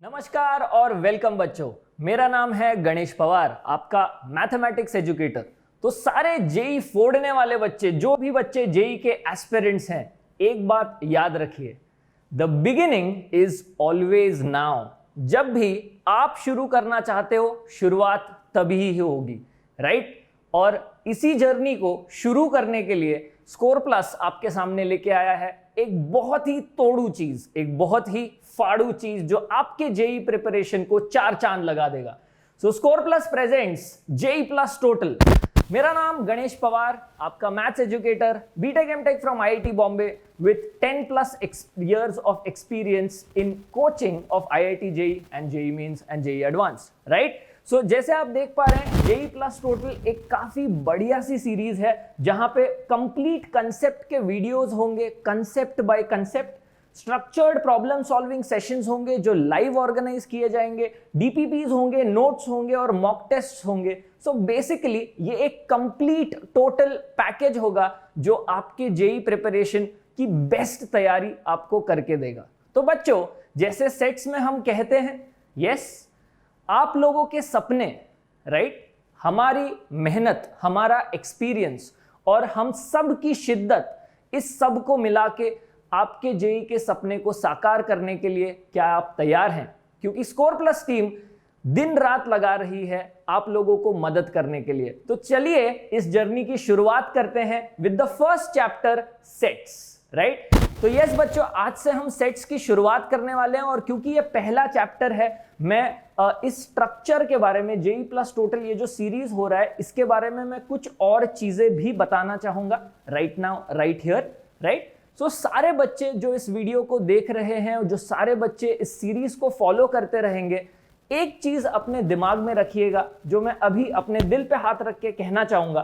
नमस्कार और वेलकम बच्चों। मेरा नाम है गणेश पवार, आपका मैथमेटिक्स एजुकेटर। तो सारे जेई फोड़ने वाले बच्चे, जो भी बच्चे जेई के एस्पिरेंट्स हैं, एक बात याद रखिए, the beginning is always now. जब भी आप शुरू करना चाहते हो, शुरुआत तभी ही होगी, राइट? और इसी जर्नी को शुरू करने के लिए स्कोर प्लस आपके सामने लेके आया है एक बहुत ही तोड़ू चीज, एक बहुत ही फाड़ू चीज जो आपके जेई प्रिपरेशन को चार चांद लगा देगा। So score plus presents JEE plus total. मेरा नाम गणेश पवार, आपका maths educator, BTech MTech from IIT Bombay with 10+ years of experience in coaching of IIT JEE and JEE Mains and JEE Advanced, right? सो जैसे आप देख पा रहे हैं, जेई प्लस टोटल एक काफी बढ़िया सी सीरीज है जहां पे कंप्लीट कंसेप्ट के वीडियोस होंगे, concept by concept, structured problem solving sessions होंगे जो लाइव ऑर्गेनाइज किए जाएंगे, डीपीपीज होंगे, नोट्स होंगे और मॉक टेस्ट होंगे। सो बेसिकली ये एक कंप्लीट टोटल पैकेज होगा जो आपके जेई प्रिपरेशन की बेस्ट तैयारी आपको करके देगा। तो बच्चों, जैसे सेट्स में हम कहते हैं, यस, आप लोगों के सपने, राइट, हमारी मेहनत, हमारा एक्सपीरियंस और हम सब की शिद्दत, इस सब को मिला के आपके जेई के सपने को साकार करने के लिए क्या आप तैयार हैं? क्योंकि स्कोर प्लस टीम दिन रात लगा रही है आप लोगों को मदद करने के लिए। तो चलिए इस जर्नी की शुरुआत करते हैं with the first chapter, sets, right? तो यस बच्चों, आज से हम सेट्स की शुरुआत करने वाले हैं और क्योंकि ये पहला चैप्टर है, मैं इस स्ट्रक्चर के बारे में, जेई प्लस टोटल ये जो सीरीज हो रहा है, इसके बारे में मैं कुछ और चीजें भी बताना चाहूंगा right now, right here, right? So सारे बच्चे जो इस वीडियो को देख रहे हैं और जो सारे बच्चे इस सीरीज को फॉलो करते रहेंगे, एक चीज अपने दिमाग में रखिएगा जो मैं अभी अपने दिल पे हाथ रख के कहना चाहूंगा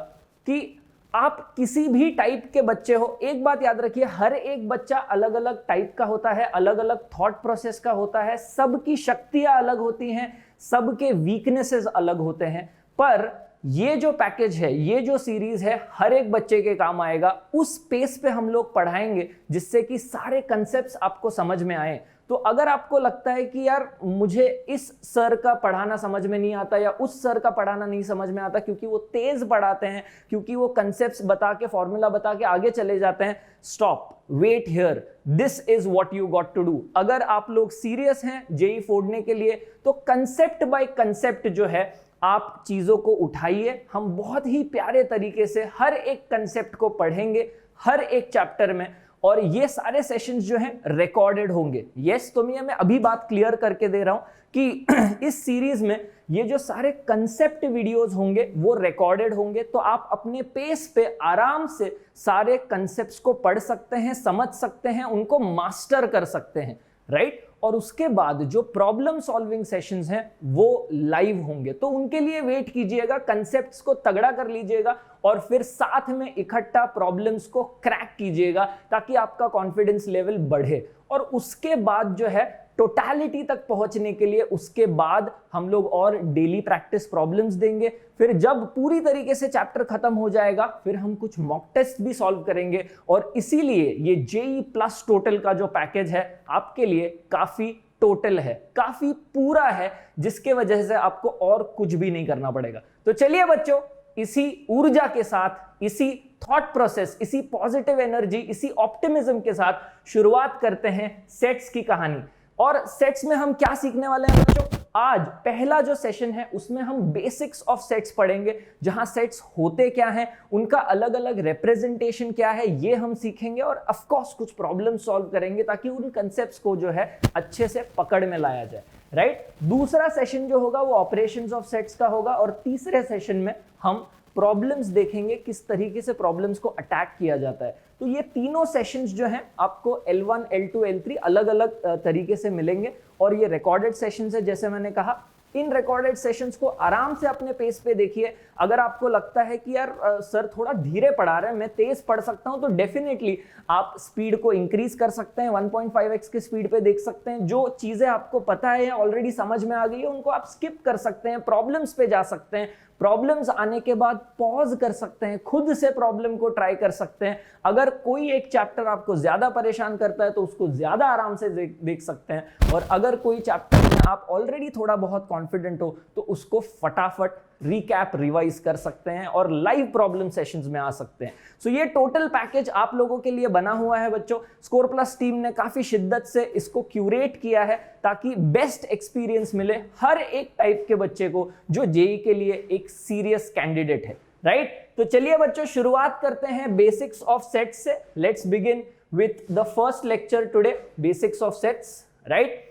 कि आप किसी भी टाइप के बच्चे हो, एक बात याद रखिए, हर एक बच्चा अलग अलग टाइप का होता है, अलग अलग थॉट प्रोसेस का होता है, सबकी शक्तियां अलग होती हैं, सबके वीकनेसेस अलग होते हैं। पर ये जो पैकेज है, ये जो सीरीज है, हर एक बच्चे के काम आएगा। उस पेस पे हम लोग पढ़ाएंगे जिससे कि सारे कंसेप्ट्स आपको समझ में आए। तो अगर आपको लगता है कि यार मुझे इस सर का पढ़ाना समझ में नहीं आता या उस सर का पढ़ाना नहीं समझ में आता क्योंकि वो तेज पढ़ाते हैं, क्योंकि वो कंसेप्ट्स बता के, फॉर्मूला बता के आगे चले जाते हैं, stop, wait here, this is what you got to do. अगर आप लोग सीरियस हैं जेई फोड़ने के लिए तो कंसेप्ट बाय कंसेप्ट जो है, आप चीजों को उठाइए। हम बहुत ही प्यारे तरीके से हर एक कंसेप्ट को पढ़ेंगे हर एक चैप्टर में, और ये सारे सेशंस जो हैं रिकॉर्डेड होंगे। यस, तो मैं अभी बात क्लियर करके दे रहा हूं कि इस सीरीज में ये जो सारे कंसेप्ट वीडियोस होंगे वो रिकॉर्डेड होंगे, तो आप अपने पेस पे आराम से सारे कंसेप्ट्स को पढ़ सकते हैं, समझ सकते हैं, उनको मास्टर कर सकते हैं, राइट? और उसके बाद जो प्रॉब्लम सॉल्विंग सेशंस हैं वो लाइव होंगे, तो उनके लिए वेट कीजिएगा, कंसेप्ट्स को तगड़ा कर लीजिएगा और फिर साथ में इकट्ठा प्रॉब्लम्स को क्रैक कीजिएगा ताकि आपका कॉन्फिडेंस लेवल बढ़े। और उसके बाद जो है टोटलिटी तक पहुंचने के लिए, उसके बाद हम लोग और डेली प्रैक्टिस प्रॉब्लम्स देंगे। फिर जब पूरी तरीके से चैप्टर खत्म हो जाएगा, फिर हम कुछ मॉक टेस्ट भी सॉल्व करेंगे। और इसीलिए ये जेई प्लस टोटल का जो पैकेज है आपके लिए काफी टोटल है, काफी पूरा है, जिसके वजह से आपको और कुछ भी नहीं करना पड़ेगा। तो चलिए बच्चों, इसी ऊर्जा के साथ, इसी थॉट प्रोसेस, इसी पॉजिटिव एनर्जी, इसी ऑप्टिमिज्म के साथ शुरुआत करते हैं सेट्स की कहानी। और सेट्स में हम क्या सीखने वाले हैं बच्चों? आज पहला जो सेशन है उसमें हम बेसिक्स ऑफ सेट्स पढ़ेंगे, जहां सेट्स होते क्या हैं, उनका अलग अलग रिप्रेजेंटेशन क्या है, ये हम सीखेंगे। और ऑफ कोर्स कुछ प्रॉब्लम सॉल्व करेंगे ताकि उन कंसेप्ट्स को जो है अच्छे से पकड़ में लाया जाए, राइट? दूसरा सेशन जो होगा वो ऑपरेशंस ऑफ सेट्स का होगा और तीसरे सेशन में हम प्रॉब्लम्स देखेंगे, किस तरीके से प्रॉब्लम्स को अटैक किया जाता है। तो ये तीनों सेशंस जो हैं आपको L1, L2, L3 अलग अलग तरीके से मिलेंगे और ये रिकॉर्डेड सेशंस है। जैसे मैंने कहा, इन रिकॉर्डेड सेशंस को आराम से अपने पेस पे देखिए। अगर आपको लगता है कि यार सर थोड़ा धीरे पढ़ा रहे हैं, मैं तेज पढ़ सकता हूं, तो डेफिनेटली आप स्पीड को इंक्रीज कर सकते हैं, 1.5x की स्पीड पे देख सकते हैं। जो चीजें आपको पता है या ऑलरेडी समझ में आ गई है उनको आप स्किप कर सकते हैं, प्रॉब्लम्स पे जा सकते हैं, प्रॉब्लम्स आने के बाद पॉज कर सकते हैं, खुद से प्रॉब्लम को ट्राई कर सकते हैं। अगर कोई एक चैप्टर आपको ज्यादा परेशान करता है तो उसको ज्यादा आराम से देख सकते हैं, और अगर कोई चैप्टर आप ऑलरेडी थोड़ा बहुत कॉन्फिडेंट हो तो उसको फटाफट रिकैप रिवाइज कर सकते हैं और लाइव प्रॉब्लम सेशंस में आ सकते हैं। सो ये टोटल पैकेज आप लोगों के लिए बना हुआ है बच्चों। स्कोर प्लस टीम ने काफी शिद्दत से इसको क्यूरेट किया है ताकि बेस्ट एक्सपीरियंस मिले हर एक टाइप के बच्चे को जो जेई के लिए एक सीरियस कैंडिडेट है, राइट? तो चलिए बच्चों शुरुआत करते हैं बेसिक्स ऑफ सेट्स से। Let's begin with the first lecture today, basics of sets, right?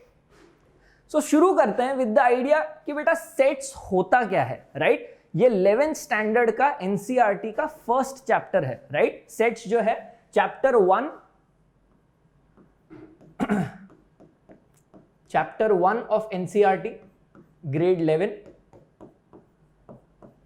So शुरू करते हैं विद द आइडिया कि बेटा सेट्स होता क्या है, राइट? ये 11th स्टैंडर्ड का एनसीईआरटी का फर्स्ट चैप्टर है, राइट? सेट्स जो है chapter 1 of NCERT grade 11।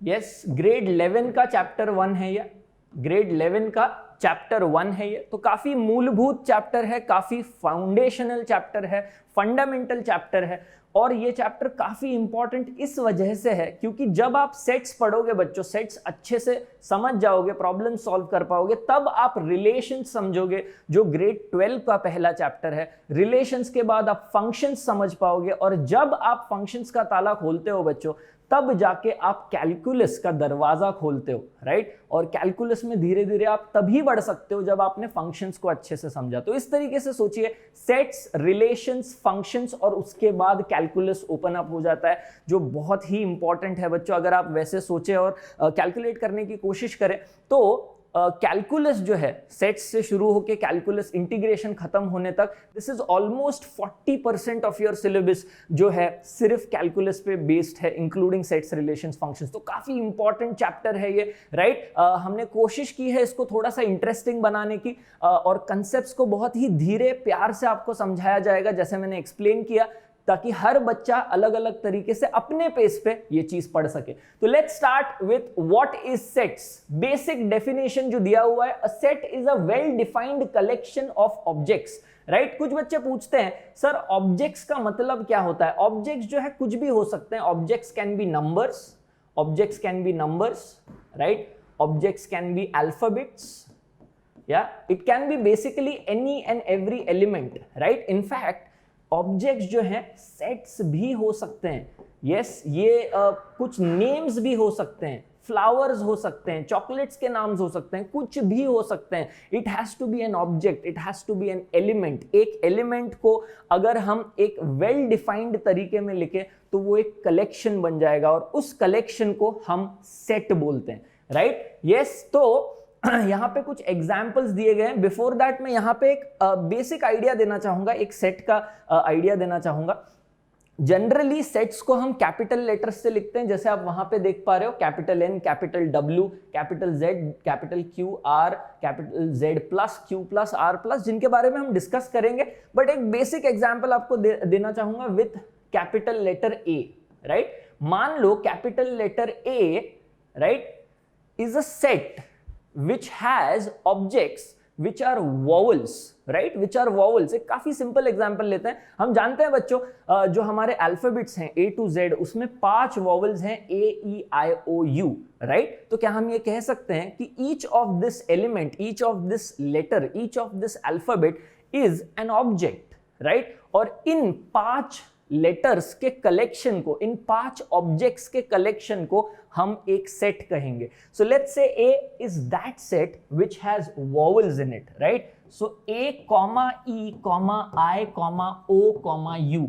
Yes, grade 11 का चैप्टर 1 है ये, ग्रेड 11 का चैप्टर 1 है ये। तो काफी मूलभूत चैप्टर है, काफी फाउंडेशनल चैप्टर है, फंडामेंटल चैप्टर है। और ये चैप्टर काफी इंपॉर्टेंट इस वजह से है क्योंकि जब आप सेट्स पढ़ोगे बच्चों, सेट्स अच्छे से समझ जाओगे, प्रॉब्लम सॉल्व कर पाओगे, तब आप रिलेशंस समझोगे जो ग्रेड 12 का पहला चैप्टर है। रिलेशंस के बाद आप फंक्शंस समझ पाओगे और जब आप फंक्शंस का ताला खोलते हो बच्चों, तब जाके आप कैलकुलस का दरवाजा खोलते हो, राइट? और कैलकुलस में धीरे धीरे आप तभी बढ़ सकते हो जब आपने फंक्शंस को अच्छे से समझा। तो इस तरीके से सोचिए, सेट्स, रिलेशंस, फंक्शंस और उसके बाद कैलकुलस ओपन अप हो जाता है, जो बहुत ही इंपॉर्टेंट है बच्चों। अगर आप वैसे सोचे और कैलकुलेट करने की कोशिश करें तो कैलकुलस जो है सेट्स से शुरू होकर कैलकुलस इंटीग्रेशन खत्म होने तक, this is almost 40% of your syllabus जो है सिर्फ कैलकुलस पे बेस्ड है, इंक्लूडिंग सेट्स, रिलेशंस, फंक्शंस। तो काफी इंपॉर्टेंट चैप्टर है ये, राइट? हमने कोशिश की है इसको थोड़ा सा इंटरेस्टिंग बनाने की और कंसेप्ट्स को बहुत ही धीरे प्यार से आपको समझाया जाएगा, जैसे मैंने एक्सप्लेन किया, ताकि हर बच्चा अलग अलग तरीके से अपने पेस पे ये चीज पढ़ सके। तो let's start with what is sets. Basic definition जो दिया हुआ है, a set is a well defined collection of objects, right? कुछ बच्चे पूछते हैं सर ऑब्जेक्ट्स का मतलब क्या होता है? ऑब्जेक्ट्स जो है कुछ भी हो सकते हैं। Objects can be numbers, objects can be numbers, right? Objects can be alphabets, या it can be basically any and every element, right? In fact objects जो हैं सेट्स भी हो सकते हैं। यस, ये कुछ नेम्स भी हो सकते हैं, फ्लावर्स हो सकते हैं, चॉकलेट्स के नाम्स हो सकते हैं, कुछ भी हो सकते हैं। It has to be an object, it has to be an element. एक एलिमेंट को अगर हम एक वेल डिफाइंड तरीके में लिखें तो वो एक कलेक्शन बन जाएगा और उस कलेक्शन को हम सेट बोलते हैं, राइट? यस, तो यहां पे कुछ एग्जाम्पल्स दिए गए हैं। बिफोर दैट मैं यहां पे एक बेसिक आइडिया देना चाहूंगा, एक सेट का आइडिया देना चाहूंगा। जनरली सेट्स को हम कैपिटल लेटर्स से लिखते हैं, जैसे आप वहां पे देख पा रहे हो, capital N, capital W, capital Z, capital Q, R, capital Z plus, Q plus, R plus, जिनके बारे में हम डिस्कस करेंगे। बट एक बेसिक एग्जाम्पल आपको देना चाहूंगा with capital letter A, right? मान लो capital letter A, right, is a set which has objects which are vowels, right? which are vowels। एक काफी सिंपल एग्जांपल लेते हैं। हम जानते हैं बच्चों जो हमारे अल्फाबेट्स हैं A to Z, उसमें 5 वॉवल्स हैं A, E, I, O, U, right? तो क्या हम ये कह सकते हैं कि each of this element, each of this letter, each of this alphabet is an object, right? और इन 5 लेटर्स के कलेक्शन को, इन 5 ऑब्जेक्ट्स के कलेक्शन को हम एक सेट कहेंगे। So let's say A is that set which has vowels in it, right? So A, E, I, O, U,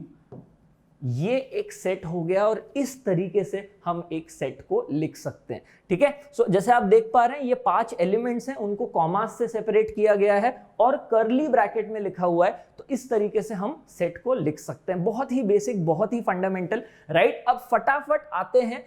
ये एक सेट हो गया और इस तरीके से हम एक सेट को लिख सकते हैं, ठीक है? सो जैसे आप देख पा रहे हैं ये 5 एलिमेंट्स हैं, उनको कॉमास से सेपरेट किया गया है और कर्ली ब्रैकेट में लिखा हुआ है। तो इस तरीके से हम सेट को लिख सकते हैं। बहुत ही बेसिक, बहुत ही फंडामेंटल, राइट? अब फटाफट आते हैं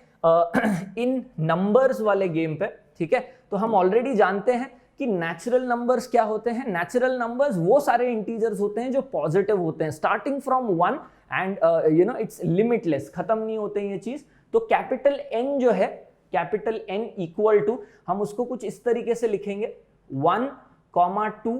इन नंबर्स वाले गेम पे, ठीक है? तो हम ऑलरेडी जानते हैं कि नेचुरल नंबर्स क्या होते हैं। नेचुरल नंबर्स वो सारे इंटीजर्स होते हैं जो पॉजिटिव होते हैं, starting from 1 and it's limitless, खत्म नहीं होते ये चीज। तो कैपिटल N जो है, कैपिटल N इक्वल टू, हम उसको कुछ इस तरीके से लिखेंगे 1, 2,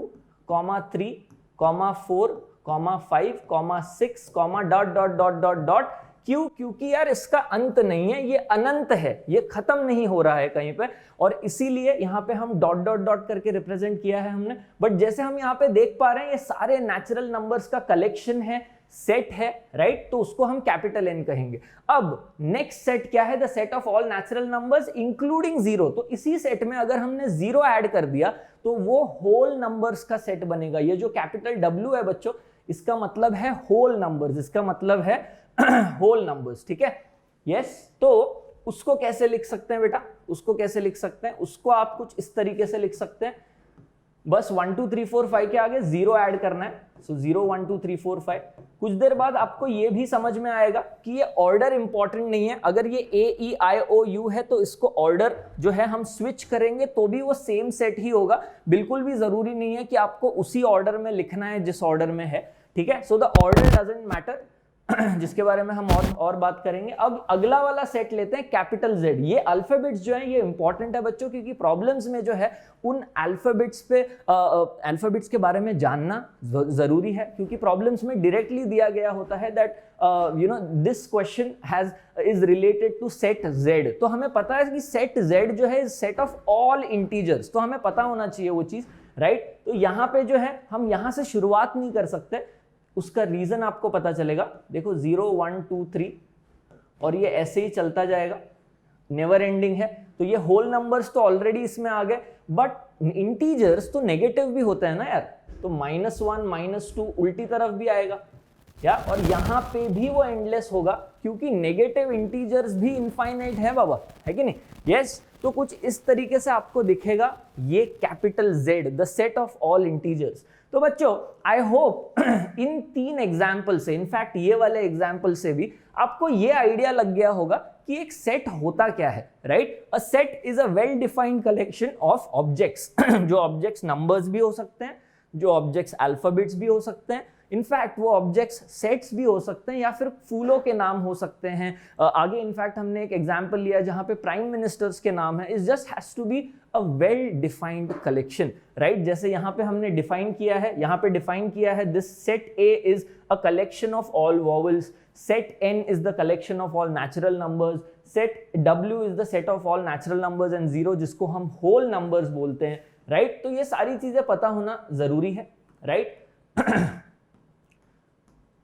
3, 4, 5, 6, dot dot dot dot dot. क्यों? क्योंकि यार इसका अंत नहीं है, ये अनंत है, ये खत्म नहीं हो रहा है कहीं पे, और इसीलिए यहाँ पे हम डॉट डॉट डॉट करके रिप्रेजेंट किया है हमने। बट जैसे हम यहाँ पे देख पा रहे हैं ये सारे नेचुरल नंबर्स का कलेक्शन है, सेट है, राइट, तो उसको हम कैपिटल N कहेंगे। अब नेक्स्ट सेट क्या है, the set of all natural numbers including zero. तो इसी सेट में अगर हमने जीरो ऐड कर दिया तो वो होल नंबर्स का सेट बनेगा। ये जो कैपिटल W है बच्चों, इसका मतलब है होल नंबर्स, इसका मतलब है होल नंबर्स, ठीक है। यस, तो उसको कैसे लिख सकते हैं बेटा, उसको कैसे लिख सकते हैं, उसको आप कुछ इस तरीके से लिख सकते हैं, बस 1 2 3 4 5 के आगे जीरो ऐड करना है। सो 0 1 2 3 4 5। कुछ देर बाद आपको ये भी समझ में आएगा कि ये ऑर्डर इंपॉर्टेंट नहीं है। अगर ये AEIOU है तो इसको ऑर्डर जो है हम स्विच करेंगे तो भी वो सेम सेट ही होगा। बिल्कुल भी जरूरी नहीं है कि आपको उसी ऑर्डर में लिखना है जिस ऑर्डर में है, ठीक है। So the order doesn't matter, जिसके बारे में हम और बात करेंगे। अब अगला वाला सेट लेते हैं कैपिटल Z। ये अल्फाबेट्स जो है ये इंपॉर्टेंट है बच्चों, क्योंकि प्रॉब्लम्स में जो है उन अल्फाबेट्स पे अल्फाबेट्स के बारे में जानना जरूरी है, क्योंकि प्रॉब्लम्स में डायरेक्टली दिया गया होता है that this question is related to set Z। तो हमें पता है कि सेट Z जो है सेट ऑफ ऑल इंटीजर्स, तो हमें पता होना चाहिए वो चीज, राइट। तो यहाँ पे जो है हम यहाँ से शुरुआत नहीं कर सकते, उसका रीजन आपको पता चलेगा। देखो 0 1 2 3 और ये ऐसे ही चलता जाएगा, नेवर एंडिंग है। तो ये होल नंबर्स तो ऑलरेडी इसमें आ गए, बट इंटीजर्स तो नेगेटिव भी होता है ना यार, तो -1 -2 उल्टी तरफ भी आएगा या, और यहां पे भी वो एंडलेस होगा, क्योंकि नेगेटिव इंटीजर्स भी इनफाइनाइट है बाबा, है कि नहीं। यस, तो कुछ इस तरीके से आपको दिखेगा ये capital Z, the set of all integers. तो बच्चों आई होप इन 3 एग्जाम्पल से, इनफैक्ट ये वाले एग्जाम्पल से भी आपको ये आइडिया लग गया होगा कि एक सेट होता क्या है, right. A set is a well defined collection of objects. जो ऑब्जेक्ट्स नंबर्स भी हो सकते हैं, जो ऑब्जेक्ट्स अल्फाबेट्स भी हो सकते हैं, इनफैक्ट वो ऑब्जेक्ट्स सेट्स भी हो सकते हैं, या फिर फूलों के नाम हो सकते हैं। आगे इनफैक्ट हमने एक एग्जांपल लिया जहां पे प्राइम मिनिस्टर्स के नाम है। It just has to be a well defined collection, right. जैसे यहाँ पे हमने डिफाइन किया है, यहाँ पे डिफाइन किया है this set A is a collection of all vowels, set N is the collection of all natural numbers, set W is the set of all natural numbers and zero, जिसको हम whole numbers बोलते हैं, right. तो ये सारी चीजें पता होना जरूरी है, राइट।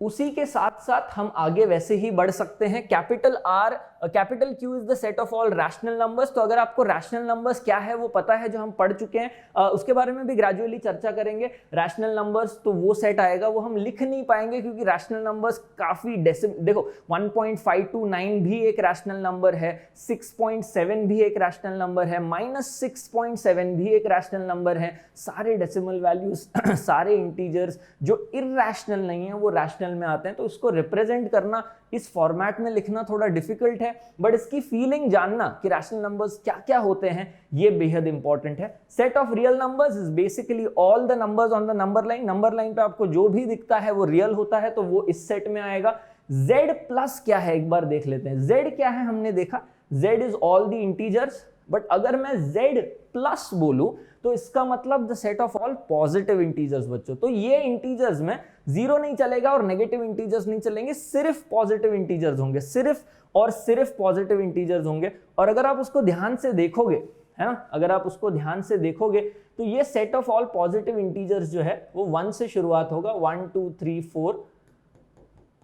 उसी के साथ साथ हम आगे वैसे ही बढ़ सकते हैं। Capital Q is the set of all rational numbers. तो अगर आपको रैशनल नंबर्स क्या है वो पता है, जो हम पढ़ चुके हैं, उसके बारे में भी ग्रेजुअली चर्चा करेंगे। रैशनल नंबर्स तो वो सेट आएगा, वो हम लिख नहीं पाएंगे क्योंकि रैशनल नंबर्स काफी देखो 1.529 भी एक रैशनल नंबर है, 6.7 भी एक रैशनल नंबर है, -6.7 भी एक रैशनल नंबर है। सारे डेसिमल वैल्यूज सारे इंटीजर्स जो इरैशनल नहीं है वो रैशनल में आते हैं। तो उसको रिप्रेजेंट करना इस फॉर्मेट में लिखना थोड़ा डिफिकल्ट है, बट इसकी फीलिंग जानना कि रैशनल नंबर्स क्या क्या होते हैं ये बेहद इंपॉर्टेंट है। Set of real numbers is basically all the numbers on the number line. Number line पे आपको जो भी दिखता है वो रियल होता है, तो वो इस सेट में आएगा। Z प्लस क्या है एक बार देख लेते हैं। Z क्या है हमने देखा, Z is all the integers, but अगर मैं Z प्लस बोलूं तो इसका मतलब the set of all positive integers बच्चों। तो ये इंटीजर्स में जीरो नहीं चलेगा और नेगेटिव इंटीजर्स नहीं चलेंगे, सिर्फ पॉजिटिव इंटीजर्स होंगे, सिर्फ और सिर्फ पॉजिटिव इंटीजर्स होंगे। और अगर आप उसको ध्यान से देखोगे, है ना, अगर आप उसको ध्यान से देखोगे तो ये set of all positive integers जो है वो 1 से शुरुआत होगा, 1 2 3 4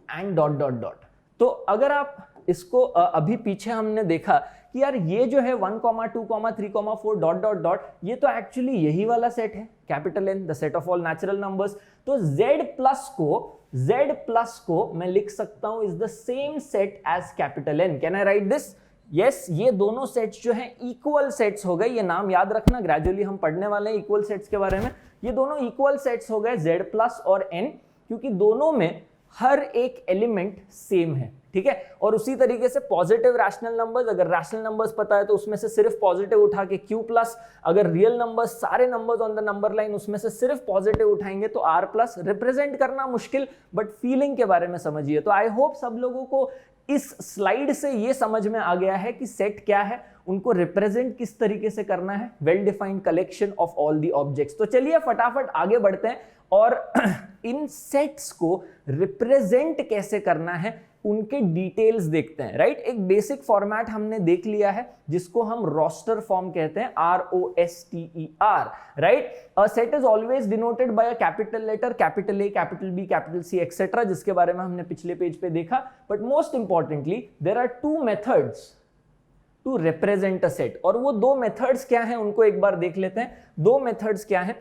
एंड डॉट डॉट डॉट। तो अगर आप इसको अभी पीछे हमने देखा कि यार ये जो है 1, 2, 3, 4 डॉट डॉट डॉट, ये तो एक्चुअली यही वाला सेट है, capital N the set of all natural numbers. तो Z प्लस को मैं लिख सकता हूं is the same set as capital N। Can I write this? Yes, ये दोनों सेट्स जो हैं इक्वल सेट्स हो गए। ये नाम याद रखना, ग्रेजुअली हम पढ़ने वाले हैं इक्वल सेट्स के बारे में। ये दोनों इक्वल सेट्स हो गए Z प्लस और N, क्योंकि दोनों में हर एक एलिमेंट सेम है, ठीक है। और उसी तरीके से पॉजिटिव रैशनल नंबर्स, अगर रैशनल नंबर्स पता है तो उसमें से सिर्फ पॉजिटिव उठा के Q प्लस, अगर रियल नंबर्स सारे numbers on the number line उसमें से सिर्फ पॉजिटिव उठाएंगे तो R प्लस। रिप्रेजेंट करना मुश्किल, बट फीलिंग के बारे में समझिए। तो आई होप सब लोगों को इस स्लाइड से ये समझ में आ गया है कि सेट क्या है, उनको रिप्रेजेंट किस तरीके से करना है, well defined collection of all the objects. तो चलिए फटाफट आगे बढ़ते हैं और इन सेट्स को रिप्रेजेंट कैसे करना है उनके डिटेल्स देखते हैं, राइट। एक बेसिक फॉर्मेट हमने देख लिया है जिसको हम रोस्टर फॉर्म कहते हैं, ROSTER, right. A set is always denoted by a capital letter, capital A, capital B, capital C etcetera, जिसके बारे में हमने पिछले पेज पे देखा। But most importantly there are two methods to represent a set, और वो दो मेथड्स क्या हैं उनको एक बार देख लेते हैं। दो मेथड्स क्या हैं?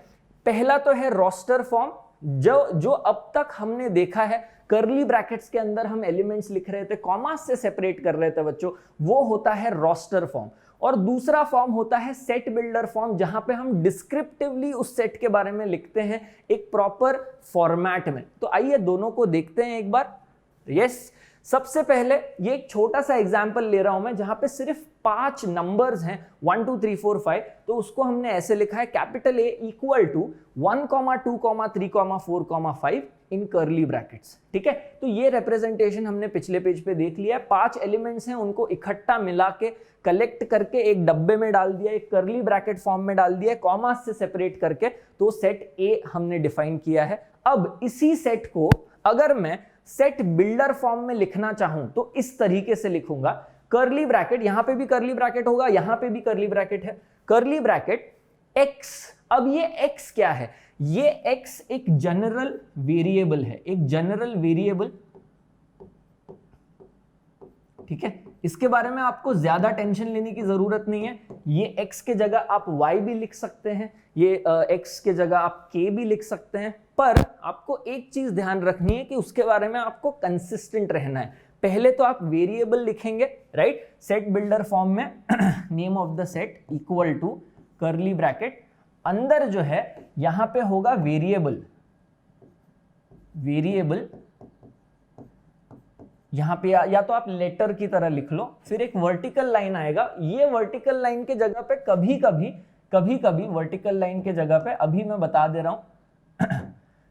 पहला तो है रोस्टर फॉर्म, जो अब तक हमने देखा है, कर्ली ब्रैकेट्स के अंदर हम एलिमेंट्स लिख रहे थे, कॉमास से सेपरेट कर रहे थे बच्चों, वो होता है रोस्टर फॉर्म। और दूसरा फॉर्म होता है सेट बिल्डर फॉर्म, जहां पे हम डिस्क्रिप्टिवली उस सेट के बारे में लिखते हैं एक प्रॉपर फॉर्मेट में। तो आइए दोनों को देखते हैं एक बार। यस, सबसे पहले ये एक छोटा सा एग्जांपल ले रहा हूं मैं, जहां पे सिर्फ 5 नंबर्स हैं 1 2 3 4 5, तो उसको हमने ऐसे लिखा है capital A equal to 1, 2, 3, 4, 5 in curly brackets, ठीक है। तो ये रिप्रेजेंटेशन हमने पिछले पेज पे देख लिया है। 5 एलिमेंट्स हैं, उनको इकट्ठा मिला के कलेक्ट करके एक डब्बे में डाल दिया, एक कर्ली ब्रैकेट फॉर्म में डाल दिया, कॉमास से सेपरेट करके, तो सेट A हमने डिफाइन किया है। अब इसी सेट को अगर मैं सेट बिल्डर फॉर्म में लिखना चाहूं तो इस तरीके से लिखूंगा, कर्ली ब्रैकेट, यहां पे भी कर्ली ब्रैकेट होगा, यहां पे भी कर्ली ब्रैकेट है, कर्ली ब्रैकेट x। अब ये x क्या है? ये x एक जनरल वेरिएबल है, एक जनरल वेरिएबल, ठीक है। इसके बारे में आपको ज्यादा टेंशन लेने की जरूरत नहीं है। ये x के जगह आप y भी लिख सकते हैं, ये x के जगह आप k भी लिख सकते हैं, पर आपको एक चीज ध्यान रखनी है कि उसके बारे में आपको कंसिस्टेंट रहना है। पहले तो आप वेरिएबल लिखेंगे, राइट, सेट बिल्डर फॉर्म में name of the set equal to curly bracket, अंदर जो है यहां पे होगा वेरिएबल, वेरिएबल यहां पे या तो आप लेटर की तरह लिख लो, फिर एक वर्टिकल लाइन आएगा। ये वर्टिकल लाइन के जगह पे कभी कभी वर्टिकल लाइन के जगह पे, अभी मैं बता दे रहा हूं,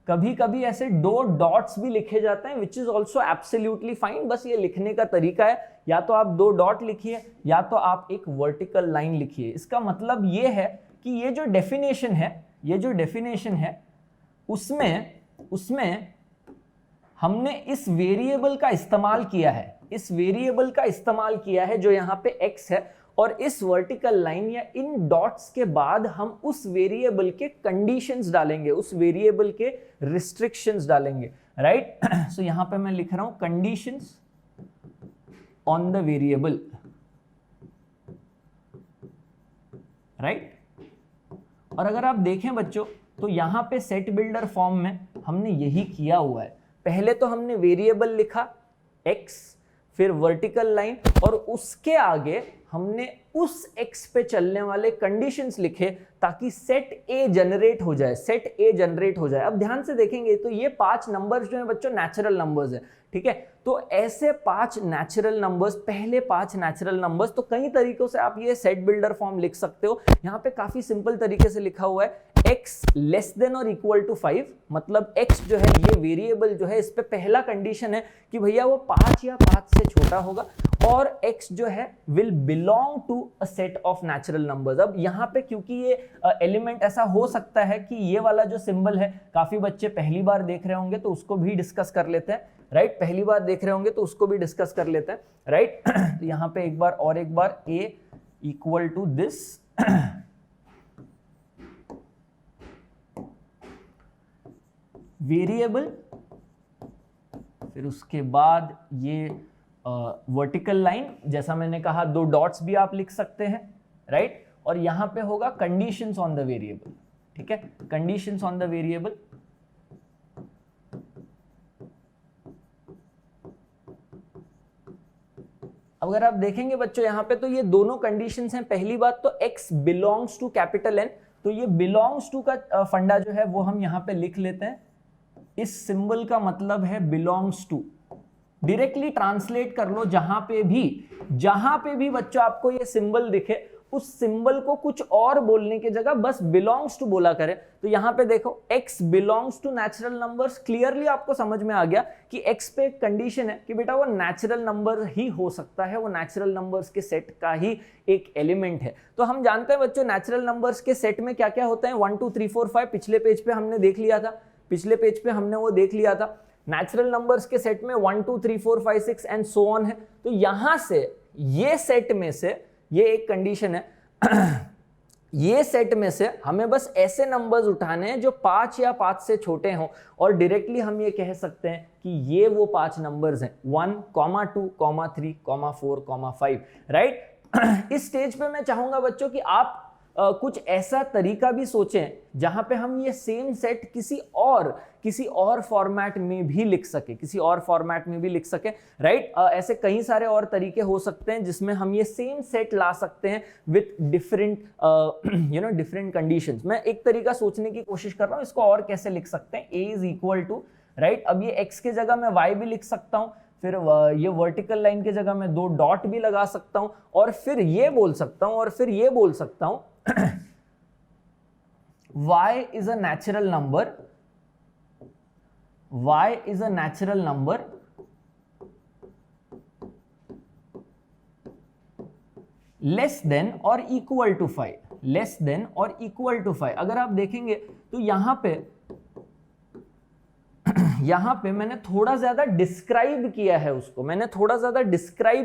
कभी कभी ऐसे 2 डॉट्स भी लिखे जाते हैं, which is also absolutely fine. बस ये लिखने का तरीका है, या तो आप 2 डॉट लिखिए या तो आप एक वर्टिकल लाइन लिखिए। इसका मतलब ये है कि ये जो डेफिनेशन है, उसमें हमने इस वेरिएबल का इस्तेमाल किया है, इस वेरिएबल का इस्तेमाल किया है जो यहाँ पे x है, और इस वर्टिकल लाइन या इन डॉट्स के बाद हम उस वेरिएबल के कंडीशंस डालेंगे, उस वेरिएबल के रिस्ट्रिक्शंस डालेंगे, राइट। सो यहां पे मैं लिख रहा हूं conditions on the variable, right. और अगर आप देखें बच्चों, तो यहां पे सेट बिल्डर फॉर्म में हमने यही किया हुआ है। पहले तो हमने वेरिएबल लिखा x, फिर वर्टिकल लाइन, और उसके आगे हमने उस x पे चलने वाले कंडीशंस लिखे ताकि सेट A जनरेट हो जाए, सेट A जनरेट हो जाए। अब ध्यान से देखेंगे तो ये 5 नंबर्स जो हैं बच्चों नेचुरल नंबर्स हैं, ठीक है। तो ऐसे 5 नेचुरल नंबर्स, पहले 5 नेचुरल नंबर्स, तो कई तरीकों से आप ये सेट बिल्डर फॉर्म लिख सकते हो। यहाँ पे काफी सिंपल तरीके से लिखा हुआ है x लेस देन और इक्वल टू 5, मतलब x जो है ये वेरिएबल जो है, इस पे पहला कंडीशन है कि भैया वो 5 या 5 से छोटा होगा, और x जो है will belong to a set of natural numbers. अब यहाँ पे क्योंकि ये एलिमेंट ऐसा हो सकता है कि ये वाला जो सिंबल है, काफी बच्चे पहली बार देख रहे होंगे तो उसको भी डिस्कस कर लेते हैं, राइट। पहली बार देख रहे होंगे तो उसको भी डिस्कस कर लेते हैं, राइट। तो यहाँ पे एक बार a equal to this, variable, फिर उसके बाद ये वर्टिकल लाइन, जैसा मैंने कहा 2 डॉट्स भी आप लिख सकते हैं, राइट। और यहां पे होगा कंडीशंस ऑन द वेरिएबल, ठीक है, कंडीशंस ऑन द वेरिएबल। अगर आप देखेंगे बच्चों यहाँ पे, तो ये दोनों कंडीशंस हैं। पहली बात तो x belongs to capital N, तो ये बिलोंग्स टू का फंडा जो है वो हम यहाँ पे लिख लेते हैं। इस सिंबल का मतलब है बिलोंग्स टू, डायरेक्टली ट्रांसलेट कर लो। जहां पे भी बच्चों आपको ये सिंबल दिखे, उस सिंबल को कुछ और बोलने की जगह बस बिलोंग्स टू बोला करें। तो यहां पे देखो x belongs to natural numbers, clearly आपको समझ में आ गया कि x पे एक कंडीशन है कि बेटा वो नेचुरल नंबर ही हो सकता है, वो नेचुरल नंबर्स के सेट का ही एक एलिमेंट है। तो हम जानते हैं बच्चों नेचुरल नंबर्स के सेट में क्या क्या होता है, 1 2 3 4 5 पिछले पेज पे हमने देख लिया था, नेचुरल नंबर्स के सेट में 1 2 3 4 5 6 एंड सो ऑन है। तो यहां से ये सेट में से, ये एक कंडीशन है ये सेट में से हमें बस ऐसे नंबर्स उठाने हैं जो 5 या 5 से छोटे हों, और डायरेक्टली हम ये कह सकते हैं कि ये वो 5 नंबर्स हैं 1, 2, 3, 4, 5, राइट। इस स्टेज पे मैं चाहूंगा बच्चों कि आप कुछ ऐसा तरीका भी सोचें जहां पे हम ये सेम सेट किसी और फॉर्मेट में भी लिख सके, राइट। ऐसे कई सारे और तरीके हो सकते हैं जिसमें हम ये सेम सेट ला सकते हैं विथ डिफरेंट कंडीशंस। मैं एक तरीका सोचने की कोशिश कर रहा हूं, इसको और कैसे लिख सकते हैं। a is equal to, right, अब ये x के जगह मैं y भी लिख सकता हूं, फिर ये वर्टिकल लाइन की जगह मैं 2 डॉट भी लगा सकता हूं, और फिर ये बोल सकता हूं y is a natural number less than or equal to 5, अगर आप देखेंगे तो यहां पे मैंने थोड़ा ज्यादा डिस्क्राइब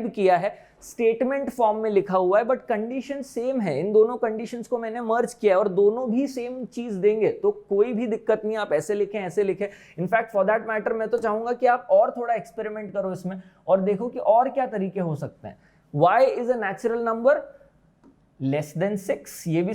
किया है, स्टेटमेंट फॉर्म में लिखा हुआ है, बट कंडीशन सेम है। इन दोनों कंडीशंस को मैंने मर्ज किया है और दोनों भी सेम चीज देंगे, तो कोई भी दिक्कत नहीं, आप ऐसे लिखें। इनफैक्ट फॉर दैट मैटर मैं तो चाहूंगा कि आप और थोड़ा एक्सपेरिमेंट करो इसमें और देखो कि और क्या तरीके हो सकते हैं। y is a natural number less then 6, ये भी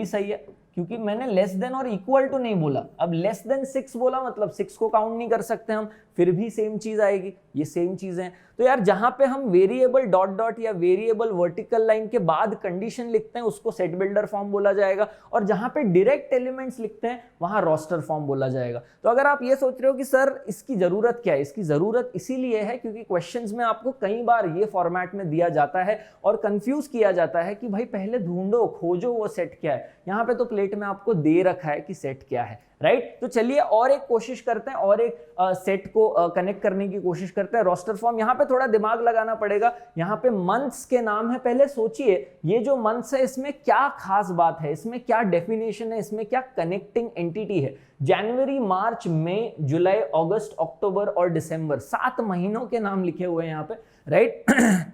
सही है, क्योंकि मैंने लेस देन और इक्वल टू नहीं बोला। अब लेस देन 6 बोला मतलब 6 को काउंट नहीं कर सकते हम, फिर भी सेम चीज आएगी, ये सेम चीजें हैं। तो यार जहां पे हम वेरिएबल डॉट डॉट या वेरिएबल वर्टिकल लाइन के बाद कंडीशन लिखते हैं उसको सेट बिल्डर फॉर्म बोला जाएगा, और जहां पे डायरेक्ट एलिमेंट्स लिखते हैं वहां रोस्टर फॉर्म बोला जाएगा। तो अगर आप ये सोच रहे हो कि सर इसकी जरूरत क्या है, इसकी जरूरत इसीलिए है क्योंकि क्वेश्चंस में आपको कई बार ये फॉर्मेट में दिया जाता है और कंफ्यूज किया जाता है कि भाई पहले ढूंढो, खोजो वो सेट क्या है। यहाँ पे तो प्लेट में आपको दे रखा है कि सेट क्या है, राइट। तो चलिए और एक कोशिश करते हैं, और एक सेट को कनेक्ट करने की कोशिश करते हैं। रोस्टर फॉर्म, यहाँ पे थोड़ा दिमाग लगाना पड़ेगा। यहाँ पे मंथ्स के नाम है, पहले सोचिए ये जो मंथ्स है इसमें क्या खास बात है, इसमें क्या डेफिनेशन है, इसमें क्या कनेक्टिंग एंटिटी है। जनवरी, मार्च, मई, जुलाई, अगस्त, अक्टूबर और दिसंबर, 7 महीनों के नाम लिखे हुए हैं यहाँ पे, राइट।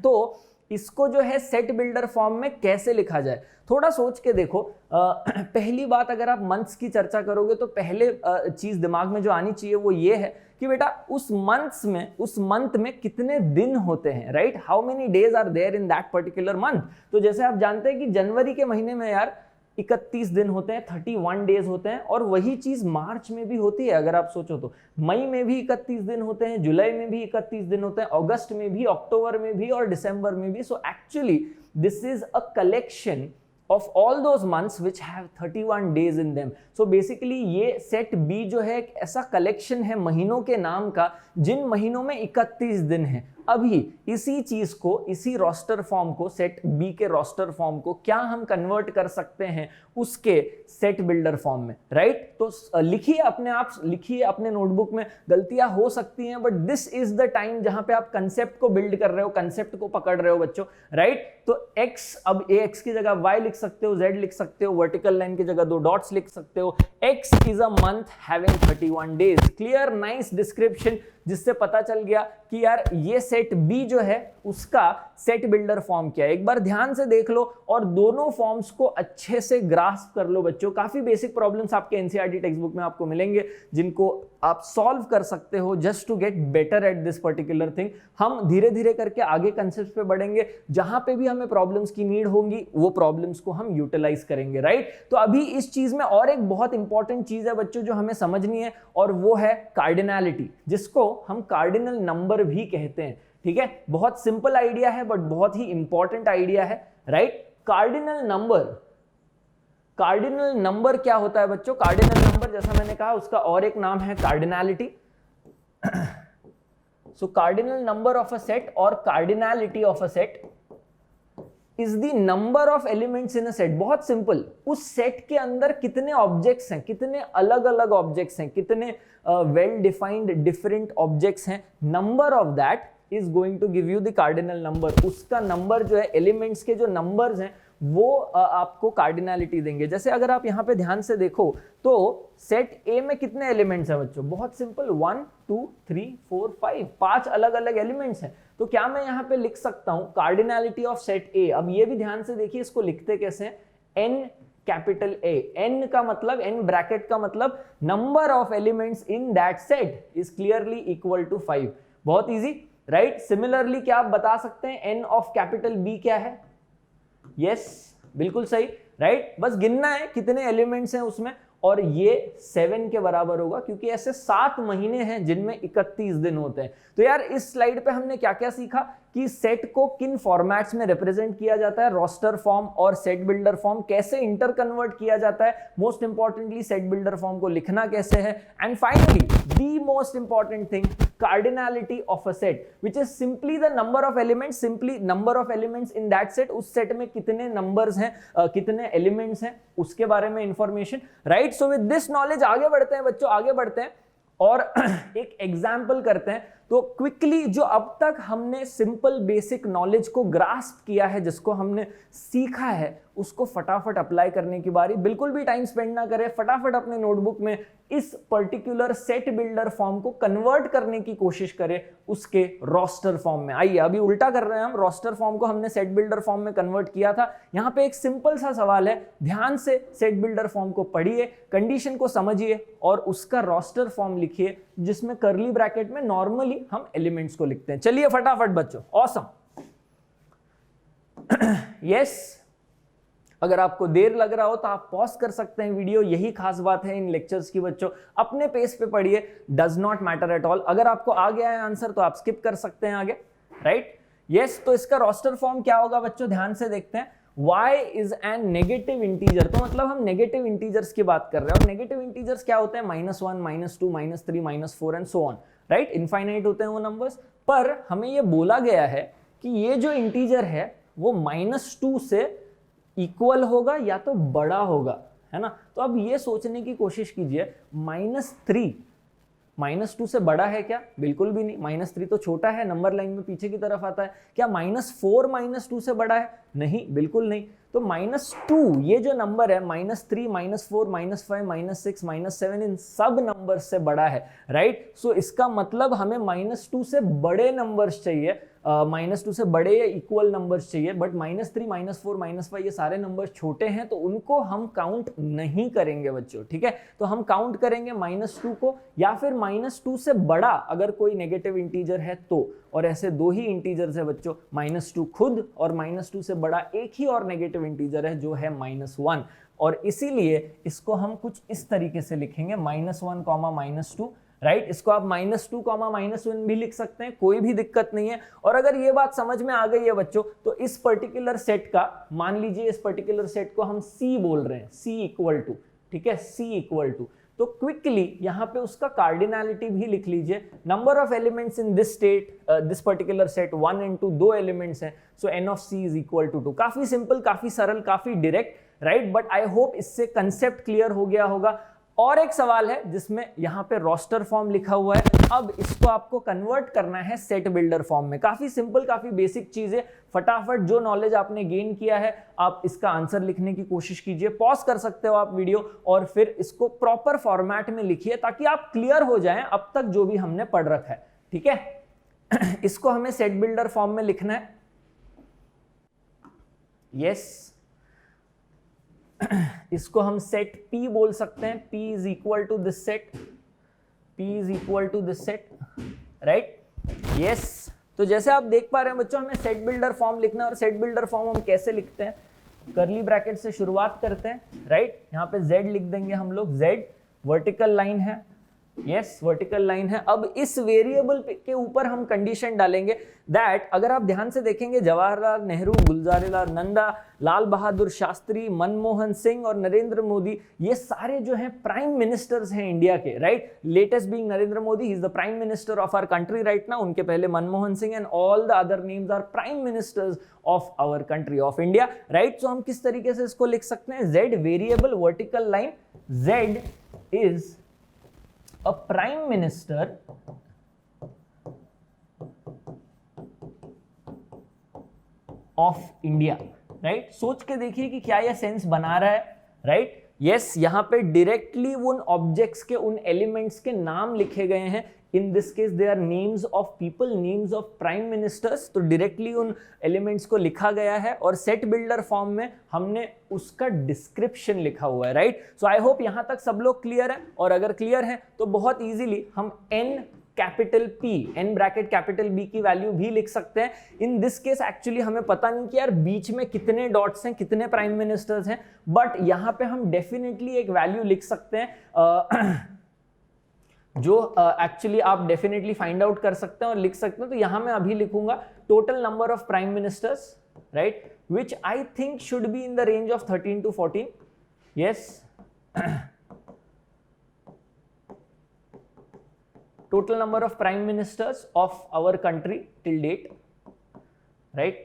तो इसको जो है सेट बिल्डर फॉर्म में कैसे लिखा जाए, थोड़ा सोच के देखो। पहली बात, अगर आप मंथ्स की चर्चा करोगे तो पहले चीज दिमाग में जो आनी चाहिए वो ये है कि बेटा उस मंथ में कितने दिन होते हैं, right. How many days are there in that particular month. तो जैसे आप जानते हैं कि जनवरी के महीने में यार 31 दिन होते हैं, 31 डेज होते हैं, और वही चीज मार्च में भी होती है अगर आप सोचो तो। मई में भी 31 दिन होते हैं, जुलाई में भी 31 दिन होते हैं, अगस्त में भी, अक्टूबर में भी और दिसंबर में भी। So actually this is a collection of all those months which have 31 days in them. So basically ये set B जो है एक ऐसा कलेक्शन है महीनों के नाम का जिन महीनों में 31 दिन है। अभी इसी चीज को, इसी रोस्टर फॉर्म को, सेट बी के रोस्टर फॉर्म को क्या हम कन्वर्ट कर सकते हैं उसके सेट बिल्डर फॉर्म में, राइट। तो लिखिए, अपने आप लिखिए अपने नोटबुक में। गलतियां हो सकती हैं but this is the time जहां पे आप कंसेप्ट को बिल्ड कर रहे हो, कंसेप्ट को पकड़ रहे हो बच्चों, राइट। तो x, अब x की जगह y लिख सकते हो, z लिख सकते हो, वर्टिकल लाइन की जगह 2 डॉट्स लिख सकते हो। x is a month having 31 days. Clear, nice description, जिससे पता चल गया कि यार ये सेट बी जो है उसका सेट बिल्डर फॉर्म क्या है। एक बार ध्यान से देख लो और दोनों फॉर्म्स को अच्छे से ग्रास्प कर लो बच्चों। काफी बेसिक प्रॉब्लम्स आपके एनसीईआरटी टेक्स्ट बुक में आपको मिलेंगे जिनको आप सॉल्व कर सकते हो just to get better at this particular thing. हम धीरे धीरे करके आगे कंसेप्ट पे बढ़ेंगे, जहां पे भी हमें प्रॉब्लम्स की नीड होंगी वो प्रॉब्लम्स को हम यूटिलाइज करेंगे, राइट। तो अभी इस चीज में और एक बहुत इंपॉर्टेंट चीज है बच्चों जो हमें समझनी है, और वो है कार्डिनैलिटी, जिसको हम कार्डिनल नंबर भी कहते हैं, ठीक है। बहुत सिंपल आइडिया है बट बहुत ही इंपॉर्टेंट आइडिया है, राइट। कार्डिनल नंबर क्या होता है बच्चों? कार्डिनल नंबर, जैसा मैंने कहा, उसका और एक नाम है cardinality. So cardinal number of a set और cardinality of a set is the number of elements in a set. बहुत सिंपल, उस सेट के अंदर कितने ऑब्जेक्ट्स हैं, कितने अलग अलग ऑब्जेक्ट्स हैं, कितने वेल डिफाइंड डिफरेंट ऑब्जेक्ट्स हैं, number of that is going to give you the cardinal number. उसका नंबर जो है, एलिमेंट्स के जो नंबर्स हैं वो आपको कार्डिनलिटी देंगे। जैसे अगर आप यहाँ पे ध्यान से देखो तो सेट ए में कितने एलिमेंट्स हैं बच्चों? बहुत सिंपल, 1 2 3 4 5, 5 अलग अलग एलिमेंट्स हैं। तो क्या मैं यहाँ पे लिख सकता हूँ कार्डिनलिटी ऑफ सेट ए? अब ये भी ध्यान से देखिए, इसको लिखते कैसे हैं? एन कैपिटल ए, एन का मतलब, एन ब्रैकेट का मतलब number of elements in that set is clearly equal to 5। बहुत इजी, राइट? सिमिलरली क्या आप बता सकते हैं एन ऑफ कैपिटल बी क्या है? यस, बिल्कुल सही, राइट? बस गिनना है कितने एलिमेंट्स हैं उसमें, और ये 7 के बराबर होगा, क्योंकि ऐसे 7 महीने हैं जिनमें 31 दिन होते हैं। तो यार इस स्लाइड पे हमने क्या क्या सीखा कि सेट को किन फॉर्मेट्स में रिप्रेजेंट किया जाता है, रोस्टर फॉर्म और सेट बिल्डर फॉर्म, कैसे इंटर कन्वर्ट किया जाता है, most importantly set builder form को लिखना कैसे है, and finally the most important thing, cardinality of a set which is simply the number of elements, simply number of elements in that set, उस set में कितने नंबर्स हैं, कितने elements हैं, उसके बारे में information, right? So with this knowledge आगे बढ़ते हैं बच्चों, आगे बढ़ते हैं और एक एग्जाम्पल करते हैं। तो क्विकली जो अब तक हमने सिंपल बेसिक नॉलेज को ग्रास्प किया है, जिसको हमने सीखा है, उसको फटाफट अप्लाई करने की बारी। बिल्कुल भी टाइम स्पेंड ना करें, फटाफट अपने नोटबुक में इस पर्टिकुलर सेट बिल्डर फॉर्म को कन्वर्ट करने की कोशिश करें उसके रोस्टर फॉर्म में। आइए अभी उल्टा कर रहे हैं हम, रोस्टर फॉर्म को हमने सेट बिल्डर फॉर्म में कन्वर्ट किया था। यहां पे एक सिंपल सा सवाल है, ध्यान से सेट बिल्डर फॉर्म को पढ़िए, कंडीशन को समझिए और उसका रोस्टर फॉर्म लिखिए, जिसमें कर्ली ब्रैकेट में नॉर्मली हम एलिमेंट्स को लिखते हैं। चलिए फटाफट बच्चों, ऑसम। यस, अगर आपको देर लग रहा हो तो आप पॉज कर सकते हैं वीडियो, यही खास बात है इन लेक्चर्स की बच्चों। अपने पेस पे पढ़िए, does not matter at all. अगर आपको आ गया है आंसर तो आप स्किप कर सकते हैं आगे, राइट? यस, तो इसका रोस्टर फॉर्म क्या होगा बच्चों? ध्यान से देखते हैं। y is an negative integer, तो मतलब हम नेगेटिव इंटीजर्स की बात कर रहे हैं, और नेगेटिव इंटीजर्स क्या होते हैं? -1 -2 -3 -4 and so on, right? Infinite होते हैं वो नंबर्स। पर हमें ये बोला गया है कि ये जो इंटीजर है वो -2 से इक्वल होगा या तो बड़ा होगा, है ना? तो अब ये सोचने की कोशिश कीजिए, -3 -2 से बड़ा है क्या? बिल्कुल भी नहीं। -3 तो छोटा है, नंबर लाइन में पीछे की तरफ आता है। क्या -4 -2 से बड़ा है? नहीं, बिल्कुल नहीं। तो -2 ये जो नंबर है, -3 -4 -5 -6 -7, इन सब नंबर से बड़ा है, राइट? सो इसका मतलब हमें -2 से बड़े नंबर्स चाहिए, -2 से बड़े या इक्वल नंबर्स चाहिए। बट -3 -4 -5 ये सारे नंबर्स छोटे हैं, तो उनको हम काउंट नहीं करेंगे बच्चों, ठीक है? तो हम काउंट करेंगे -2 को, या फिर -2 से बड़ा अगर कोई नेगेटिव इंटीजर है तो। और ऐसे दो ही इंटीजर्स है बच्चों, -2 खुद और -2 से बड़ा एक ही और नेगेटिव इंटीजर है जो है -1, और इसीलिए इसको हम कुछ इस तरीके से लिखेंगे, -1, -2, राइट? इसको आप -2, -1 भी लिख सकते हैं, कोई भी दिक्कत नहीं है। और अगर ये बात समझ में आ गई है बच्चों, तो इस पर्टिकुलर सेट का, मान लीजिए इस पर्टिकुलर सेट को हम C बोल रहे हैं, C इक्वल टू, ठीक है, C इक्वल टू, तो क्विकली यहां पे उसका कार्डिनलिटी भी लिख लीजिए। Number of elements in this state, this particular set 1 and 2, 2 elements हैं, so n of C is equal to 2। काफी सिंपल, काफी सरल, काफी direct, right? But I hope इससे कंसेप्ट क्लियर हो गया होगा। और एक सवाल है जिसमें यहां पे रोस्टर फॉर्म लिखा हुआ है, अब इसको आपको कन्वर्ट करना है सेट बिल्डर फॉर्म में। काफी सिंपल, काफी बेसिक चीज है। फटाफट जो नॉलेज आपने गेन किया है, आप इसका आंसर लिखने की कोशिश कीजिए। पॉज कर सकते हो आप वीडियो और फिर इसको प्रॉपर फॉर्मेट में लिखिए, ताकि आप क्लियर हो जाएं अब तक जो भी हमने पढ़ रखा है, ठीक है? इसको हमें सेट बिल्डर फॉर्म में लिखना है। यस, इसको हम सेट P बोल सकते हैं। P is equal to this set, P is equal to this set, right? Yes, तो जैसे आप देख पा रहे हैं बच्चों, हमें सेट बिल्डर फॉर्म लिखना है। और सेट बिल्डर फॉर्म हम कैसे लिखते हैं? कर्ली ब्रैकेट से शुरुआत करते हैं, राइट? यहाँ पे Z लिख देंगे हम लोग, Z वर्टिकल लाइन है, यस, वर्टिकल लाइन है। अब इस वेरिएबल के ऊपर हम कंडीशन डालेंगे दैट, अगर आप ध्यान से देखेंगे, जवाहरलाल नेहरू, गुलजारीलाल नंदा, लाल बहादुर शास्त्री, मनमोहन सिंह और नरेंद्र मोदी, ये सारे जो हैं प्राइम मिनिस्टर्स हैं इंडिया के, right? Latest being Narendra Modi, he is the prime minister of our country right now. उनके पहले Manmohan Singh, and all the other names are prime ministers of our country, of India, right? So हम किस तरीके से इसको लिख सकते हैं? Z variable vertical line, Z इज a prime minister of India, right? सोच के देखिए कि क्या यह सेंस बना रहा है, राइट? यस, यहाँ पे डायरेक्टली उन ऑब्जेक्ट्स के, उन एलिमेंट्स के नाम लिखे गए हैं. In this case they are names of people, names of prime ministers. तो डायरेक्टली उन एलिमेंट्स को लिखा गया है और सेट बिल्डर फॉर्म में हमने उसका डिस्क्रिप्शन लिखा हुआ है, राइट? सो आई होप यहां तक सब लोग क्लियर है. और अगर क्लियर है तो बहुत इजीली हम n capital P, n bracket capital B की वैल्यू भी लिख सकते हैं. इन दिस केस एक्चुअली हमें पता नहीं कि यार बीच में कितने डॉट्स हैं, कितने प्राइम मिनिस्टर्स हैं, बट यहां पे हम डेफिनेटली एक वैल्यू लिख सकते हैं जो एक्चुअली आप डेफिनेटली फाइंड आउट कर सकते हैं और लिख सकते हैं. तो यहां मैं अभी लिखूंगा total number of prime ministers, right, which I think should be in the range of 13 to 14. Yes, total number of prime ministers of our country till date, right?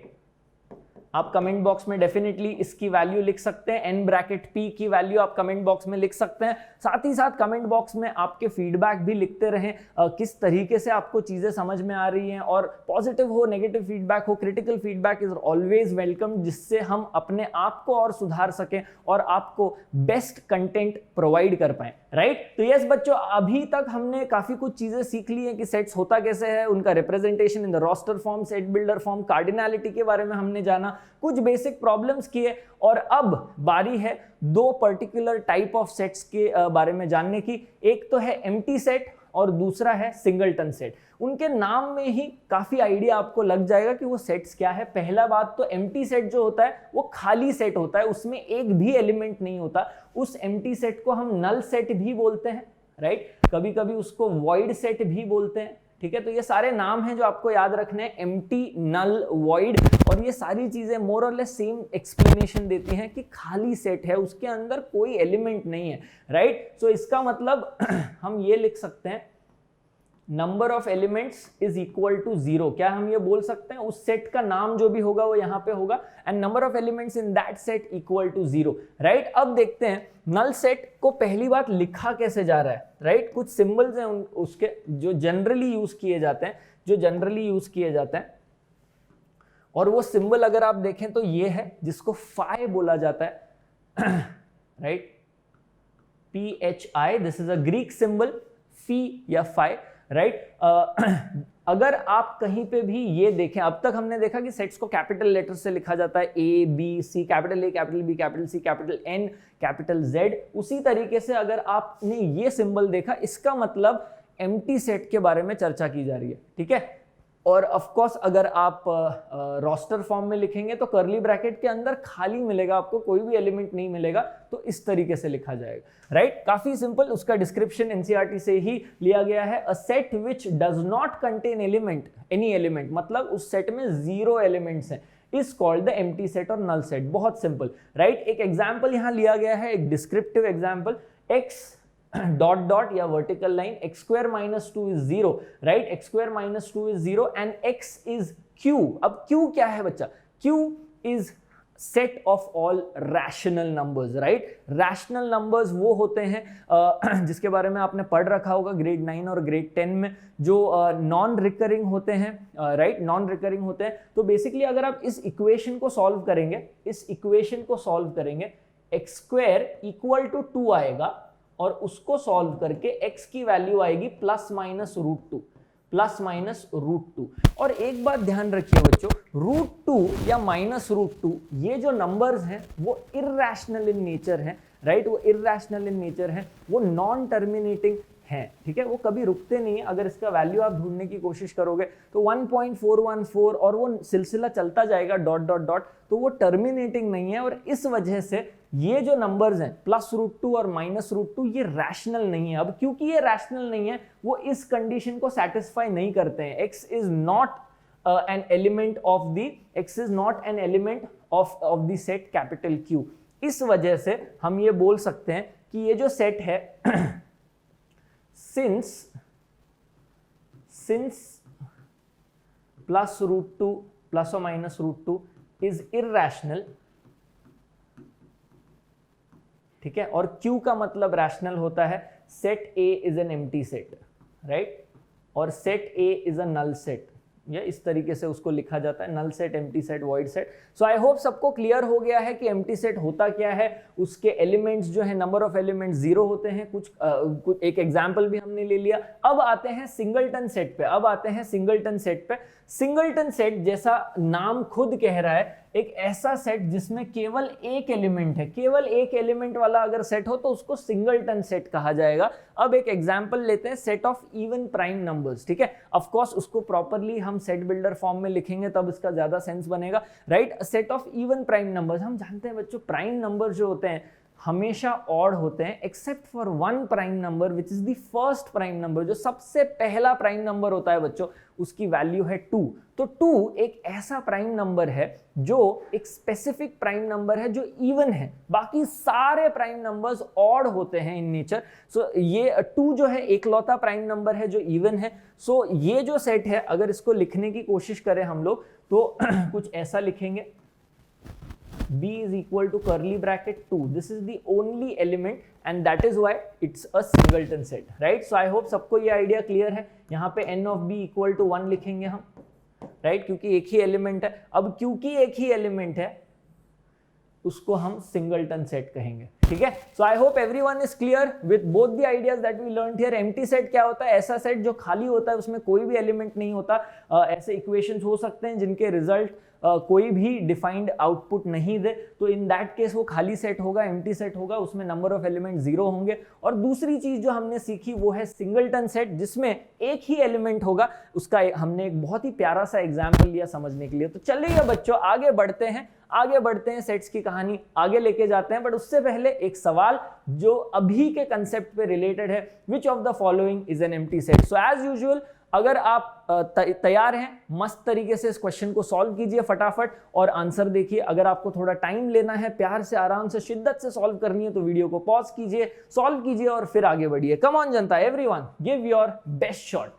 आप कमेंट बॉक्स में डेफिनेटली इसकी value लिख सकते हैं. n bracket p की value आप comment box में लिख सकते हैं. साथ ही साथ कमेंट बॉक्स में आपके फीडबैक भी लिखते रहें, किस तरीके से आपको चीजें समझ में आ रही हैं, और पॉजिटिव हो, नेगेटिव फीडबैक हो, critical feedback is always welcome, जिससे हम अपने आप को और सुधार सकें और आपको बेस्ट कंटेंट प्रोवाइड कर पाएं, राइट? तो यस बच्चों, अभी तक हमने काफी कुछ चीजें सीख ली हैं कि सेट्स होता कैसे है, उनका representation in the roster form, set builder form, cardinality के बारे में हमने जाना, कुछ बेसिक प्रॉब्लम्स किए, और अब बारी है दो पर्टिकुलर टाइप ऑफ सेट्स के बारे में जानने की. एक तो है एम्प्टी सेट और दूसरा है सिंगलटन सेट. उनके नाम में ही काफी आइडिया आपको लग जाएगा कि वो सेट्स क्या है. पहला बात तो एम्प्टी सेट जो होता है वो खाली सेट होता है, उसमें एक भी एलिमेंट नहीं होता. उस एम्प्टी सेट को हम नल सेट भी बोलते हैं, राइट? कभी कभी उसको वॉइड सेट भी बोलते हैं, ठीक है? तो ये सारे नाम हैं जो आपको याद रखने हैं, एम्प्टी, नल, वॉइड, और ये सारी चीजें मोर और लेस सेम एक्सप्लेनेशन देती हैं कि खाली सेट है, उसके अंदर कोई एलिमेंट नहीं है, राइट? सो इसका मतलब हम ये लिख सकते हैं number of elements is equal to 0. क्या हम ये बोल सकते हैं? उस सेट का नाम जो भी होगा वो यहाँ पे होगा, and number of elements in that set equal to 0, right? अब देखते हैं नल सेट को पहली बात लिखा कैसे जा रहा है, राइट? कुछ सिंबल्स हैं उसके जो जनरली यूज किए जाते हैं, और वो सिंबल अगर आप देखें तो ये है जिसको फाई बोला जाता है, right? PHI, this is a Greek symbol, phi या फाई, राइट? अगर आप कहीं पे भी ये देखें, अब तक हमने देखा कि सेट्स को कैपिटल लेटर से लिखा जाता है, A, B, C, capital A, capital B, capital C, capital N, capital Z. उसी तरीके से अगर आपने ये सिंबल देखा, इसका मतलब एम्प्टी सेट के बारे में चर्चा की जा रही है, ठीक है? और ऑफ कोर्स अगर आप रोस्टर फॉर्म में लिखेंगे तो कर्ली ब्रैकेट के अंदर खाली मिलेगा, आपको कोई भी एलिमेंट नहीं मिलेगा, तो इस तरीके से लिखा जाएगा, राइट? काफी सिंपल. उसका डिस्क्रिप्शन एनसीईआरटी से ही लिया गया है. A set which does not contain any element, मतलब उस सेट में 0 एलिमेंट्स हैं, is called the empty set और नल सेट. बहुत सिंपल, राइट? एक एग्जाम्पल यहां लिया गया है, एक descriptive example. x dot dot या vertical line, x square minus 2 is 0, right? x square minus 2 is 0 and x is q. अब q क्या है बच्चा? q is set of all rational numbers, right? rational numbers वो होते हैं जिसके बारे में आपने पढ़ रखा होगा ग्रेड 9 और ग्रेड 10 में, जो नॉन रिकरिंग होते हैं, राइट? नॉन रिकरिंग होते हैं. तो बेसिकली अगर आप इस इक्वेशन को सॉल्व करेंगे, x स्क्वायर इक्वल टू 2 आएगा, और उसको सॉल्व करके x की वैल्यू आएगी प्लस माइनस रूट टू. और एक बात ध्यान रखिए बच्चों, √2 या -√2 ये जो नंबर्स हैं वो इर्रेशनल इन नेचर हैं, राइट? वो इर्रेशनल इन नेचर हैं, वो नॉन टर्मिनेटिंग हैं, ठीक है? वो कभी रुकते नहीं है. अगर इसका वैल्यू आप ढूंढने की कोशिश करोगे तो 1.414 और वो सिलसिला चलता जाएगा डॉट डॉट डॉट, तो वो टर्मिनेटिंग नहीं है. और इस वजह से ये जो नंबर्स हैं +√2 और -√2 ये रैशनल नहीं है. अब क्योंकि ये रैशनल नहीं है, वो इस कंडीशन को सेटिस्फाई नहीं करते हैं. x is not an element of the set capital Q. इस वजह से हम ये बोल सकते हैं कि ये जो सेट है since +√2 plus or minus √2 is irrational, ठीक है? और Q का मतलब रैशनल होता है. Set A is an empty set, right? और set A is a null set. या इस तरीके से उसको लिखा जाता है, null set, empty set, void set. So I hope सबको क्लियर हो गया है कि एम्प्टी सेट होता क्या है, उसके एलिमेंट्स जो है, नंबर ऑफ एलिमेंट्स 0 होते हैं। कुछ एक एग्जांपल भी हमने ले लिया। अब आते हैं सिंगलटन सेट पे। सिंगलटन सेट जैसा नाम खुद कह रहा है, एक ऐसा सेट जिसमें केवल एक एलिमेंट है, केवल एक एलिमेंट वाला अगर सेट हो तो उसको सिंगलटन सेट कहा जाएगा। अब एक एग्जांपल लेते हैं, set of even prime numbers, ठीक है। ऑफ कोर्स उसको प्रॉपर्ली हम सेट बिल्डर फॉर्म में लिखेंगे तब इसका ज्यादा सेंस बनेगा, right. Set of even prime numbers, हम जानते हैं बच्चों प्राइम नंबर जो होते हैं हमेशा ऑड होते हैं, except for one prime number which is the first prime number, जो सबसे पहला प्राइम नंबर होता है बच्चों, उसकी वैल्यू है 2। तो 2 एक ऐसा प्राइम नंबर है जो एक स्पेसिफिक प्राइम नंबर है जो इवन है, बाकी सारे प्राइम नंबर्स ऑड होते हैं इन नेचर। सो ये 2 जो है एकलौता प्राइम नंबर है जो इवन है। सो ये जो सेट है, अगर इसको लिखने की कोशिश करें हम लोग तो कुछ ऐसा लिखेंगे, B is equal to curly bracket 2. This is the only element and that is why it's a singleton set, right? So I hope सबको ये आइडिया क्लियर है। यहाँ पे n of b equal to 1 लिखेंगे हम, right? क्योंकि एक ही element है। अब क्योंकि एक ही एलिमेंट है उसको हम सिंगलटन सेट कहेंगे, ठीक है। So I hope everyone is clear with both the ideas that we learned here. Empty set क्या होता है? ऐसा सेट जो खाली होता है, उसमें कोई भी एलिमेंट नहीं होता। ऐसे इक्वेशंस हो सकते हैं जिनके रिजल्ट कोई भी डिफाइंड आउटपुट नहीं दे, तो इन दैट केस वो खाली सेट होगा, एम्प्टी सेट होगा, उसमें नंबर ऑफ एलिमेंट 0 होंगे। और दूसरी चीज जो हमने सीखी वो है सिंगलटन सेट, जिसमें एक ही एलिमेंट होगा। उसका हमने एक बहुत ही प्यारा सा एग्जाम्पल लिया समझने के लिए। तो चलिए बच्चों आगे बढ़ते हैं, सेट्स की कहानी आगे लेके जाते हैं। बट उससे पहले एक सवाल जो अभी के कंसेप्ट पे रिलेटेड है, which of the following is an empty set. So as usual अगर आप तैयार हैं, मस्त तरीके से इस क्वेश्चन को सॉल्व कीजिए फटाफट और आंसर देखिए। अगर आपको थोड़ा टाइम लेना है, प्यार से, आराम से, शिद्दत से सॉल्व करनी है, तो वीडियो को पॉज कीजिए, सॉल्व कीजिए और फिर आगे बढ़िए। Come on Janata, everyone give your best shot.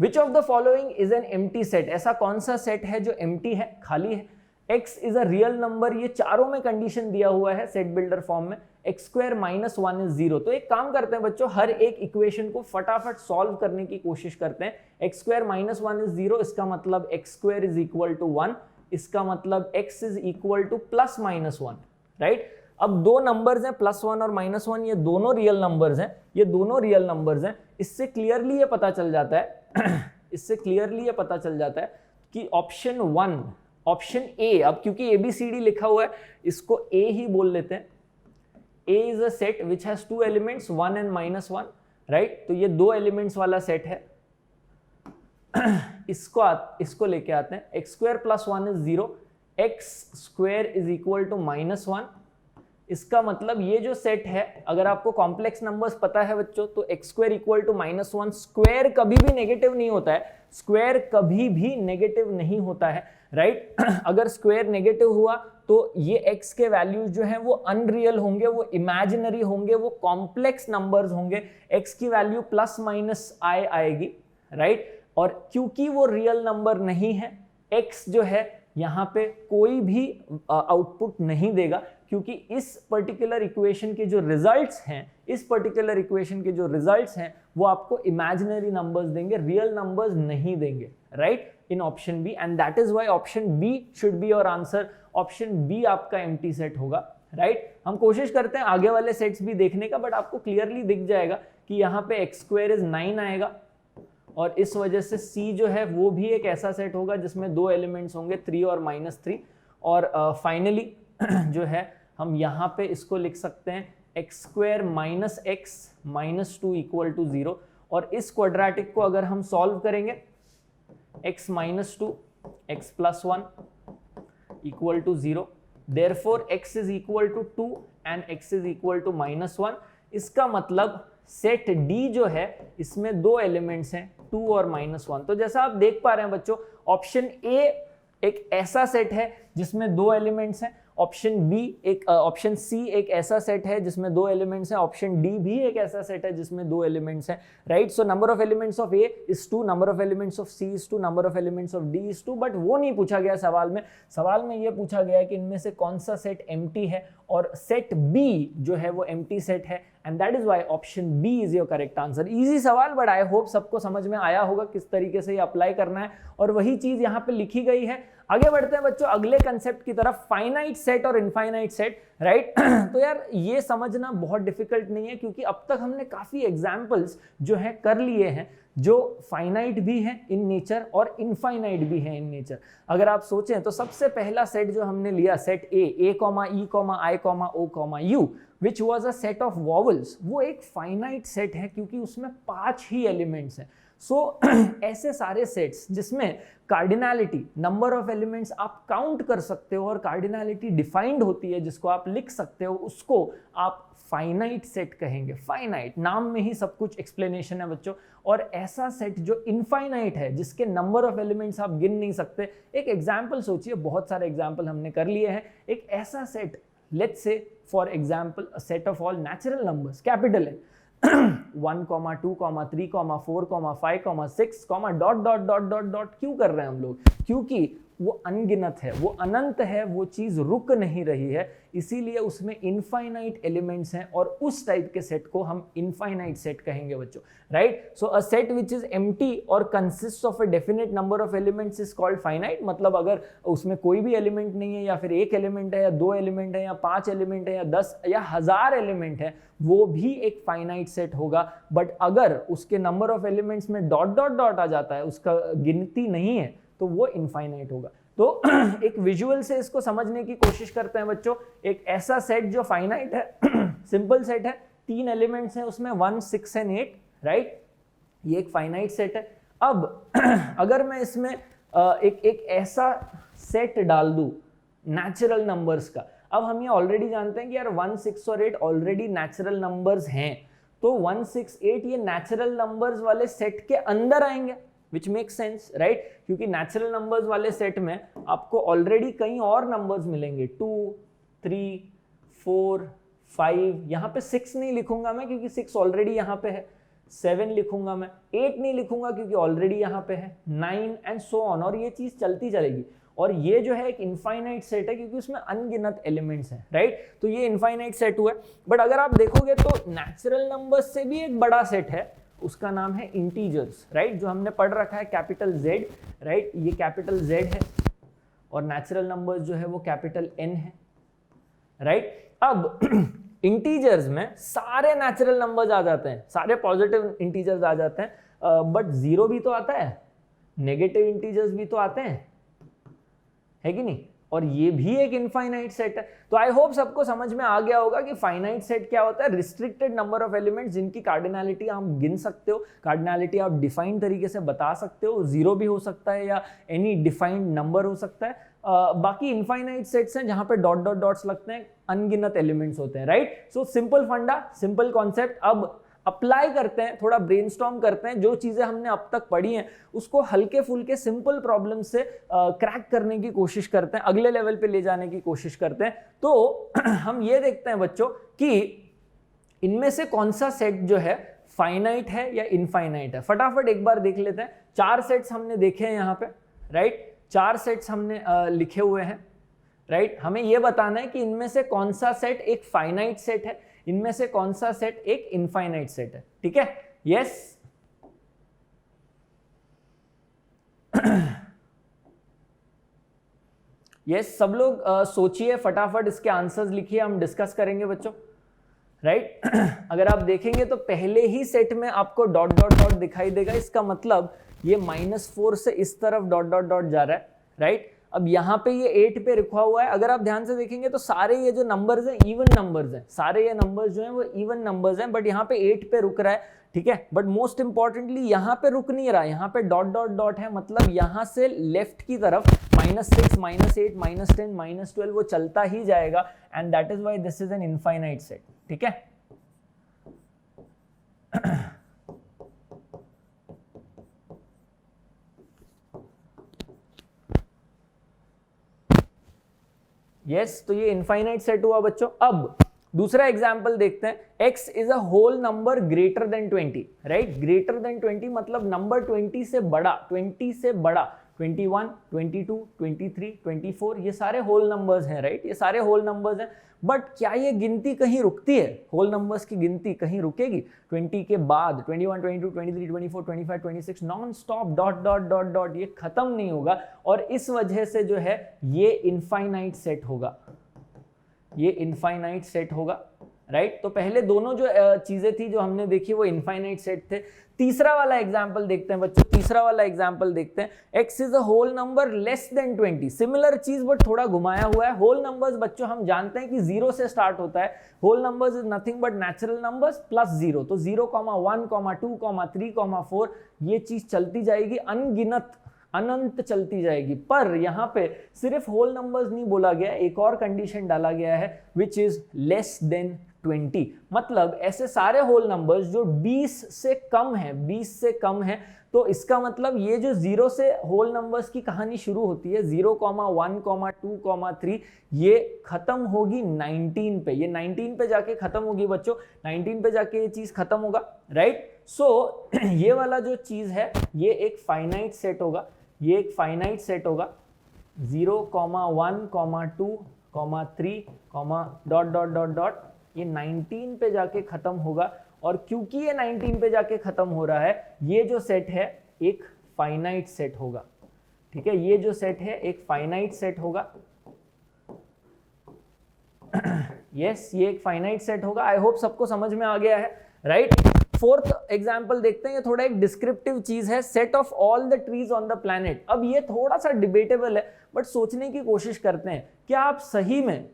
Which of the following is an empty set? ऐसा कौन सा सेट है जो एम्प्टी है, खाली है? x is a real number, ये चारों में कंडीशन दिया हुआ है सेट बिल्डर फॉर्म में। x² - 1 is 0। तो एक काम करते हैं बच्चों, हर एक इक्वेशन को फटाफट सॉल्व करने की कोशिश करते हैं। x² - 1 इज 0, इसका मतलब x² इज इक्वल टू 1, इसका मतलब x is equal to +-1, right. अब दो नंबर्स हैं +1 और -1, ये दोनों रियल नंबर्स हैं, इससे क्लियरली ये पता चल जाता है कि ऑप्शन ए, अब क्योंकि ABCD लिखा हुआ है इसको A ही बोल लेते हैं। A is a set which has 2 elements, 1 and -1, right. तो ये 2 एलिमेंट्स वाला सेट है। इसको लेके आते हैं। x² + 1 is 0, x² is equal to -1। इसका मतलब ये जो सेट है, अगर आपको कॉम्प्लेक्स नंबर्स पता है बच्चों, तो x² इक्वल टू -1, स्क्वायर कभी भी नेगेटिव नहीं होता है, राइट। अगर स्क्वायर नेगेटिव हुआ तो ये x के वैल्यूज जो हैं वो अनरियल होंगे, वो इमेजिनरी होंगे, वो कॉम्प्लेक्स नंबर्स होंगे। x की वैल्यू ±i आएगी, राइट। और क्योंकि वो रियल नंबर नहीं है, x जो है यहाँ पे कोई भी आउटपुट नहीं देगा, क्योंकि इस पर्टिकुलर इक्वेशन के जो रिजल्ट्स हैं वो आपको इमेजिनरी नंबर्स देंगे, रियल नंबर्स नहीं देंगे, right, in option B. And that is why option B should be your answer. Option B आपका एम्प्टी सेट होगा, राइट। हम कोशिश करते हैं आगे वाले सेट्स भी देखने का, बट आपको क्लियरली दिख जाएगा कि यहाँ पे x² इज 9 आएगा, और इस वजह से C जो है वो भी एक ऐसा सेट होगा जिसमें 2 एलिमेंट्स होंगे, 3 और -3। और फाइनली जो है हम यहाँ पे इसको लिख सकते हैं x² - x - 2 इक्वल टू 0। और इस क्वाड्रेटिक को अगर हम सॉल्व करेंगे, x - 2 x + 1 equal to 0, therefore x is equal to 2 and x is equal to -1। इसका मतलब सेट D जो है इसमें 2 एलिमेंट्स हैं, 2 और -1। तो जैसा आप देख पा रहे हैं बच्चों, ऑप्शन A एक ऐसा सेट है जिसमें 2 एलिमेंट्स हैं, ऑप्शन C एक ऐसा सेट है जिसमें 2 एलिमेंट्स हैं, ऑप्शन D भी एक ऐसा सेट है जिसमें 2 एलिमेंट्स हैं, right. So number of elements of A is 2, number of elements of C is 2, number of elements of D is 2। But वो नहीं पूछा गया सवाल में ये पूछा गया है कि इनमें से कौन सा सेट एम्प्टी है, और सेट B जो है वो एम्प्टी सेट है। And that is why option B is your correct answer. Easy सवाल, बट आई होप सबको समझ में आया होगा किस तरीके से ये अप्लाई करना है, और वही चीज यहाँ पे लिखी गई है। आगे बढ़ते हैं बच्चों अगले कंसेप्ट की तरफ, फाइनाइट सेट और इनफाइनाइट सेट, राइट। तो यार ये समझना बहुत डिफिकल्ट नहीं है, क्योंकि अब तक हमने काफी एग्जांपल्स जो है कर लिए हैं, जो फाइनाइट भी है इन नेचर और इनफाइनाइट भी है इन नेचर। अगर आप सोचें तो सबसे पहला सेट जो हमने लिया, set A, E, I, O, U, which was a set of vowels, वो एक फाइनाइट सेट है क्योंकि उसमें 5 ही एलिमेंट्स हैं। सो ऐसे सारे सेट्स जिसमें कार्डिनैलिटी, नंबर ऑफ एलिमेंट्स आप काउंट कर सकते हो और कार्डिनैलिटी डिफाइंड होती है, जिसको आप लिख सकते हो, उसको आप फाइनाइट सेट कहेंगे। फाइनाइट, नाम में ही सब कुछ एक्सप्लेनेशन है बच्चों। और ऐसा सेट जो इनफाइनाइट है, जिसके नंबर ऑफ एलिमेंट्स आप गिन नहीं सकते। एक एग्जाम्पल सोचिए, बहुत सारे एग्जाम्पल हमने कर लिए हैं। एक ऐसा set, let's say for example a set of all natural numbers, capital है 1, 2, 3, 4, 5, 6, dot dot dot dot dot. क्यों कर रहे हैं हम लोग? क्योंकि वो अनगिनत है, वो अनंत है, वो चीज रुक नहीं रही है, इसीलिए उसमें इनफाइनाइट एलिमेंट्स हैं, और उस टाइप के सेट को हम इनफाइनाइट सेट कहेंगे बच्चों, right. So a set which is empty और consist of a definite number of elements is called finite. मतलब अगर उसमें कोई भी एलिमेंट नहीं है, या फिर एक एलिमेंट है, या 2 एलिमेंट है, या 5 एलिमेंट है, या 10 या 1000 एलिमेंट है, वो भी एक फाइनाइट सेट होगा। बट अगर उसके नंबर ऑफ एलिमेंट्स में डॉट डॉट डॉट आ जाता है, उसका गिनती नहीं है, तो वो इनफाइनाइट होगा। तो एक विजुअल से इसको समझने की कोशिश करते हैं बच्चों। एक ऐसा सेट जो फाइनाइट है, सिंपल सेट है, 3 एलिमेंट्स हैं उसमें, 1, 6 एंड 8, राइट। ये एक फाइनाइट सेट है। अब अगर मैं इसमें एक ऐसा सेट डाल दूं नेचुरल नंबर्स का, अब हम ये ऑलरेडी जानते हैं कि यार 1, 6 और 8 ऑलरेडी नेचुरल नंबर्स हैं, तो 1, 6, 8 ये नेचुरल नंबर्स वाले सेट के अंदर आएंगे, which makes sense, right? क्योंकि नेचुरल नंबर्स वाले सेट में आपको ऑलरेडी कई और नंबर्स मिलेंगे, 2, 3, 4, 5, यहाँ पे 6 नहीं लिखूंगा मैं क्योंकि 6 ऑलरेडी यहाँ पे है, 7 लिखूंगा मैं, 8 नहीं लिखूंगा क्योंकि ऑलरेडी यहाँ पे है, 9 एंड सो ऑन, और ये चीज चलती चलेगी। और ये जो है एक इनफाइनाइट सेट है क्योंकि उसमें अनगिनत एलिमेंट्स हैं, राइट। तो ये इनफाइनाइट सेट हुआ। बट अगर आप देखोगे तो नेचुरल नंबर्स से भी एक बड़ा सेट है, उसका नाम है इंटीजर्स, राइट, जो हमने पढ़ रखा है कैपिटल Z, राइट। ये कैपिटल Z है और नेचुरल नंबर्स जो है वो कैपिटल N है, राइट। अब इंटीजर्स में सारे नेचुरल नंबर्स आ जाते हैं, सारे पॉजिटिव इंटीजर्स आ जाते हैं, बट 0 भी तो आता है, नेगेटिव इंटीजर्स भी तो आते हैं, है कि नहीं। और ये भी एक इनफाइनाइट सेट है। तो आई होप सबको समझ में आ गया होगा कि फाइनाइट सेट क्या होता है। रिस्ट्रिक्टेड नंबर ऑफ एलिमेंट्स जिनकी कार्डिनैलिटी आप गिन सकते हो, कार्डिनैलिटी आप डिफाइंड तरीके से बता सकते हो, 0 भी हो सकता है या एनी डिफाइंड नंबर हो सकता है। बाकी इनफाइनाइट सेट्स हैं जहां पे डॉट डॉट डॉट्स लगते हैं, अनगिनत एलिमेंट्स होते हैं, राइट। सो सिंपल फंडा, सिंपल कॉन्सेप्ट। अब अप्लाई करते हैं, थोड़ा ब्रेनस्टॉर्म करते हैं, जो चीजें हमने अब तक पढ़ी हैं उसको हल्के फुल्के सिंपल प्रॉब्लम से क्रैक करने की कोशिश करते हैं, अगले लेवल पे ले जाने की कोशिश करते हैं। तो हम ये देखते हैं बच्चों कि इनमें से कौन सा सेट जो है फाइनाइट है या इनफाइनाइट है। फटाफट एक बार देख लेते हैं। 4 सेट्स हमने देखे हैं यहाँ पे, राइट। 4 सेट्स हमने लिखे हुए हैं, राइट। हमें यह बताना है कि इनमें से कौन सा सेट एक फाइनाइट सेट है, इनमें से कौन सा सेट एक इनफाइनाइट सेट है, ठीक है। यस यस, सब लोग सोचिए, फटाफट इसके आंसर्स लिखिए, हम डिस्कस करेंगे बच्चों, राइट। अगर आप देखेंगे तो पहले ही सेट में आपको डॉट डॉट डॉट दिखाई देगा, इसका मतलब ये -4 से इस तरफ डॉट डॉट डॉट जा रहा है, राइट। अब यहाँ पे ये 8 पे लिखा हुआ है। अगर आप ध्यान से देखेंगे तो सारे ये जो नंबर्स हैं इवन नंबर्स हैं, सारे ये नंबर्स जो हैं वो इवन नंबर्स हैं, बट यहाँ पे 8 पे रुक रहा है, ठीक है। बट मोस्ट इंपॉर्टेंटली यहाँ पे रुक नहीं रहा, यहाँ पे डॉट डॉट डॉट है, मतलब यहाँ से लेफ्ट की तरफ -6, -8, -10, -12 वो चलता ही जाएगा, and that is why this is an infinite set, ठीक है। यस, तो ये इनफाइनाइट सेट हुआ बच्चों। अब दूसरा एग्जाम्पल देखते हैं। x is a whole number greater than 20, राइट। ग्रेटर देन 20 मतलब नंबर 20 से बड़ा, 20 से बड़ा, 21, 22, 23, 24 ये सारे होल नंबर्स हैं, राइट, ये सारे होल नंबर्स हैं। बट क्या ये गिनती कहीं रुकती है? होल नंबर्स की गिनती कहीं रुकेगी? 20 के बाद 21, 22, 23, 24, 25, 26 non stop dot dot dot dot, ये खत्म नहीं होगा। और इस वजह से जो है ये इनफाइनाइट सेट होगा, ये इनफाइनाइट सेट होगा, राइट। तो पहले दोनों जो चीजें थी जो हमने देखी वो इनफाइनाइट सेट थे। तीसरा वाला एग्जांपल देखते हैं बच्चों, तीसरा वाला एग्जांपल देखते हैं। x is a whole number less than 20, similar चीज बट थोड़ा घुमाया हुआ है। होल नंबर्स बच्चों हम जानते हैं कि 0 से स्टार्ट होता है। Whole numbers is nothing but natural numbers plus 0, तो 0, 1, 2, 3, 4 ये चीज चलती जाएगी, अनगिनत अनंत चलती जाएगी। पर यहां पे सिर्फ होल नंबर्स नहीं बोला गया, एक और कंडीशन डाला गया है विच इज लेस देन 20, मतलब ऐसे सारे होल नंबर्स जो 20 से कम है, 20 से कम है। तो इसका मतलब ये जो 0 से होल नंबर्स की कहानी शुरू होती है 0, 1, 2, 3 ये खत्म होगी 19 पे, ये 19 पे जाके खत्म होगी बच्चों, 19 पे जाके ये चीज खत्म होगा, राइट। सो ये वाला जो चीज है ये एक फाइनाइट सेट होगा, ये एक फाइनाइट सेट होगा। 0, 1, 2, 3 डॉट डॉट डॉट डॉट ये 19 पे जाके खत्म होगा। और क्योंकि ये 19 पे जाके खत्म हो रहा है, ये जो सेट है एक फाइनाइट सेट होगा, ठीक है, ये जो सेट है एक फाइनाइट सेट होगा। यस, ये एक फाइनाइट सेट होगा। आई होप सबको समझ में आ गया है, राइट। फोर्थ एग्जाम्पल देखते हैं, ये थोड़ा एक डिस्क्रिप्टिव चीज है, set of all the trees on the planet. अब ये थोड़ा सा डिबेटेबल है बट सोचने की कोशिश करते हैं, क्या आप सही में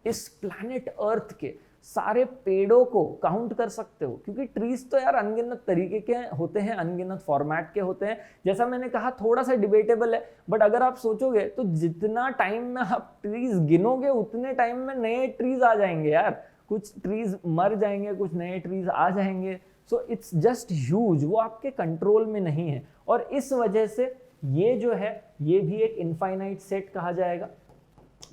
इस प्लैनेट अर्थ के सारे पेड़ों को काउंट कर सकते हो? क्योंकि ट्रीज तो यार अनगिनत तरीके के होते हैं, अनगिनत फॉर्मेट के होते हैं। जैसा मैंने कहा थोड़ा सा डिबेटेबल है, बट अगर आप सोचोगे तो जितना टाइम में आप ट्रीज गिनोगे उतने टाइम में नए ट्रीज आ जाएंगे यार, कुछ ट्रीज मर जाएंगे, कुछ नए ट्रीज आ जाएंगे। सो इट्स जस्ट ह्यूज, वो आपके कंट्रोल में नहीं है। और इस वजह से ये जो है ये भी एक इनफाइनाइट सेट कहा जाएगा।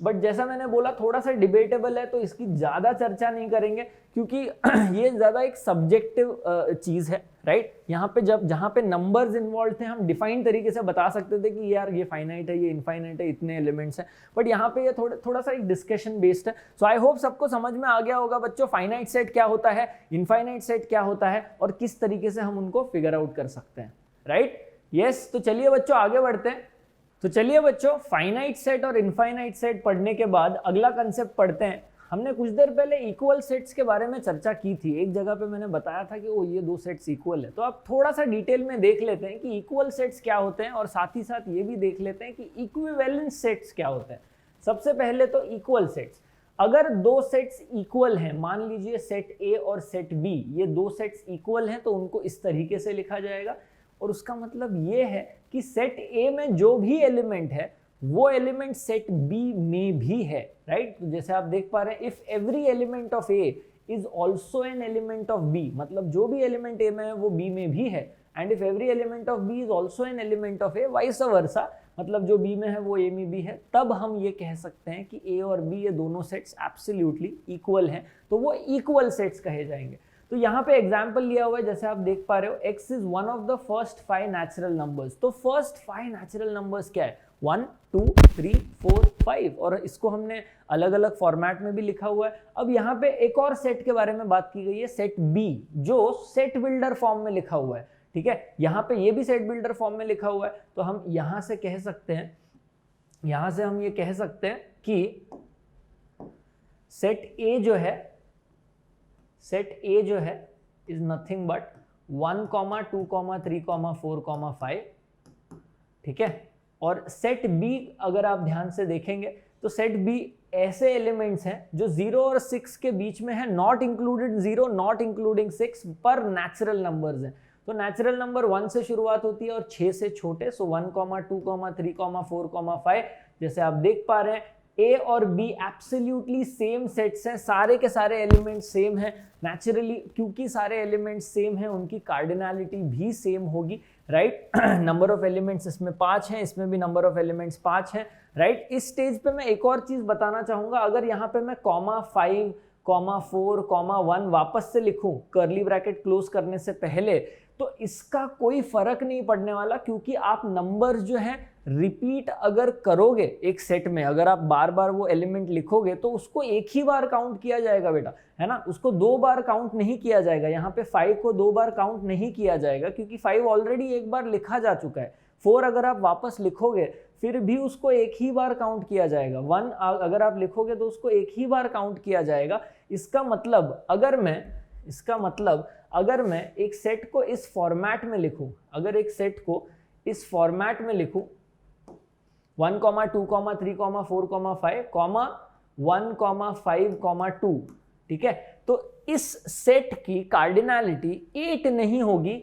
बट जैसा मैंने बोला थोड़ा सा डिबेटेबल है, तो इसकी ज्यादा चर्चा नहीं करेंगे क्योंकि ये ज्यादा एक सब्जेक्टिव चीज है, राइट। यहाँ पे जहाँ पे नंबर्स इन्वॉल्व थे हम डिफाइन तरीके से बता सकते थे कि यार ये फाइनाइट है, ये इनफाइनाइट है, इतने एलिमेंट्स हैं। बट यहाँ पे ये थोड़ा सा एक डिस्कशन बेस्ड है। सो आई होप सबको समझ में आ गया होगा बच्चों, फाइनाइट सेट क्या होता है, इनफाइनाइट सेट क्या होता है और किस तरीके से हम उनको फिगर आउट कर सकते हैं, राइट। यस, तो चलिए बच्चों आगे बढ़ते हैं। तो चलिए बच्चों, फाइनाइट सेट और इनफाइनाइट सेट पढ़ने के बाद अगला कंसेप्ट पढ़ते हैं। हमने कुछ देर पहले इक्वल सेट्स के बारे में चर्चा की थी, एक जगह पे मैंने बताया था कि ये दो सेट्स इक्वल है। तो अब थोड़ा सा डिटेल में देख लेते हैं कि इक्वल सेट्स क्या होते हैं और साथ ही साथ ये भी देख लेते हैं कि इक्विवेलेंट सेट्स क्या होते हैं। सबसे पहले तो इक्वल सेट्स, अगर दो सेट्स इक्वल हैं, मान लीजिए सेट ए और सेट बी, ये दो सेट्स इक्वल हैं, तो उनको इस तरीके से लिखा जाएगा। और उसका मतलब ये है कि सेट ए में जो भी एलिमेंट है वो एलिमेंट सेट बी में भी है, राइट। तो जैसे आप देख पा रहे हैं, if every element of A is also an element of B, मतलब जो भी एलिमेंट ए में है वो बी में भी है। And if every element of B is also an element of A, vice versa, मतलब जो बी में है वो ए में भी है, तब हम ये कह सकते हैं कि ए और बी ये दोनों सेट्स एब्सोल्युटली इक्वल हैं, तो वो इक्वल सेट्स कहे जाएंगे। तो यहाँ पे एग्जाम्पल लिया हुआ है, जैसे आप देख पा रहे हो, x is one of the first 5 natural numbers. तो फर्स्ट 5 नेचुरल नंबर्स क्या है? 1, 2, 3, 4, 5, और इसको हमने अलग अलग फॉर्मेट में भी लिखा हुआ है। अब यहाँ पे एक और सेट के बारे में बात की गई है, सेट बी, जो सेट बिल्डर फॉर्म में लिखा हुआ है, ठीक है। यहाँ पे ये भी सेट बिल्डर फॉर्म में लिखा हुआ है। तो हम यहाँ से कह सकते हैं, यहाँ से हम ये कह सकते हैं कि सेट ए जो है, सेट ए जो है इज नथिंग बट 1, 2, 3, 4, 5, ठीक है। और सेट बी अगर आप ध्यान से देखेंगे तो सेट बी ऐसे एलिमेंट्स हैं जो 0 और 6 के बीच में है, नॉट इंक्लूडेड 0, नॉट इंक्लूडिंग 6, पर नेचुरल नंबर्स हैं। तो नेचुरल नंबर 1 से शुरुआत होती है और 6 से छोटे, सो 1, 2, 3, 4, 5। जैसे आप देख पा रहे हैं, ए और बी एब्सोल्युटली सेम सेट्स हैं, सारे के सारे एलिमेंट्स सेम हैं। नेचुरली क्योंकि सारे एलिमेंट्स सेम हैं, उनकी कार्डिनैलिटी भी सेम होगी, राइट। नंबर ऑफ एलिमेंट्स इसमें 5 हैं, इसमें भी नंबर ऑफ एलिमेंट्स 5 हैं, राइट। इस स्टेज पे मैं एक और चीज बताना चाहूंगा, अगर यहाँ पे मैं 5, 4, 1 वापस से लिखूं कर्ली ब्रैकेट क्लोज करने से पहले, तो इसका कोई फर्क नहीं पड़ने वाला, क्योंकि आप नंबर्स जो है रिपीट अगर करोगे एक सेट में, अगर आप बार बार वो एलिमेंट लिखोगे तो उसको एक ही बार काउंट किया जाएगा बेटा, है ना, उसको 2 बार काउंट नहीं किया जाएगा। यहाँ पे 5 को 2 बार काउंट नहीं किया जाएगा, क्योंकि 5 ऑलरेडी एक बार लिखा जा चुका है। 4 अगर आप वापस लिखोगे फिर भी उसको एक ही बार काउंट किया जाएगा। 1 अगर आप लिखोगे तो उसको एक ही बार काउंट किया जाएगा। इसका मतलब अगर मैं एक सेट को इस फॉर्मेट में लिखूं, अगर एक सेट को इस फॉर्मेट में लिखूं 1, 2, 3, 4, 5, 1, 5, 2, ठीक है, तो इस सेट की कार्डिनैलिटी 8 नहीं होगी।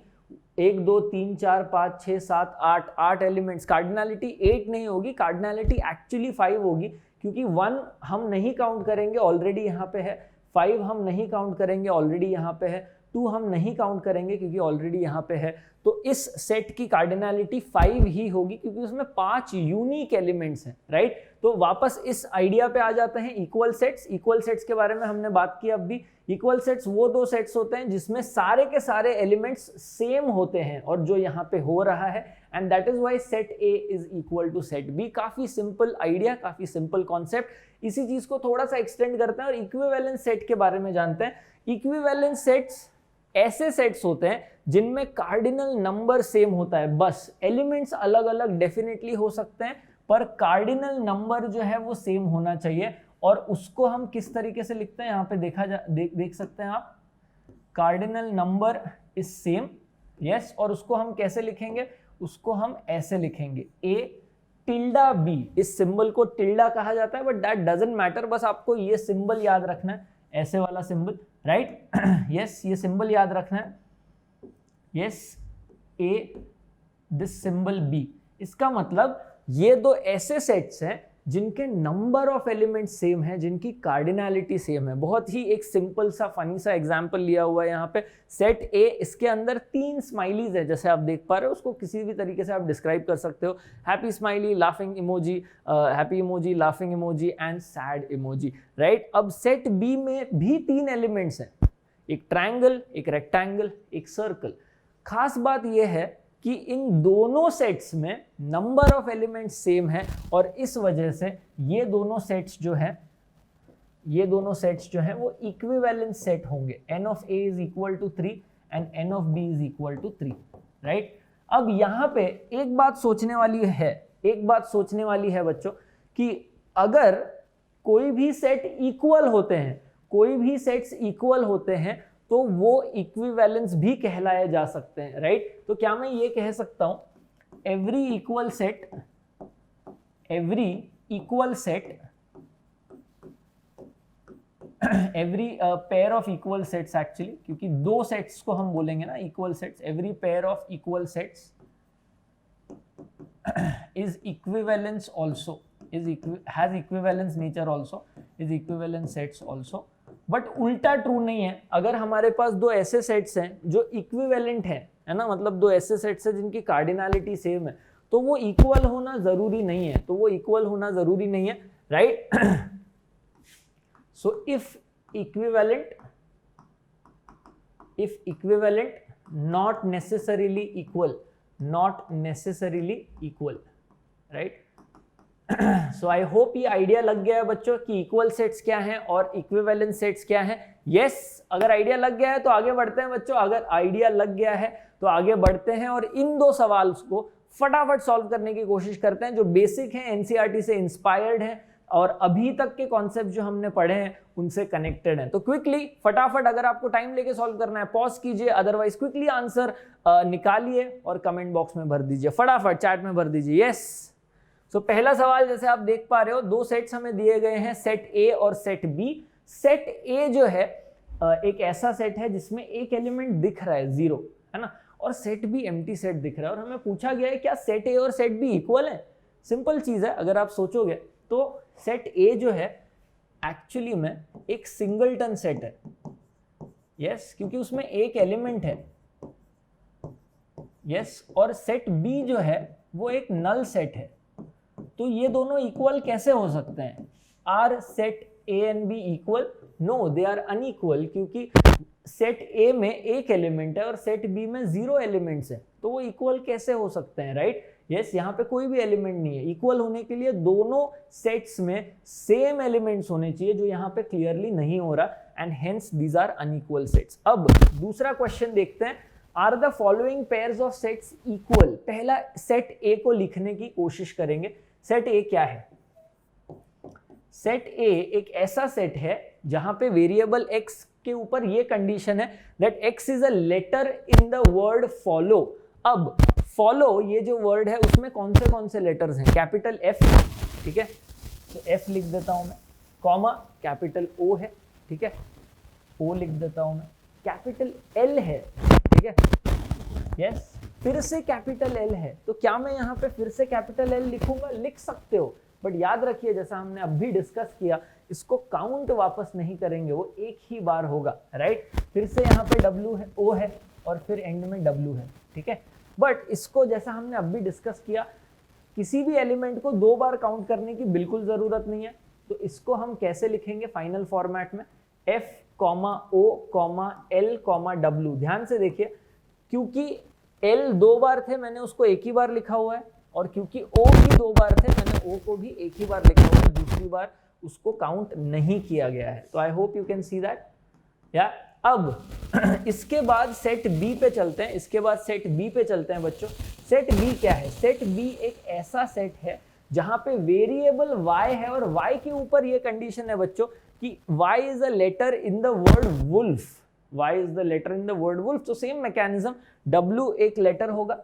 1, 2, 3, 4, 5, 6, 7, 8 एलिमेंट्स, कार्डिनैलिटी 8 नहीं होगी, कार्डिनैलिटी एक्चुअली 5 होगी, क्योंकि 1 हम नहीं काउंट करेंगे, ऑलरेडी यहाँ पे है। 5 हम नहीं काउंट करेंगे, ऑलरेडी यहाँ पे है। 2 हम नहीं काउंट करेंगे क्योंकि ऑलरेडी यहाँ पे है। तो इस सेट की कार्डिनैलिटी 5 ही होगी, क्योंकि उसमें 5 यूनिक एलिमेंट्स हैं, राइट। तो वापस इस आइडिया पे आ जाते हैं, इक्वल सेट्स। इक्वल सेट्स के बारे में हमने बात की अभी। इक्वल सेट्स वो 2 सेट्स होते हैं जिसमें सारे के सारे एलिमेंट्स सेम होते हैं, और जो यहाँ पे हो रहा है, and that is why set A is equal to set B. काफी सिंपल आइडिया, काफी सिंपल कॉन्सेप्ट। इसी चीज को थोड़ा सा एक्सटेंड करते हैं और इक्विवेलेंस सेट के बारे में जानते हैं। इक्विवेलेंस सेट्स ऐसे सेट्स होते हैं जिनमें कार्डिनल नंबर सेम होता है, बस एलिमेंट्स अलग अलग डेफिनेटली हो सकते हैं, पर कार्डिनल नंबर जो है वो सेम होना चाहिए। और उसको हम किस तरीके से लिखते हैं, यहाँ पे देख सकते हैं आप, cardinal number is same, yes. और उसको हम कैसे लिखेंगे, उसको हम ऐसे लिखेंगे, ए टिल्डा बी। इस सिंबल को टिल्डा कहा जाता है, बट दैट डजंट मैटर, बस आपको ये सिंबल याद रखना है, ऐसे वाला सिंबल, राइट। यस, ये सिंबल याद रखना है, yes, A this symbol B. इसका मतलब ये 2 ऐसे सेट्स हैं जिनके नंबर ऑफ एलिमेंट्स सेम है, जिनकी कार्डिनैलिटी सेम है। बहुत ही एक सिंपल सा फनी सा एग्जांपल लिया हुआ है यहाँ पे। सेट ए, इसके अंदर 3 स्माइलीज है, जैसे आप देख पा रहे हो। उसको किसी भी तरीके से आप डिस्क्राइब कर सकते हो, happy smiley, laughing emoji, happy emoji, laughing emoji and sad emoji, right. अब सेट बी में भी 3 एलिमेंट्स हैं, एक ट्रायंगल, एक रेक्टेंगल, एक सर्कल। खास बात यह है कि इन दोनों सेट्स में नंबर ऑफ एलिमेंट्स सेम है, और इस वजह से ये दोनों सेट्स जो है वो इक्विवेलेंट सेट होंगे। n of a is equal to 3 and n of b is equal to 3, right. अब यहाँ पे एक बात सोचने वाली है बच्चों, कि अगर कोई भी सेट इक्वल होते हैं तो वो इक्विवेलेंस भी कहलाए जा सकते हैं, राइट। तो क्या मैं ये कह सकता हूं, every equal set every pair of equal sets, actually क्योंकि 2 सेट्स को हम बोलेंगे ना equal sets, every pair of equal sets is equivalence also, has equivalence nature also, is equivalent sets also। But उल्टा ट्रू नहीं है। अगर हमारे पास 2 ऐसे सेट्स हैं जो इक्विवेलेंट है ना, मतलब 2 ऐसे सेट्स हैं जिनकी कार्डिनैलिटी सेम है, तो वो इक्वल होना जरूरी नहीं है, right. So if equivalent not necessarily equal, right। So I hope ये आइडिया लग गया है बच्चों कि इक्वल सेट्स क्या हैं और इक्विवेलेंट सेट्स क्या हैं। यस, अगर आइडिया लग गया है तो आगे बढ़ते हैं बच्चों, और इन 2 सवाल को फटाफट सॉल्व करने की कोशिश करते हैं, जो बेसिक हैं, एनसीईआरटी से इंस्पायर्ड हैं और अभी तक के कॉन्सेप्ट जो हमने पढ़े हैं उनसे कनेक्टेड हैं। तो क्विकली फटाफट, अगर आपको टाइम लेके सॉल्व करना है पॉज कीजिए, अदरवाइज क्विकली आंसर निकालिए और कमेंट बॉक्स में भर दीजिए, फटाफट चैट में भर दीजिए। यस, सो पहला सवाल जैसे आप देख पा रहे हो, 2 सेट्स हमें दिए गए हैं, सेट ए और सेट बी। सेट ए जो है एक ऐसा सेट है जिसमें एक एलिमेंट दिख रहा है 0, है ना, और सेट बी एम्प्टी सेट दिख रहा है, और हमें पूछा गया है क्या सेट ए और सेट बी इक्वल है। सिंपल चीज है, अगर आप सोचोगे तो सेट ए जो है एक्चुअली में एक सिंगलटन सेट है, यस, क्योंकि उसमें एक एलिमेंट है, यस, और सेट बी जो है वो एक नल सेट है। तो ये दोनों इक्वल कैसे हो सकते हैं? Are set A and B equal? No, they are unequal, क्योंकि सेट ए में एक एलिमेंट है और सेट बी में 0 एलिमेंट्स है, तो वो इक्वल कैसे हो सकते हैं, राइट? यस, यहाँ पे कोई भी एलिमेंट नहीं है। इक्वल होने के लिए दोनों सेट्स में सेम एलिमेंट्स होने चाहिए, जो यहाँ पे क्लियरली नहीं हो रहा, and hence these are unequal sets. अब दूसरा क्वेश्चन देखते हैं, are the following pairs of sets equal? पहला सेट ए को लिखने की कोशिश करेंगे। सेट ए क्या है? सेट ए एक ऐसा सेट है जहां पे वेरिएबल x के ऊपर ये कंडीशन है that x is a letter in the word follow. अब फॉलो ये जो वर्ड है उसमें कौन से लेटर्स हैं? कैपिटल F, ठीक है, तो F लिख देता हूं मैं, कॉमा कैपिटल O है, ठीक है, O लिख देता हूं मैं, कैपिटल L है, ठीक है, यस, फिर से कैपिटल L है। तो क्या मैं यहाँ पे फिर से कैपिटल L लिखूंगा? लिख सकते हो, बट याद रखिए जैसा हमने अभी डिस्कस किया, इसको काउंट वापस नहीं करेंगे, वो एक ही बार होगा, राइट? फिर से यहाँ पे W है, O है, और फिर एंड में W है, ठीक है। बट इसको जैसा हमने अभी डिस्कस किया, किसी भी एलिमेंट को 2 बार काउंट करने की बिल्कुल जरूरत नहीं है। तो इसको हम कैसे लिखेंगे फाइनल फॉर्मेट में? F, O, L, W। ध्यान से देखिए, क्योंकि L 2 बार थे मैंने उसको एक ही बार लिखा हुआ है, और क्योंकि O भी 2 बार थे मैंने O को भी एक ही बार लिखा हुआ है, दूसरी बार उसको काउंट नहीं किया गया है। तो I hope you can see that, या अब इसके बाद सेट बी पे चलते हैं। इसके बाद सेट बी पे चलते हैं बच्चों। सेट बी क्या है? सेट बी एक ऐसा सेट है जहां पे वेरिएबल y है, और y के ऊपर ये कंडीशन है बच्चों कि y is a letter in the word wolf. y is the letter in the word wolf. तो सेम मैकेनिज्म, w एक लेटर होगा,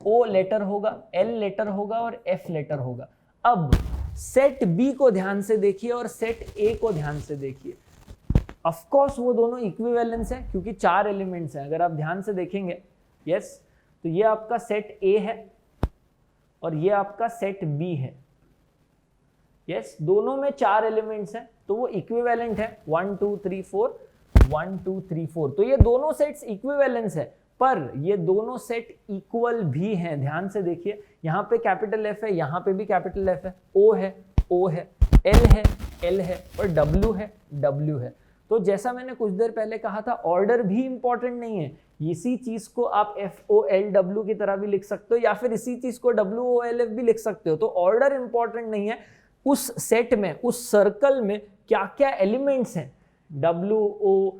O लेटर होगा, L लेटर होगा, और F लेटर होगा। अब सेट B को ध्यान से देखिए और सेट A को ध्यान से देखिए। ऑफ कोर्स वो दोनों इक्विवेलेंस है क्योंकि 4 एलिमेंट्स हैं। अगर आप ध्यान से देखेंगे, यस, तो ये आपका सेट A है और ये आपका सेट B है। यस, दोनों में 4 एलिमेंट्स हैं, तो वो इक्विवेलेंट है। 1 2 3 4, 1 2 3 4। तो ये दोनों सेट्स इक्विवेलेंस है, पर ये दोनों सेट इक्वल भी हैं। ध्यान से देखिए, यहाँ पे कैपिटल F है, यहाँ पे भी कैपिटल F है, O है, O है, L है, L है, और W है, W है। तो जैसा मैंने कुछ देर पहले कहा था, ऑर्डर भी इंपॉर्टेंट नहीं है। इसी चीज को आप FOLW की तरह भी लिख सकते हो, या फिर इसी चीज को WOLF भी लिख सकते हो। तो ऑर्डर इंपॉर्टेंट नहीं है। उस सेट में, उस सर्कल में क्या क्या एलिमेंट्स हैं, WOFL,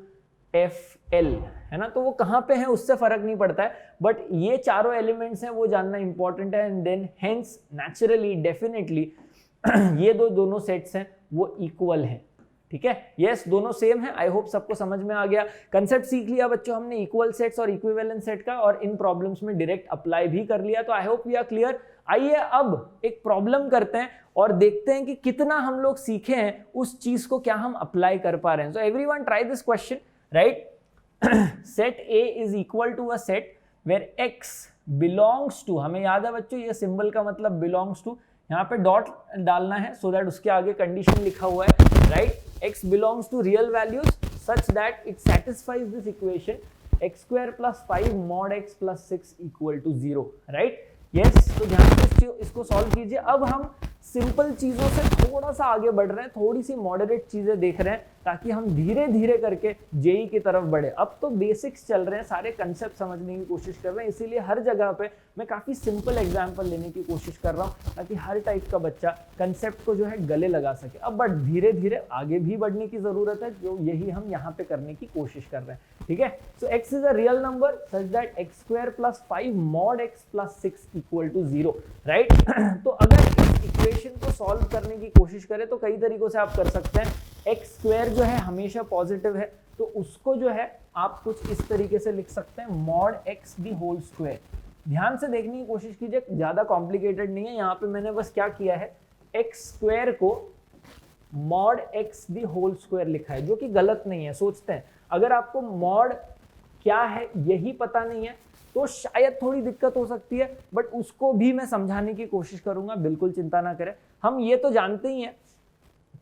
है ना, तो वो कहाँ पे है उससे फर्क नहीं पड़ता है, बट ये चारों एलिमेंट्स हैं वो जानना इंपॉर्टेंट है। And then hence naturally definitely ये दोनों सेट्स हैं वो इक्वल हैं, ठीक है। यस, दोनों सेम है। आई होप सबको समझ में आ गया। कंसेप्ट सीख लिया बच्चों हमने इक्वल सेट्स और इक्विवेलेंट सेट का, और इन प्रॉब्लम्स में डायरेक्ट अप्लाई भी कर लिया। तो I hope we are clear. आइए अब एक प्रॉब्लम करते हैं और देखते हैं कि कितना हम लोग सीखे हैं, उस चीज को क्या हम अप्लाई कर पा रहे हैं। So everyone try this question, right? Set A is equal to a set where X belongs to, हमें याद है बच्चों ये सिंबल का मतलब बिलोंग्स टू, यहाँ पे डॉट डालना है सो दैट उसके आगे कंडीशन लिखा हुआ है, right? X belongs to real values such that it satisfies this equation x square plus 5 mod x plus 6 equal to 0, right? Yes, तो ध्यान से इसको सॉल्व कीजिए। अब हम सिंपल चीजों से थोड़ा सा आगे बढ़ रहे हैं, थोड़ी सी मॉडरेट चीजें देख रहे हैं, ताकि हम धीरे धीरे करके जेई की तरफ बढ़े। अब तो बेसिक्स चल रहे हैं, सारे कंसेप्ट समझने की कोशिश कर रहे हैं, इसीलिए हर जगह पे मैं काफी सिंपल एग्जांपल लेने की कोशिश कर रहा हूँ, ताकि हर टाइप का बच्चा कंसेप्ट को जो है गले लगा सके। अब बट धीरे धीरे आगे भी बढ़ने की जरूरत है, जो यही हम यहाँ पे करने की कोशिश कर रहे हैं, ठीक है। So x is a real number such that x square plus 5 mod x plus 6 equal to 0, right? तो अगर इस इक्वेशन को सॉल्व करने की कोशिश करें तो कई तरीकों से आप कर सकते हैं। x स्क्वायर जो है हमेशा पॉजिटिव है, तो उसको जो है आप कुछ इस तरीके से लिख सकते हैं, mod x the whole square. ध्यान से देखने की कोशिश कीजिए, ज्यादा कॉम्प्लिकेटेड नहीं है। यहाँ पे मैंने बस क्या किया है, x स्क्वायर को mod x the whole square लिखा है, जो कि गलत नहीं है। सोचते हैं अगर आपको मॉड क्या है यही पता नहीं है तो शायद थोड़ी दिक्कत हो सकती है, बट उसको भी मैं समझाने की कोशिश करूंगा, बिल्कुल चिंता ना करें। हम ये तो जानते ही हैं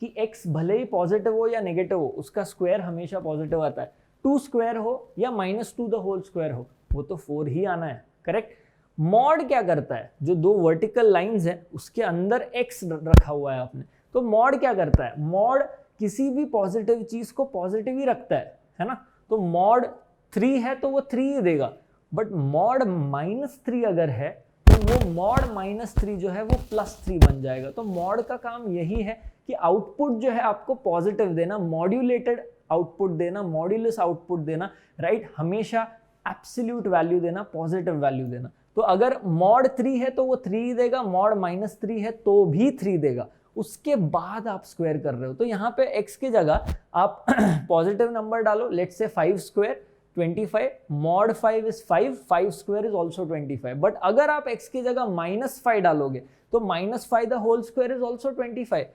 कि x भले ही पॉजिटिव हो या नेगेटिव हो, उसका स्क्वायर हमेशा पॉजिटिव आता है। 2 स्क्वायर हो या -2 द होल स्क्वायर हो, वो तो 4 ही आना है, करेक्ट? मॉड क्या करता है, जो 2 वर्टिकल लाइंस है उसके अंदर x रखा हुआ है आपने, तो मॉड क्या करता है, मॉड किसी भी पॉजिटिव चीज को पॉजिटिव ही रखता है ना। तो मॉड 3 है तो वो 3 ही देगा, बट मॉड -3 अगर है तो वो मॉड -3 जो है वो +3 बन जाएगा। तो मॉड का काम यही है कि आउटपुट जो है आपको पॉजिटिव देना, मॉड्यूलेटेड आउटपुट देना, मॉड्यूलस आउटपुट देना, राइट, हमेशा एब्सोल्यूट वैल्यू देना, पॉजिटिव वैल्यू देना। तो अगर मॉड 3 है तो वो 3 ही देगा, मॉड -3 है तो भी 3 देगा। उसके बाद आप स्क्वायर कर रहे हो तो यहाँ पे x की जगह आप पॉजिटिव नंबर डालो, let's say 5 square 25, mod 5 is 5, 5 square is also 25। But अगर आप x की जगह -5 डालोगे तो -5 the whole square is also 25।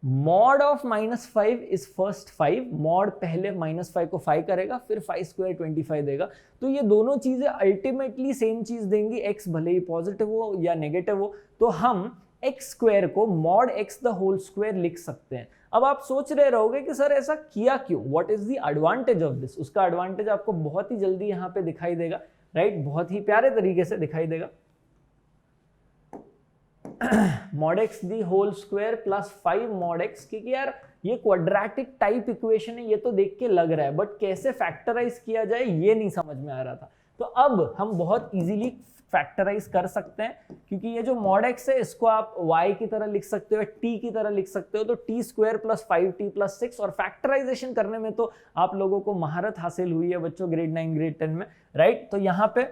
Mod of -5 is first 5, mod पहले -5 को 5 करेगा, फिर 5 स्क्वायर 25 देगा। तो ये दोनों चीजें अल्टीमेटली सेम चीज देंगी, x भले ही पॉजिटिव हो या नेगेटिव हो। तो हम x स्क्वायर को mod x the whole square लिख सकते हैं। अब आप सोच रहे रहोगे कि सर ऐसा किया क्यों, what is the advantage of this. उसका एडवांटेज आपको बहुत ही जल्दी यहाँ पे दिखाई देगा, राइट, बहुत ही प्यारे तरीके से दिखाई देगा। mod x the whole square plus 5 mod x, क्योंकि यार ये क्वाड्रेटिक टाइप इक्वेशन है, ये तो देख के लग रहा है, बट कैसे फैक्टराइज किया जाए ये नहीं समझ में आ रहा था। तो अब हम बहुत इजीली फैक्टराइज कर सकते हैं, क्योंकि ये जो mod x है इसको आप y की तरह लिख सकते हो, t की तरह लिख सकते हो। तो t square plus 5t plus 6, और फैक्टराइजेशन करने में तो आप लोगों को महारत हासिल हुई है बच्चों ग्रेड 9 ग्रेड 10 में, राइट। तो यहाँ पे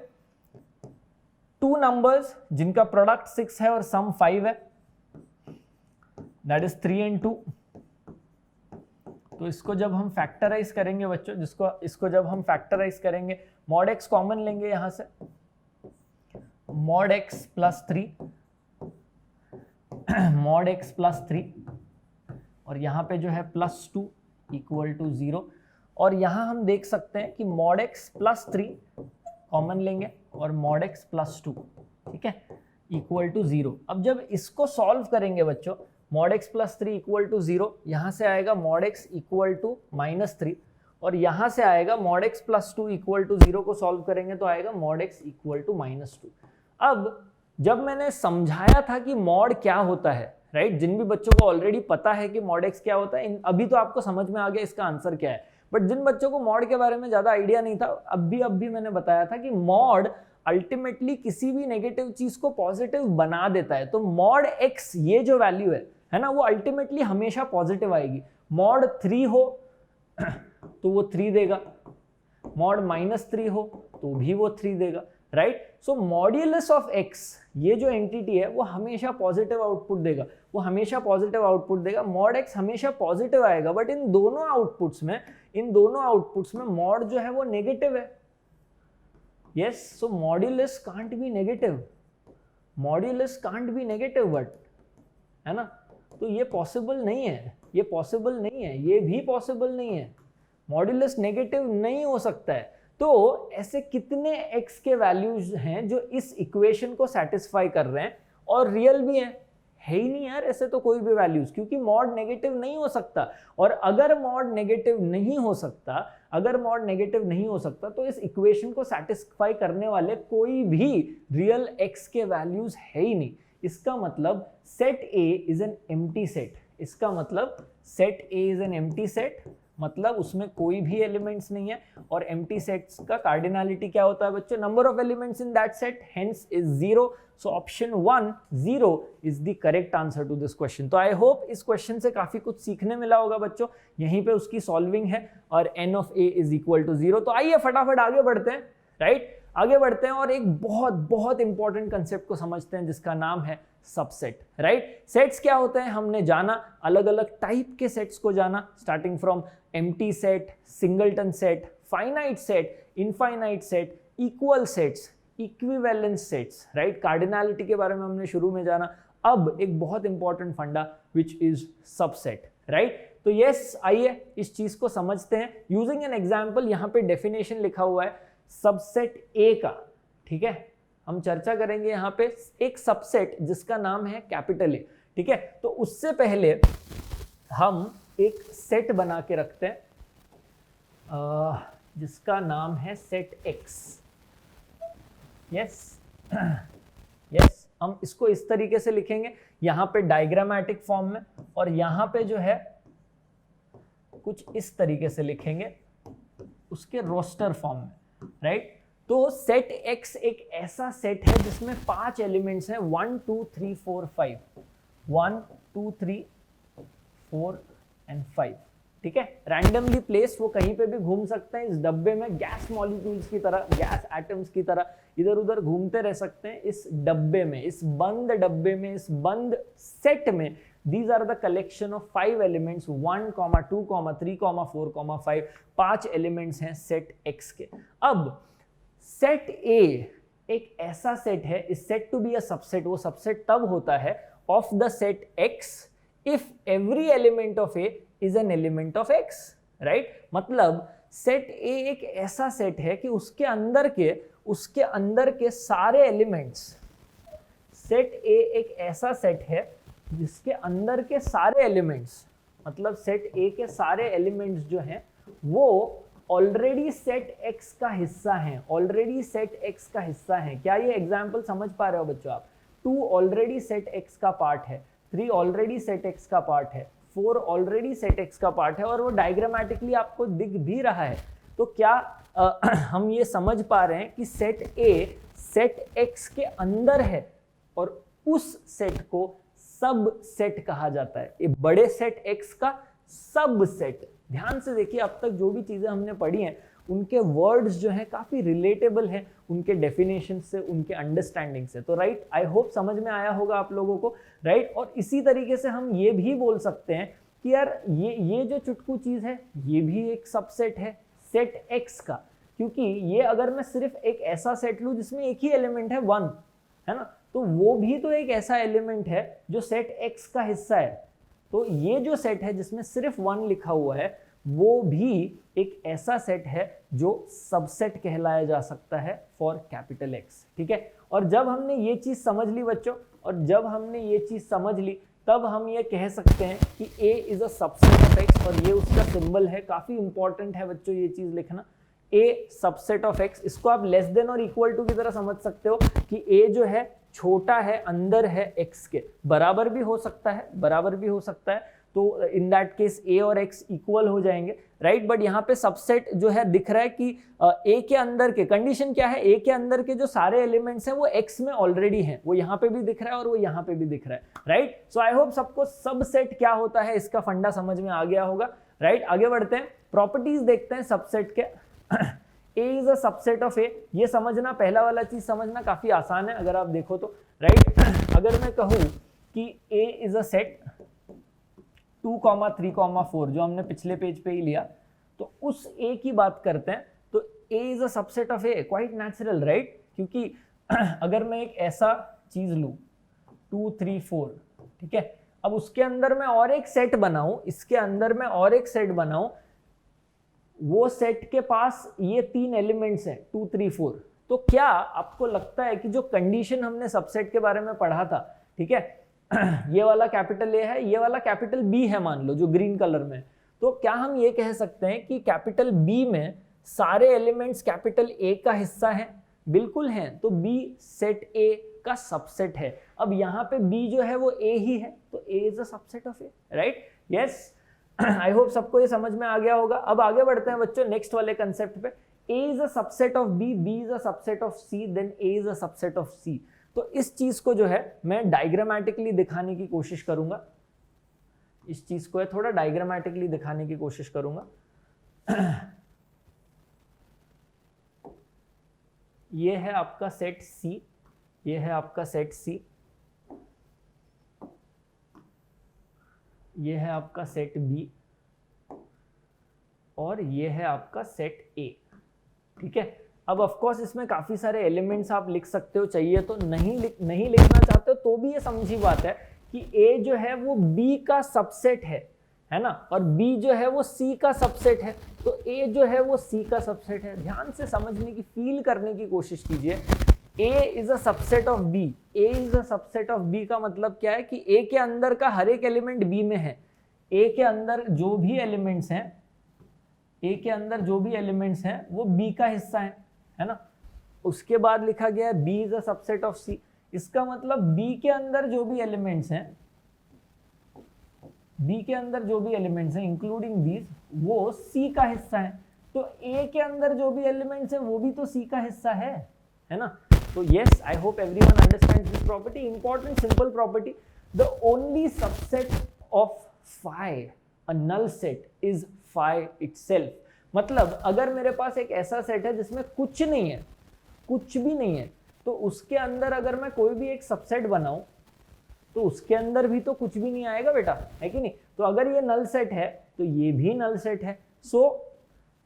2 नंबर्स जिनका प्रोडक्ट 6 है और सम 5 है, दैट इज 3 and 2। तो इसको जब हम फैक्टराइज करेंगे बच्चों, इसको जब हम फैक्टराइज करेंगे, mod x कॉमन लेंगे यहां से, mod x plus 3 mod x plus 3, और यहाँ पे जो है +2 इक्वल टू 0। और यहाँ हम देख सकते हैं कि mod x प्लस 3 कॉमन लेंगे और mod x प्लस 2, ठीक है, इक्वल टू 0। अब जब इसको सॉल्व करेंगे बच्चों, mod x plus 3 equal to 0, यहाँ से आएगा mod x इक्वल टू -3, और यहाँ से आएगा mod x plus 2 equal to 0 को सॉल्व करेंगे तो आएगा mod x इक्वल टू -2। अब जब मैंने समझाया था कि मॉड क्या होता है, राइट, जिन भी बच्चों को ऑलरेडी पता है कि mod x क्या होता है, अभी तो आपको समझ में आ गया इसका आंसर क्या है। बट जिन बच्चों को मॉड के बारे में ज्यादा आइडिया नहीं था, अब भी मैंने बताया था कि मॉड अल्टीमेटली किसी भी नेगेटिव चीज को पॉजिटिव बना देता है। तो mod x ये जो वैल्यू है ना, वो अल्टीमेटली हमेशा पॉजिटिव आएगी। mod 3 हो तो वो 3 देगा, mod -3 हो तो भी वो 3 देगा, right. So modulus of x, ये जो एंटिटी है वो हमेशा पॉजिटिव आउटपुट देगा, वो हमेशा पॉजिटिव आउटपुट देगा। mod x हमेशा पॉजिटिव आएगा, बट इन दोनों आउटपुट्स में mod जो है वो नेगेटिव है। Yes, so modulus can't be negative, modulus can't be negative, but है ना, तो ये पॉसिबल नहीं है, ये पॉसिबल नहीं है, ये भी पॉसिबल नहीं है, मॉड्यूलस नेगेटिव नहीं हो सकता है। तो ऐसे कितने x के वैल्यूज हैं जो इस इक्वेशन को सेटिस्फाई कर रहे हैं और रियल भी हैं? है ही नहीं यार ऐसे तो कोई भी वैल्यूज, क्योंकि मॉड नेगेटिव नहीं हो सकता। और अगर मॉड नेगेटिव नहीं हो सकता, तो इस इक्वेशन को सेटिस्फाई करने वाले कोई भी रियल x के वैल्यूज है ही नहीं। इसका मतलब set A is an empty set, इसका मतलब set A is an empty set, मतलब उसमें कोई भी एलिमेंट्स नहीं है। और एम्प्टी सेट्स का कार्डिनलिटी क्या होता है बच्चों? Number of elements in that set, hence is 0। So option 1 0 is the correct answer to this question. तो आई होप इस क्वेश्चन से काफी कुछ सीखने मिला होगा बच्चों। यहीं पे उसकी सॉल्विंग है और n of a is equal to 0। तो आइए फटाफट आगे बढ़ते हैं, राइट, आगे बढ़ते हैं और एक बहुत बहुत इंपॉर्टेंट कंसेप्ट को समझते हैं जिसका नाम है सबसेट, राइट। सेट्स क्या होते हैं हमने जाना, अलग अलग टाइप के सेट्स को जाना, starting from empty set, singleton set, finite set, infinite set, equal sets, equivalence sets, right. Cardinality के बारे में हमने शुरू में जाना। अब एक बहुत इंपॉर्टेंट फंडा विच इज सबसेट, राइट। तो यस, आइए इस चीज को समझते हैं यूजिंग एन एग्जाम्पल। यहाँ पे डेफिनेशन लिखा हुआ है सबसेट ए का, ठीक है। हम चर्चा करेंगे यहाँ पे एक सबसेट जिसका नाम है कैपिटल ए, ठीक है। तो उससे पहले हम एक सेट बना के रखते हैं जिसका नाम है सेट एक्स। यस यस, हम इसको इस तरीके से लिखेंगे यहाँ पे डायग्रामेटिक फॉर्म में, और यहाँ पे जो है कुछ इस तरीके से लिखेंगे, उसके रोस्टर फॉर्म में, राइट। तो सेट एक्स एक ऐसा सेट है जिसमें 5 एलिमेंट्स हैं, 1 2 3 4 5, 1 2 3 4 एंड 5, ठीक है। रैंडमली प्लेस, वो कहीं पे भी घूम सकते हैं। इस डब्बे में गैस मॉलिक्यूल्स की तरह, गैस एटम्स की तरह इधर उधर घूमते रह सकते हैं इस डब्बे में, इस बंद डब्बे में, इस बंद सेट में। These are the collection of 5 elements, 1, 2, 3, 4, 5, 5 elements हैं सेट X के। अब सेट A एक ऐसा सेट है, इस set to be a subset, वो सबसेट तब होता है of the set X if every element of A is an element of X, right? मतलब सेट A एक ऐसा सेट है कि उसके अंदर के सारे एलिमेंट्स, सेट A एक ऐसा सेट है जिसके अंदर के सारे एलिमेंट्स, मतलब सेट A के सारे एलिमेंट्स जो हैं वो ऑलरेडी सेट X का हिस्सा हैं, ऑलरेडी सेट X का हिस्सा हैं। क्या ये एग्जांपल समझ पा रहे हो बच्चों आप? 2 ऑलरेडी सेट X का पार्ट है, 3 ऑलरेडी सेट X का पार्ट है, 4 ऑलरेडी सेट X का पार्ट है, और वो डायग्रामेटिकली आपको दिख भी रहा है। तो क्या हम ये समझ पा रहे हैं कि सेट A सेट X के अंदर है और उस सेट को सब सेट कहा जाता है, ये बड़े सेट X का सब सेट। ध्यान से देखिए, अब तक जो भी चीजें हमने पढ़ी हैं उनके वर्ड्स जो हैं काफी रिलेटेबल हैं उनके डेफिनेशन से, उनके अंडरस्टैंडिंग से। तो राइट, आई होप समझ में आया होगा आप लोगों को, राइट। और इसी तरीके से हम ये भी बोल सकते हैं कि यार ये जो चुटकू चीज है ये भी एक सबसेट है सेट X का, क्योंकि ये अगर मैं सिर्फ एक ऐसा सेट लूं जिसमें एक ही एलिमेंट है 1, है ना, तो वो भी तो एक ऐसा एलिमेंट है जो सेट X का हिस्सा है। तो ये जो सेट है जिसमें सिर्फ 1 लिखा हुआ है वो भी एक ऐसा सेट है जो सबसेट कहलाया जा सकता है फॉर कैपिटल X, ठीक है। और जब हमने ये चीज समझ ली बच्चों, और जब हमने ये चीज समझ ली तब हम ये कह सकते हैं कि A is a subset of X, और ये उसका सिंबल है। काफी इंपॉर्टेंट है बच्चों ये चीज लिखना, A सबसेट ऑफ X। इसको आप लेस देन और इक्वल टू की तरह समझ सकते हो कि A जो है छोटा है, अंदर है X के, बराबर भी हो सकता है, बराबर भी हो सकता है, तो इन दैट केस A और X इक्वल हो जाएंगे, राइट। बट यहाँ पे सबसेट जो है दिख रहा है कि A के अंदर के, कंडीशन क्या है, A के अंदर के जो सारे एलिमेंट्स हैं वो X में ऑलरेडी हैं, वो यहाँ पे भी दिख रहा है और वो यहाँ पे भी दिख रहा है, राइट। सो आई होप सबको सबसेट क्या होता है इसका फंडा समझ में आ गया होगा, राइट। आगे बढ़ते हैं, प्रॉपर्टीज देखते हैं सबसेट के। A is a subset of A, ये समझना, पहला वाला चीज समझना काफी आसान है अगर आप देखो तो, राइट। अगर मैं कहूँ कि A इज अ सेट 2, 3, 4 जो हमने पिछले पेज पे ही लिया, तो उस A की बात करते हैं, तो A is a subset of A, quite natural, right. क्योंकि अगर मैं एक ऐसा चीज लूं 2, 3, 4, ठीक है, अब उसके अंदर मैं और एक सेट बनाऊं, इसके अंदर मैं और एक सेट बनाऊं, वो सेट के पास ये 3 एलिमेंट्स हैं 2, 3, 4, तो क्या आपको लगता है कि जो कंडीशन हमने सबसेट के बारे में पढ़ा था, ठीक है, ये वाला कैपिटल A है, ये वाला कैपिटल B है मान लो, जो ग्रीन कलर में, तो क्या हम ये कह सकते हैं कि कैपिटल B में सारे एलिमेंट्स कैपिटल A का हिस्सा हैं? बिल्कुल हैं, तो B सेट A का सबसेट है। अब यहाँ पे B जो है वो A ही है, तो A is a subset of A, right. Yes, I hope सबको ये समझ में आ गया होगा। अब आगे बढ़ते हैं बच्चों नेक्स्ट वाले कंसेप्ट पे। A is a subset of B, B is a subset of C, then A is a subset of C। तो इस चीज को जो है मैं डायग्रामेटिकली दिखाने की कोशिश करूंगा, इस चीज को थोड़ा डायग्रामेटिकली दिखाने की कोशिश करूंगा। ये है आपका सेट C, ये है आपका सेट C, ये है आपका सेट B, और ये है आपका सेट A, ठीक है। अब ऑफ कोर्स इसमें काफी सारे एलिमेंट्स आप लिख सकते हो, चाहिए तो, नहीं लिखना चाहते हो तो भी ये समझी बात है कि A जो है वो B का सबसेट है ना, और B जो है वो C का सबसेट है, तो A जो है वो C का सबसेट है। ध्यान से समझने की, फील करने की कोशिश कीजिए। A is a subset of B, A is a subset of B का मतलब क्या है कि A के अंदर का हर एक एलिमेंट B में है, A के अंदर जो भी एलिमेंट्स हैं, A के अंदर जो भी एलिमेंट्स हैं वो B का हिस्सा है ना। उसके बाद लिखा गया है B is a subset of C, इसका मतलब B के अंदर जो भी एलिमेंट्स हैं, B के अंदर जो भी एलिमेंट्स हैं इंक्लूडिंग दीज, वो C का हिस्सा है। तो ए के अंदर जो भी एलिमेंट्स है वो भी तो सी का हिस्सा है ना। तो yes, I hope everyone understands this property, important simple property. The only subset of phi a null set is phi itself. मतलब अगर मेरे पास एक ऐसा सेट है जिसमें कुछ नहीं है, कुछ भी नहीं है, तो उसके अंदर अगर मैं कोई भी एक सबसेट बनाऊं तो उसके अंदर भी तो कुछ भी नहीं आएगा बेटा, है कि नहीं। तो अगर ये नल सेट है तो ये भी नल सेट है। सो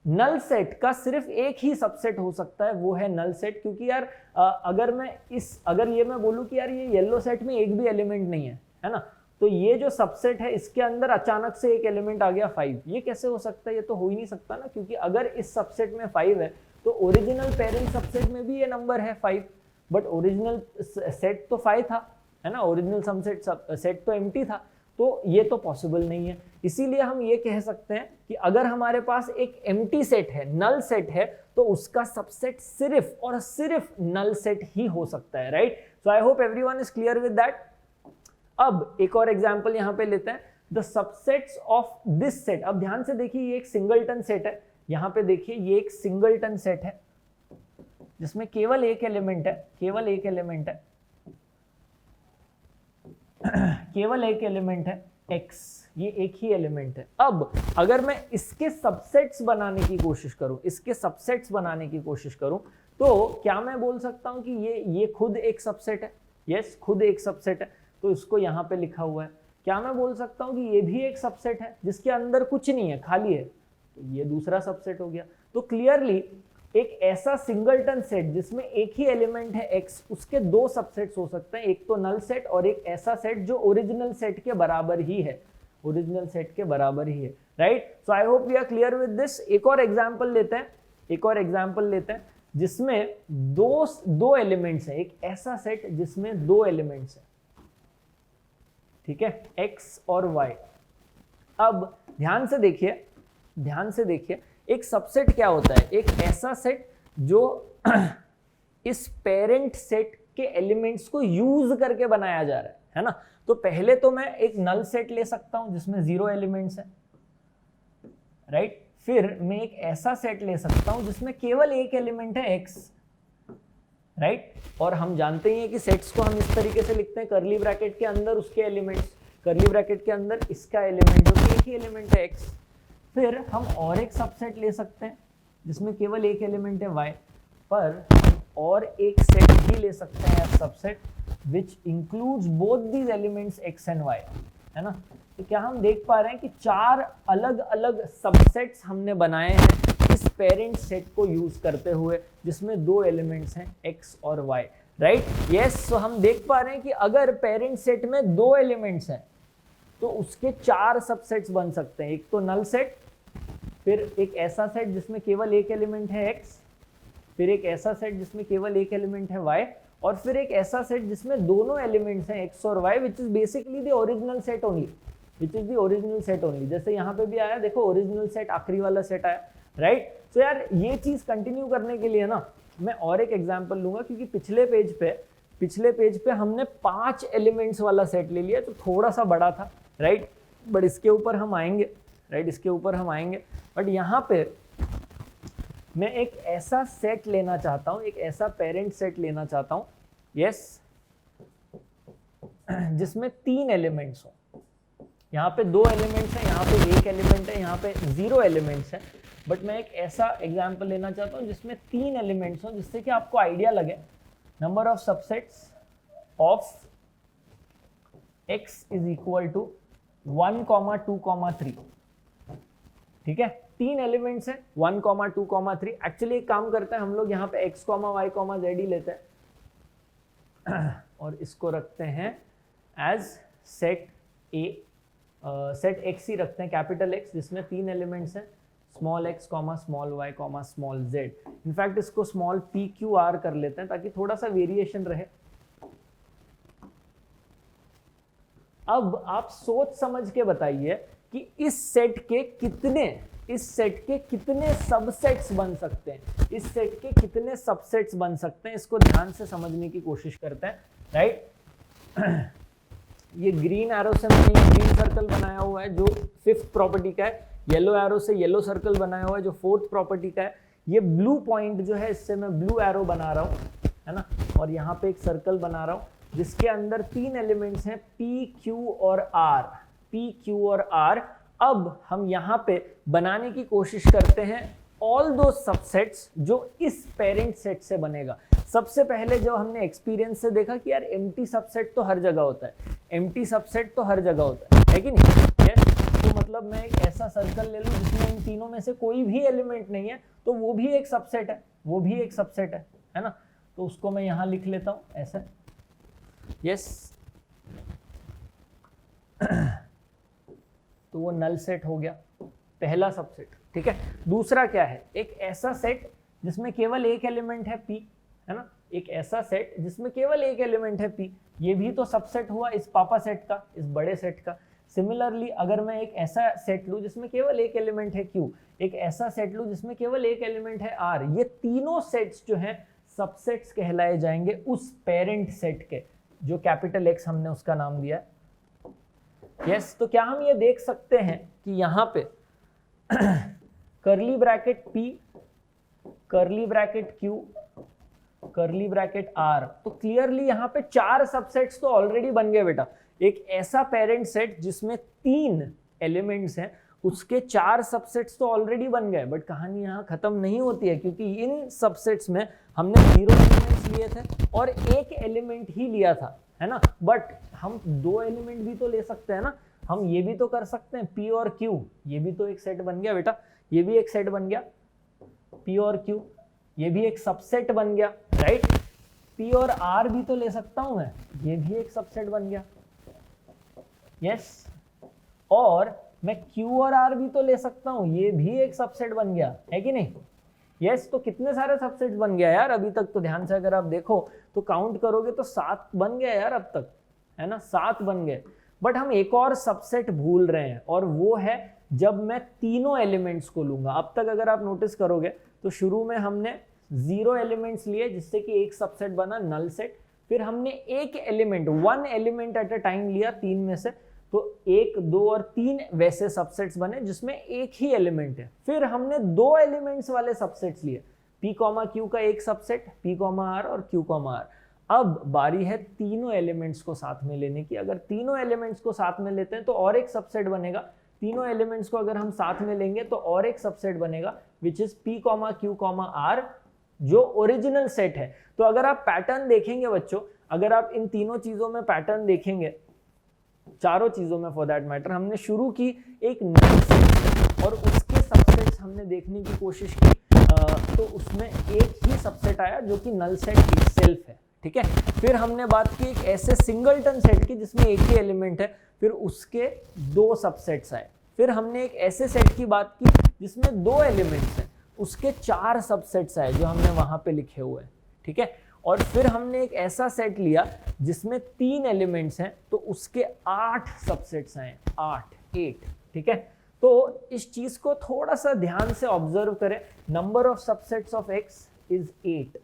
नल सेट का सिर्फ एक ही सबसेट हो सकता है, वो है नल सेट। क्योंकि यार अगर ये मैं बोलूं कि यार ये येलो सेट में एक भी एलिमेंट नहीं है ना, तो ये जो सबसेट है इसके अंदर अचानक से एक एलिमेंट आ गया 5, ये कैसे हो सकता है? ये तो हो ही नहीं सकता ना, क्योंकि अगर इस सबसेट में 5 है तो ओरिजिनल पेरेंट सबसेट में भी ये नंबर है 5, बट ओरिजिनल सेट तो 5 था, है ना, ओरिजिनल सेट तो एम्प्टी था, तो ये तो पॉसिबल नहीं है। इसीलिए हम ये कह सकते हैं कि अगर हमारे पास एक एम्प्टी सेट है, नल सेट है, तो उसका सबसेट सिर्फ और सिर्फ नल सेट ही हो सकता है, right. So I hope everyone is clear with that. अब एक और एग्जांपल यहां पे लेते हैं, the subsets of this set. अब ध्यान से देखिए, ये एक सिंगलटन सेट है, यहां पे देखिए ये एक सिंगलटन सेट है जिसमें केवल एक एलिमेंट है, केवल एक एलिमेंट है, केवल एक एलिमेंट है x, ये एक ही एलिमेंट है। अब अगर मैं इसके सबसेट्स बनाने की कोशिश करूं, इसके सबसेट्स बनाने की कोशिश करूं, तो क्या मैं बोल सकता हूं कि ये खुद एक सबसेट है? यस, खुद एक सबसेट है, तो इसको यहां पे लिखा हुआ है। क्या मैं बोल सकता हूं कि ये भी एक सबसेट है जिसके अंदर कुछ नहीं है, खाली है, तो ये दूसरा सबसेट हो गया। तो क्लियरली एक ऐसा सिंगलटन सेट जिसमें एक ही एलिमेंट है x, उसके दो सबसेट्स हो सकते हैं, एक तो नल सेट और एक ऐसा सेट जो ओरिजिनल सेट के बराबर ही है, ओरिजिनल सेट के बराबर ही है, right. So I hope we are clear with this. एक और एग्जांपल लेते हैं, एक और एग्जांपल लेते हैं जिसमें दो एलिमेंट्स हैं, एक ऐसा सेट जिसमें दो एलिमेंट्स हैं, ठीक है, x और y। अब ध्यान से देखिए, ध्यान से देखिए, एक सबसेट क्या होता है? एक ऐसा सेट जो इस पेरेंट सेट के एलिमेंट्स को यूज करके बनाया जा रहा है ना। तो पहले तो मैं एक नल सेट ले सकता हूं जिसमें 0 एलिमेंट्स है, राइट। फिर मैं एक ऐसा सेट ले सकता हूं जिसमें केवल एक एलिमेंट है x, राइट। और हम जानते ही हैं कि सेट्स को हम इस तरीके से लिखते हैं, कर्ली ब्रैकेट के अंदर उसके एलिमेंट्स, कर्ली ब्रैकेट के अंदर इसका एलिमेंट, जो कि एक ही एलिमेंट है x। फिर हम और एक सबसेट ले सकते हैं जिसमें केवल एक एलिमेंट है y, पर हम और एक सेट भी ले सकते हैं subset which includes both these elements x and y, है ना। तो क्या हम देख पा रहे हैं कि 4 अलग अलग सबसेट्स हमने बनाए हैं इस पेरेंट सेट को यूज करते हुए, जिसमें 2 एलिमेंट्स हैं x और y, राइट। यस, सो हम देख पा रहे हैं कि अगर पेरेंट सेट में 2 एलिमेंट्स हैं तो उसके 4 सबसेट्स बन सकते हैं। एक तो नल सेट, फिर एक ऐसा सेट जिसमें केवल एक एलिमेंट है x, फिर एक ऐसा सेट जिसमें केवल एक एलिमेंट है y, और फिर एक ऐसा सेट जिसमें दोनों एलिमेंट्स हैं x और y, which is basically the original set only, which is the original set only. जैसे यहाँ पे भी आया, देखो ओरिजिनल सेट, आखिरी वाला सेट आया, राइट। तो यार ये चीज कंटिन्यू करने के लिए ना मैं और एक एग्जांपल लूंगा, क्योंकि पिछले पेज पे हमने 5 एलिमेंट्स वाला सेट ले लिया, तो थोड़ा सा बड़ा था, राइट। बट इसके ऊपर हम आएंगे, राइट, इसके ऊपर हम आएंगे। बट यहाँ पे मैं एक ऐसा सेट लेना चाहता हूँ, एक ऐसा पेरेंट सेट लेना चाहता हूँ, यस, जिसमें 3 एलिमेंट्स हो। यहाँ पे 2 एलिमेंट्स हैं, यहाँ पे 1 एलिमेंट है, यहाँ पे 0 एलिमेंट्स है। बट मैं एक ऐसा एग्जाम्पल लेना चाहता हूँ जिसमें 3 एलिमेंट्स हो, जिससे कि आपको आइडिया लगे number of subsets of x is equal to 1, 2, 3, ठीक है। 3 एलिमेंट्स हैं, 1, 2, 3। एक्चुअली एक काम करते हैं हम लोग, यहाँ पे x, y, z ही लेते हैं और इसको रखते हैं as set A, set x ही रखते हैं, कैपिटल X, जिसमें 3 एलिमेंट्स हैं, small x, small y, small z। In fact इसको स्मॉल pqr कर लेते हैं ताकि थोड़ा सा वेरिएशन रहे। अब आप सोच समझ के बताइए कि इस सेट के कितने सबसेट्स बन सकते हैं, इस सेट के कितने सबसेट्स बन सकते हैं, इसको ध्यान से समझने की कोशिश करते हैं, राइट। ये ग्रीन एरो से मैंने ग्रीन सर्कल बनाया हुआ है जो 5th प्रॉपर्टी का है येलो एरो से येलो सर्कल बनाया हुआ है जो फोर्थ प्रॉपर्टी का है। ये ब्लू पॉइंट जो है इससे मैं ब्लू एरो बना रहा हूँ, है ना, और यहाँ पे एक सर्कल बना रहा हूँ जिसके अंदर 3 एलिमेंट्स हैं P, Q और R, P, Q और R। अब हम यहाँ पे बनाने की कोशिश करते हैं ऑल दो सबसेट्स जो इस पेरेंट सेट से बनेगा। सबसे पहले जो हमने एक्सपीरियंस से देखा कि यार एम्प्टी सबसेट तो हर जगह होता है, एम्प्टी सबसेट तो हर जगह होता है कि नहीं? यस। तो मतलब मैं एक ऐसा सर्कल ले लूं जिसमें इन तीनों में से कोई भी एलिमेंट नहीं है तो वो भी एक सबसेट है, वो भी एक सबसेट है ना। तो उसको मैं यहां लिख लेता हूं ऐसे। यस। तो वो नल सेट हो गया, पहला सबसेट। ठीक है। दूसरा क्या है? एक ऐसा सेट जिसमें केवल एक एलिमेंट है P, है ना, एक ऐसा सेट जिसमें केवल एक एलिमेंट है P। ये भी तो सबसेट हुआ इस पापा सेट का, इस बड़े सेट का। सिमिलरली अगर मैं एक ऐसा सेट लूं जिसमें केवल एक एलिमेंट है Q, एक ऐसा सेट लूं जिसमें केवल एक एलिमेंट है R, ये तीनों सेट्स जो हैं सबसेट्स कहलाए जाएंगे उस पेरेंट सेट के, जो कैपिटल X हमने उसका नाम दिया है। यस। तो क्या हम ये देख सकते हैं कि यहाँ पे curly bracket P, curly bracket Q, curly bracket R, तो क्लियरली यहाँ पे 4 सबसेट्स तो ऑलरेडी बन गए बेटा। एक ऐसा पेरेंट सेट जिसमें 3 एलिमेंट्स हैं उसके 4 सबसेट्स तो ऑलरेडी बन गए। बट कहानी यहाँ खत्म नहीं होती है, क्योंकि इन सबसेट्स में हमने 0 एलिमेंट्स लिए थे और एक एलिमेंट ही लिया था, है ना। बट हम 2 एलिमेंट भी तो ले सकते हैं ना, हम ये भी तो कर सकते हैं P और Q, ये भी तो एक सेट बन गया बेटा, ये भी एक सेट बन गया P और Q, ये भी एक सबसेट बन गया, राइट। P और R भी तो ले सकता हूं मैं, ये भी एक सबसेट बन गया। यस। और मैं Q और R भी तो ले सकता हूं, ये भी एक सबसेट बन गया, है कि नहीं? यस। तो कितने सारे सबसेट्स बन गया यार अभी तक? तो ध्यान से अगर आप देखो तो काउंट करोगे तो 7 बन गया यार अब तक, है ना, 7 बन गए। बट हम एक और सबसेट भूल रहे हैं और वो है जब मैं तीनों एलिमेंट्स को लूंगा। अब तक अगर आप नोटिस करोगे तो शुरू में हमने 0 एलिमेंट्स लिए जिससे कि एक सबसेट बना नल सेट, फिर हमने एक element, 1 element at a time लिया 3 में से, तो 1, 2 और 3 वैसे सबसेट्स बने जिसमें एक ही एलिमेंट है। फिर हमने 2 एलिमेंट्स वाले सबसेट्स लिए, P, Q का एक सबसेट, P, R और Q, R। अब बारी है तीनों एलिमेंट्स को साथ में लेने की। अगर तीनों एलिमेंट्स को साथ में लेते हैं तो और एक सबसेट बनेगा, तीनों एलिमेंट्स को अगर हम साथ में लेंगे तो और एक सबसेट बनेगा which is P, Q, R, जो ओरिजिनल सेट है। तो अगर आप पैटर्न देखेंगे बच्चों, अगर आप इन तीनों चीजों में पैटर्न देखेंगे, चारों चीजों में फॉर दैट मैटर, हमने शुरू की एक नल सेट और उसके सबसेट्स हमने देखने की कोशिश की, तो उसमें एक ही सबसेट आया जो कि नल सेट इटसेल्फ है। ठीक है। फिर हमने बात की एक ऐसे सिंगलटन सेट की जिसमें एक ही एलिमेंट है, फिर उसके 2 सबसेट्स आए। फिर हमने एक ऐसे सेट की बात की जिसमें 2 एलिमेंट्स हैं, उसके 4 सबसेट्स आए जो हमने वहां पे लिखे हुए हैं। ठीक है। और फिर हमने एक ऐसा सेट लिया जिसमें 3 एलिमेंट्स हैं, तो उसके 8 सबसेट्स आए, 8। ठीक है। तो इस चीज को थोड़ा सा ध्यान से ऑब्जर्व करें। Number of subsets of X is 8।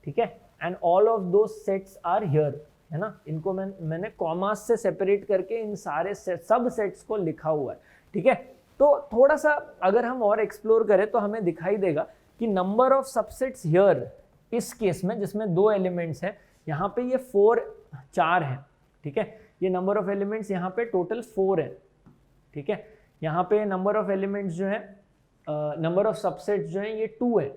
ठीक है। एंड ऑल ऑफ दो सेट्स आर हियर, है ना। इनको मैंने कॉमास से सेपरेट करके इन सारे सब सेट्स को लिखा हुआ है। ठीक है। तो थोड़ा सा अगर हम और एक्सप्लोर करें तो हमें दिखाई देगा कि नंबर ऑफ सबसेट्स हियर, इस केस में जिसमें 2 एलिमेंट्स हैं, यहाँ पे ये 4 है। ठीक है। ये नंबर ऑफ एलिमेंट्स यहाँ पे टोटल 4 है। ठीक है। यहाँ पे नंबर ऑफ एलिमेंट्स जो है, नंबर ऑफ सबसेट्स जो है ये 2 है।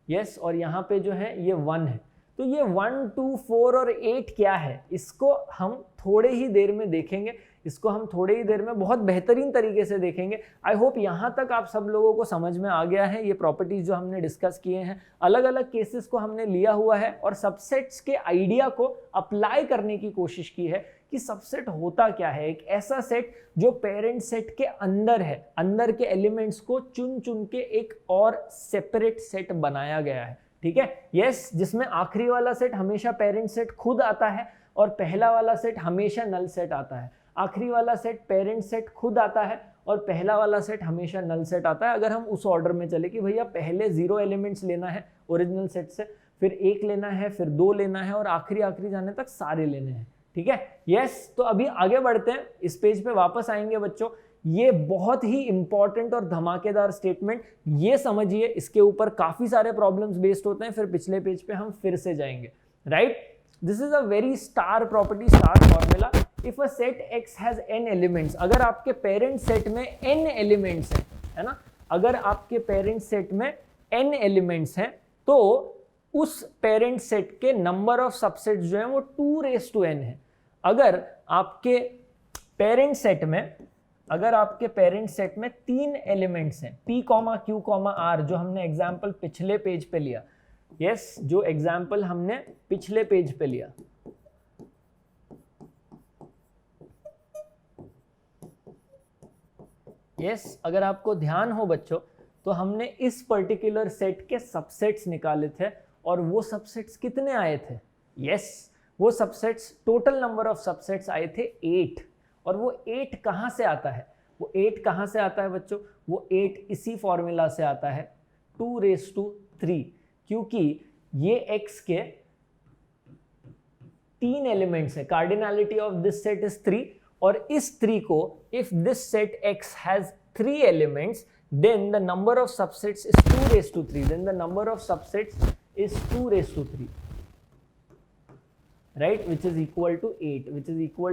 यस। और यहाँ पे जो है ये 1 है। तो ये 1, 2, 4 और 8 क्या है, इसको हम थोड़े ही देर में देखेंगे, इसको हम थोड़े ही देर में बहुत बेहतरीन तरीके से देखेंगे। आई होप यहाँ तक आप सब लोगों को समझ में आ गया है। ये प्रॉपर्टीज जो हमने डिस्कस किए हैं, अलग अलग केसेस को हमने लिया हुआ है और सबसेट्स के आइडिया को अप्लाई करने की कोशिश की है कि सबसेट होता क्या है। एक ऐसा सेट जो पेरेंट सेट के अंदर है, अंदर के एलिमेंट्स को चुन चुन के एक और सेपरेट सेट बनाया गया है। ठीक है। यस। जिसमें आखिरी वाला सेट हमेशा पेरेंट सेट खुद आता है और पहला वाला सेट हमेशा नल सेट आता है। आखिरी वाला सेट पेरेंट सेट खुद आता है और पहला वाला सेट हमेशा नल सेट आता है। अगर हम उस ऑर्डर में चले कि भैया पहले 0 एलिमेंट्स लेना है ओरिजिनल सेट से, फिर 1 लेना है, फिर 2 लेना है और आखिरी जाने तक सारे लेने हैं। ठीक है। यस। तो अभी आगे बढ़ते हैं, इस पेज पे वापस आएंगे बच्चों। ये बहुत ही इंपॉर्टेंट और धमाकेदार स्टेटमेंट, ये समझिए, इसके ऊपर काफी सारे प्रॉब्लम्स बेस्ड होते हैं, फिर पिछले पेज पे हम फिर से जाएंगे, right. This is a very star property, star formula. If a set x has n elements, अगर आपके पेरेंट सेट में n एलिमेंट्स हैं, है ना, अगर आपके पेरेंट सेट में n एलिमेंट्स हैं, तो उस पेरेंट सेट के नंबर ऑफ सबसेट्स जो है वो 2n है। अगर आपके पेरेंट सेट में 3 एलिमेंट्स हैं, p, q, r, जो हमने एग्जाम्पल पिछले पेज पे लिया, यस, जो एग्जाम्पल हमने पिछले पेज पे लिया, यस, अगर आपको ध्यान हो बच्चों, तो हमने इस पर्टिकुलर सेट के सबसेट्स निकाले थे, और वो सबसेट्स कितने आए थे? यस, वो subsets, total number of subsets आए थे 8। और वो 8 कहां से आता है? वो 8 कहां से आता है बच्चों? वो 8 इसी फॉर्मूला से आता है, 2⁻3, क्योंकि ये x के 3 एलिमेंट्स है, cardinality of this set is 3, और इस 3 को, if this set x has 3 elements, then the number of subsets is 2⁻3, then the number of subsets is 2⁻3, right, which is equal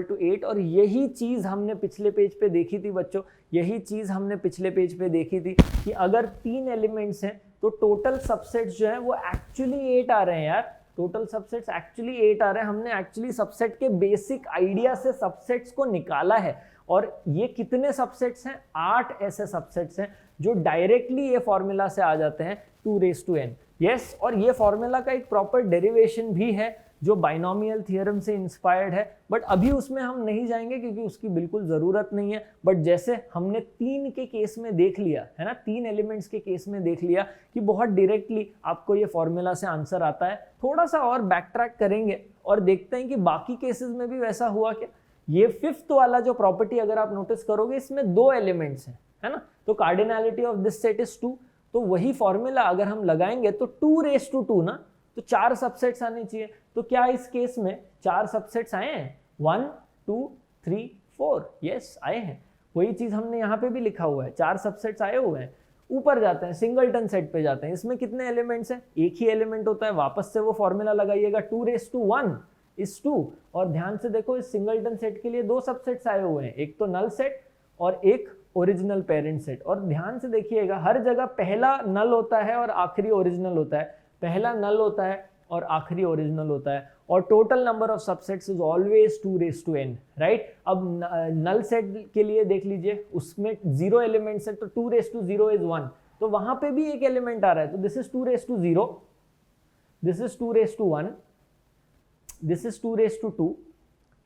to 8, और यही चीज हमने पिछले पेज पे देखी थी बच्चों, यही चीज हमने पिछले पेज पे देखी थी कि अगर 3 एलिमेंट्स हैं तो टोटल सबसेट्स जो है वो एक्चुअली 8 आ रहे हैं यार, टोटल सबसेट्स एक्चुअली 8 आ रहे हैं। हमने एक्चुअली सबसेट के बेसिक आइडिया से सबसेट्स को निकाला है, और ये कितने सबसेट्स हैं? 8 ऐसे सबसेट्स हैं जो डायरेक्टली ये फॉर्मूला से आ जाते हैं 2⁻n, यस। और ये फॉर्मूला का एक प्रॉपर डेरिवेशन भी है जो बाइनोमियल थ्योरम से इंस्पायर्ड है, बट अभी उसमें हम नहीं जाएंगे क्योंकि उसकी बिल्कुल ज़रूरत नहीं है। बट जैसे हमने 3 के केस में देख लिया है ना, 3 एलिमेंट्स के केस में देख लिया कि बहुत डायरेक्टली आपको ये फॉर्मूला से आंसर आता है, थोड़ा सा और बैक ट्रैक करेंगे और देखते हैं कि बाकी केसेस में भी वैसा हुआ क्या। ये 5th वाला जो प्रॉपर्टी अगर आप नोटिस करोगे, इसमें 2 एलिमेंट्स हैं, है ना, तो cardinality of this set is 2, तो वही फॉर्मूला अगर हम लगाएंगे तो 2⁻2 ना, तो 4 सबसेट्स आने चाहिए। तो क्या इस केस में 4 सबसेट्स आए हैं? 1 2 3 4, यस आए हैं। वही चीज हमने यहाँ पे भी लिखा हुआ है, 4 सबसेट्स आए हुए हैं। ऊपर जाते हैं, सिंगलटन सेट पे जाते हैं, इसमें कितने एलिमेंट्स हैं? एक ही एलिमेंट होता है, वापस से वो फॉर्मूला लगाइएगा, 2⁻1 इज 2। और ध्यान से देखो, इस सिंगलटन सेट के लिए 2 सबसेट्स आए हुए हैं, एक तो नल सेट और एक ओरिजिनल पेरेंट सेट। और ध्यान से देखिएगा, हर जगह पहला नल होता है और आखिरी ओरिजिनल होता है, पहला नल होता है और आखिरी ओरिजिनल होता है, और total number of subsets is always 2⁻n, right. अब नल सेट के लिए देख लीजिए, उसमें 0 एलिमेंट्स है, तो 2⁻0 इज 1, तो वहां पे भी एक एलिमेंट आ रहा है, तो this is 2⁻0, this is 2⁻1, this is 2⁻2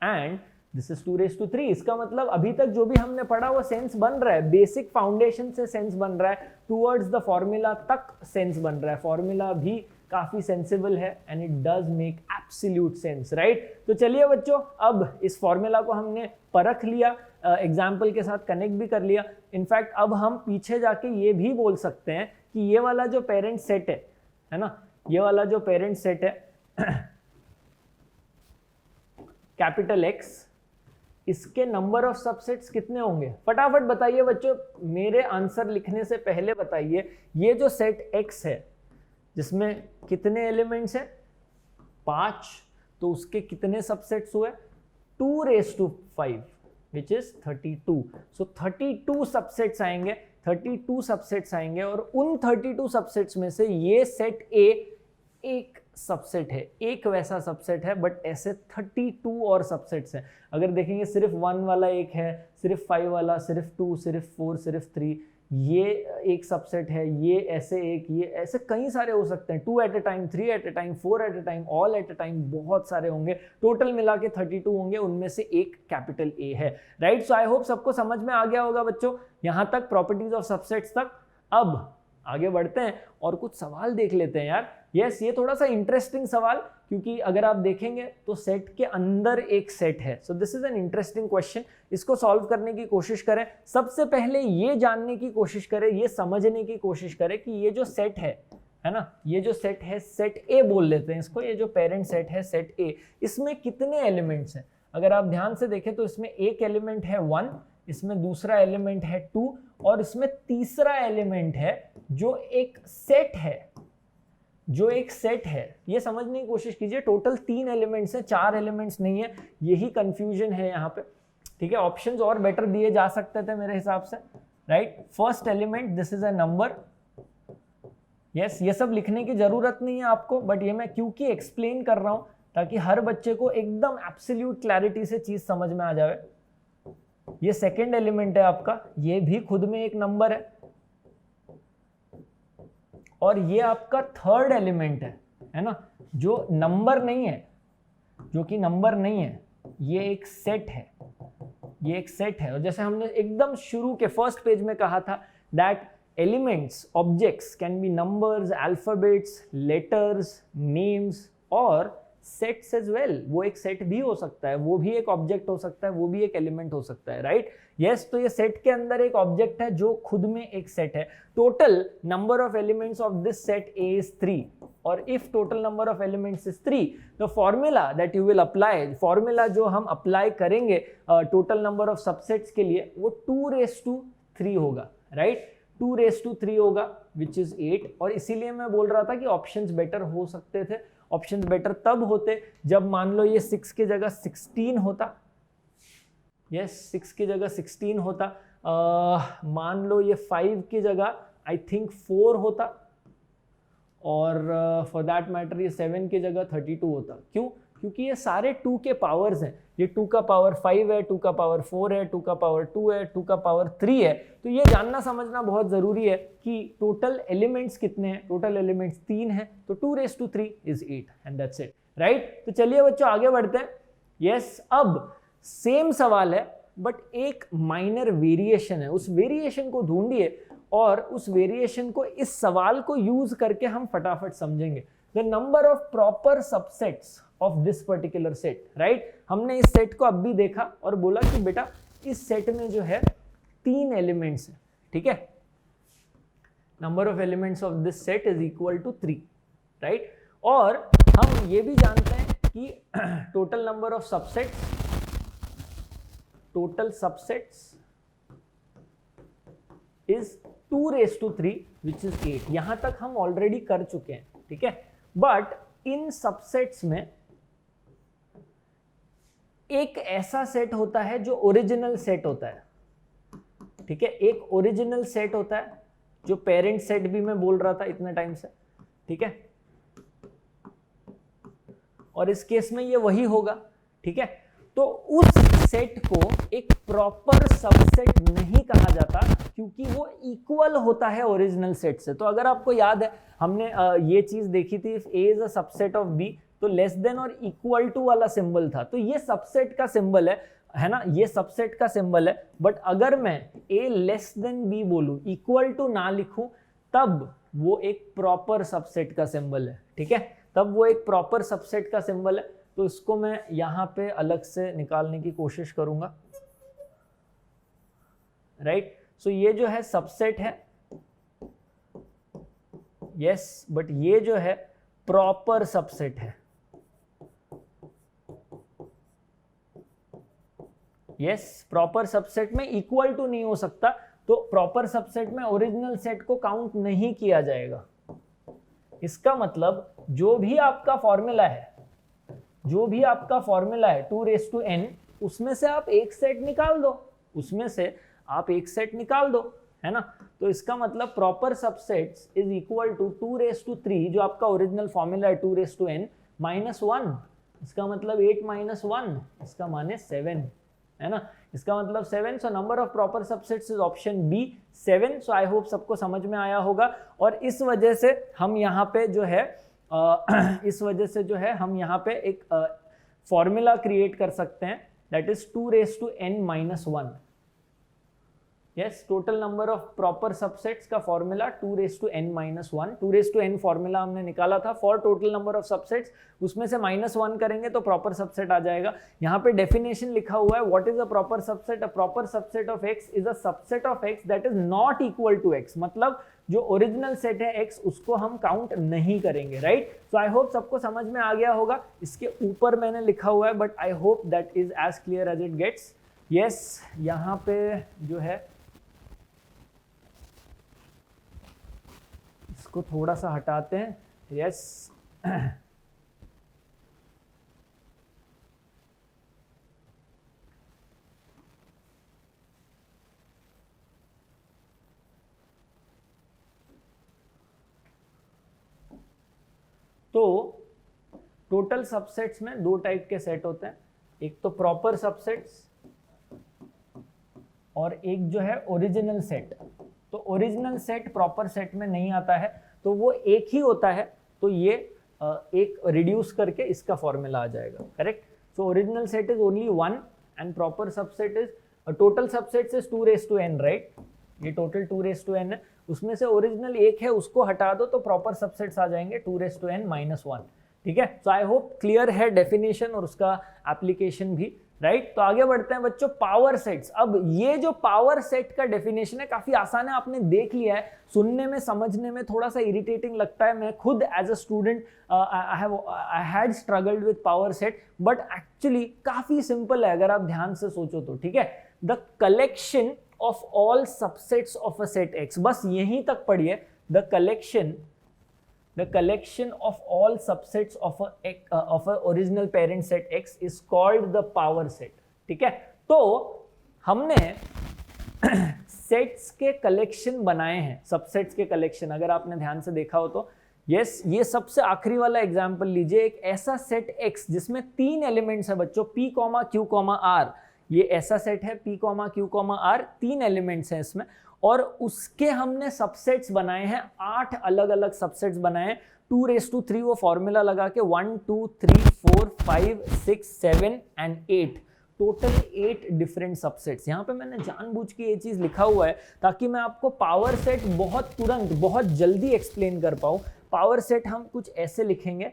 and this is 2⁻3। इसका मतलब अभी तक जो भी हमने पढ़ा वो सेंस बन रहा है, बेसिक फाउंडेशन से सेंस बन रहा है, टूवर्ड्स द फॉर्मूला तक सेंस बन रहा है। फॉर्मूला भी काफी सेंसिबल है and it does make absolute sense, right. तो चलिए बच्चों, अब इस फॉर्मूला को हमने परख लिया, एग्जाम्पल के साथ कनेक्ट भी कर लिया। इनफैक्ट अब हम पीछे जाके ये भी बोल सकते हैं कि ये वाला जो पेरेंट सेट है ना, ये वाला जो पेरेंट सेट है कैपिटल X, इसके नंबर ऑफ सबसेट्स कितने होंगे? फटाफट बताइए बच्चों, मेरे आंसर लिखने से पहले बताइए। ये जो सेट X है जिसमें कितने एलिमेंट्स हैं? 5, तो उसके कितने सबसेट्स हुए? 2⁻5 विच इज 32। सो 32 सबसेट्स आएंगे, 32 सबसेट्स आएंगे, और उन 32 सबसेट्स में से ये सेट A एक सबसेट है, एक वैसा सबसेट है, बट ऐसे 32 और सबसेट्स हैं। अगर देखेंगे, सिर्फ 1 वाला एक है, सिर्फ 5 वाला, सिर्फ 2, सिर्फ 4, सिर्फ 3, ये एक सबसेट है, ये ऐसे एक, ये ऐसे कई सारे हो सकते हैं, 2 at a time, 3 at a time, 4 at a time, all at a time, बहुत सारे होंगे। टोटल मिला के 32 होंगे, उनमें से एक कैपिटल A है, राइट। सो आई होप सबको समझ में आ गया होगा बच्चों, यहां तक प्रॉपर्टीज ऑफ सबसेट्स तक। अब आगे बढ़ते हैं और कुछ सवाल देख लेते हैं यार। यस, ये थोड़ा सा इंटरेस्टिंग सवाल, क्योंकि अगर आप देखेंगे तो सेट के अंदर एक सेट है। So this is an interesting question, इसको सॉल्व करने की कोशिश करें। सबसे पहले ये जानने की कोशिश करें, ये समझने की कोशिश करें कि ये जो सेट है ना, ये जो सेट है, सेट A बोल लेते हैं इसको, ये जो पेरेंट सेट है सेट A, इसमें कितने एलिमेंट्स हैं? अगर आप ध्यान से देखें तो इसमें एक एलिमेंट है 1, इसमें दूसरा एलिमेंट है 2 और इसमें तीसरा एलिमेंट है जो एक सेट है, ये समझने की कोशिश कीजिए। टोटल 3 एलिमेंट्स हैं, 4 एलिमेंट्स नहीं है, यही कंफ्यूजन है यहाँ पे, ठीक है। ऑप्शंस और बेटर दिए जा सकते थे मेरे हिसाब से, right. First element, this is a number, yes. ये सब लिखने की जरूरत नहीं है आपको, बट ये मैं क्योंकि एक्सप्लेन कर रहा हूं ताकि हर बच्चे को एकदम एब्सोल्यूट क्लैरिटी से चीज समझ में आ जाए। ये सेकेंड एलिमेंट है आपका, ये भी खुद में एक नंबर है, और ये आपका थर्ड एलिमेंट है ना, जो नंबर नहीं है, जो कि नंबर नहीं है, ये एक सेट है, ये एक सेट है। और जैसे हमने एकदम शुरू के फर्स्ट पेज में कहा था that elements, objects can be numbers, alphabets, letters, names और सेट्स एज वेल। वो एक सेट भी हो सकता है, वो भी एक ऑब्जेक्ट हो सकता है, वो भी एक एलिमेंट हो सकता है, राइट। यस, तो ये सेट के अंदर एक ऑब्जेक्ट है जो खुद में एक सेट है। Total number of elements of this set A is 3, और if total number of elements is 3, the formula that you will apply, formula जो हम अप्लाई करेंगे टोटल नंबर ऑफ सबसेट्स के लिए, वो 2⁻³ होगा, राइट। 2⁻³ होगा, विच इज 8। और इसीलिए मैं बोल रहा था कि ऑप्शंस बेटर हो सकते थे। ऑप्शंस बेटर तब होते जब मान लो ये 6 की जगह 16 होता, यस 6 की जगह 16 होता, मान लो ये 5 की जगह आई थिंक 4 होता, और फॉर दैट मैटर ये 7 की जगह 32 होता। क्यों? क्योंकि ये सारे 2 के पावर्स हैं, ये 2 का पावर 5 है, 2 का पावर 4 है, 2 का पावर 2 है, 2 का पावर 3 है। तो ये जानना समझना बहुत ज़रूरी है कि टोटल एलिमेंट्स कितने हैं। टोटल एलिमेंट्स 3 हैं, तो 2⁻³ is 8 and that's it, right. तो चलिए बच्चों आगे बढ़ते हैं। यस, अब सेम सवाल है बट एक माइनर वेरिएशन है, उस वेरिएशन को ढूंढिए और उस वेरिएशन को, इस सवाल को यूज करके हम फटाफट समझेंगे। The number of proper subsets of this particular set, right. हमने इस सेट को अब भी देखा और बोला कि बेटा इस सेट में जो है 3 एलिमेंट्स हैं, ठीक है। Number of elements of this set is equal to 3, right. और हम ये भी जानते हैं कि total number of subsets, total subsets is 2⁻³ which is 8। यहां तक हम ऑलरेडी कर चुके हैं, ठीक है। बट इन सबसेट्स में एक ऐसा सेट होता है जो ओरिजिनल सेट होता है, ठीक है। एक ओरिजिनल सेट होता है जो पेरेंट सेट भी मैं बोल रहा था इतने टाइम से, ठीक है। और इस केस में ये वही होगा, ठीक है। तो उस सेट को एक प्रॉपर सबसेट नहीं कहा जाता क्योंकि वो इक्वल होता है ओरिजिनल सेट से। तो अगर आपको याद है हमने ये चीज देखी थी, if A is a subset of B, तो लेस देन और इक्वल टू वाला सिंबल था। तो ये सबसेट का सिंबल है ना, ये सबसेट का सिंबल है। बट अगर मैं A लेस देन B बोलूं, इक्वल टू ना लिखूं, तब वो एक प्रॉपर सबसेट का सिंबल है, ठीक है। तब वो एक प्रॉपर सबसेट का सिंबल है। तो इसको मैं यहां पे अलग से निकालने की कोशिश करूंगा, राइट। सो ये जो है सबसेट है, यस, बट ये जो है प्रॉपर सबसेट है, यस। प्रॉपर सबसेट में इक्वल टू नहीं हो सकता, तो प्रॉपर सबसेट में ओरिजिनल सेट को काउंट नहीं किया जाएगा। इसका मतलब जो भी आपका फॉर्मूला है, जो भी आपका फॉर्मूला है 2⁻n, उसमें से आप एक सेट निकाल दो, उसमें से आप एक सेट निकाल दो, है ना। तो इसका मतलब proper subsets is equal to 2⁻³ जो आपका ओरिजिनल फॉर्मूला है 2⁻n -1। इसका मतलब 8 - 1, इसका माने 7, है ना। इसका मतलब 7। So number of proper subsets is option B 7। So I hope सबको समझ में आया होगा। और इस वजह से हम यहाँ पे जो है हम यहाँ पे एक फॉर्मूला क्रिएट कर सकते हैं, that is 2⁻n - 1। Yes, total number of proper subsets का फॉर्मूला 2⁻n - 1। 2⁻n फॉर्मूला हमने निकाला था for total number of subsets, उसमें से -1 करेंगे तो प्रॉपर सबसेट आ जाएगा। यहाँ पे डेफिनेशन लिखा हुआ है, what is a proper subset? A proper subset of x is a subset of x that is not equal to x। मतलब जो ओरिजिनल सेट है x, उसको हम काउंट नहीं करेंगे, राइट। सो आई होप सबको समझ में आ गया होगा। इसके ऊपर मैंने लिखा हुआ है, but I hope that is as clear as it gets. Yes यहाँ पे जो है इसको थोड़ा सा हटाते हैं। यस तो टोटल सबसेट्स में दो टाइप के सेट होते हैं, एक तो प्रॉपर सबसेट्स और एक जो है ओरिजिनल सेट। तो ओरिजिनल सेट प्रॉपर सेट में नहीं आता है, तो वो एक ही होता है, तो ये एक रिड्यूस करके इसका फॉर्मूला आ जाएगा, correct. So original set is only one and proper subset is total subsets is 2n, right. ये टोटल 2n है, उसमें से ओरिजिनल एक है, उसको हटा दो तो प्रॉपर सबसेट्स आ जाएंगे 2n-1, ठीक है। सो आई होप क्लियर है डेफिनेशन और उसका एप्लीकेशन भी, राइट। तो आगे बढ़ते हैं बच्चों, पावर सेट्स। अब ये जो पावर सेट का डेफिनेशन है काफी आसान है, आपने देख लिया है, सुनने में समझने में थोड़ा सा इरिटेटिंग लगता है। मैं खुद as a student I had struggled with power set, but actually काफी सिंपल है अगर आप ध्यान से सोचो तो, ठीक है। The collection of all subsets of a set X, बस यहीं तक पढ़िए। द collection of all subsets of a original parent set X is called the power set, ठीक है। तो हमने सेट्स के कलेक्शन बनाए हैं, सबसेट्स के कलेक्शन, अगर आपने ध्यान से देखा हो तो। यस ये सबसे आखिरी वाला एग्जांपल लीजिए, एक ऐसा सेट X जिसमें 3 एलिमेंट्स है बच्चों, P, Q, R। ये ऐसा सेट है P, Q, R, 3 एलिमेंट्स हैं इसमें, और उसके हमने सबसेट्स बनाए हैं, 8 अलग अलग सबसेट्स बनाए हैं। 2⁻³ वो फॉर्मूला लगा के 1 2 3 4 5 6 7 एंड 8, टोटल 8 डिफरेंट सबसेट्स। यहाँ पे मैंने जानबूझ के ये चीज लिखा हुआ है ताकि मैं आपको पावर सेट बहुत तुरंत बहुत जल्दी एक्सप्लेन कर पाऊँ। पावर सेट हम कुछ ऐसे लिखेंगे,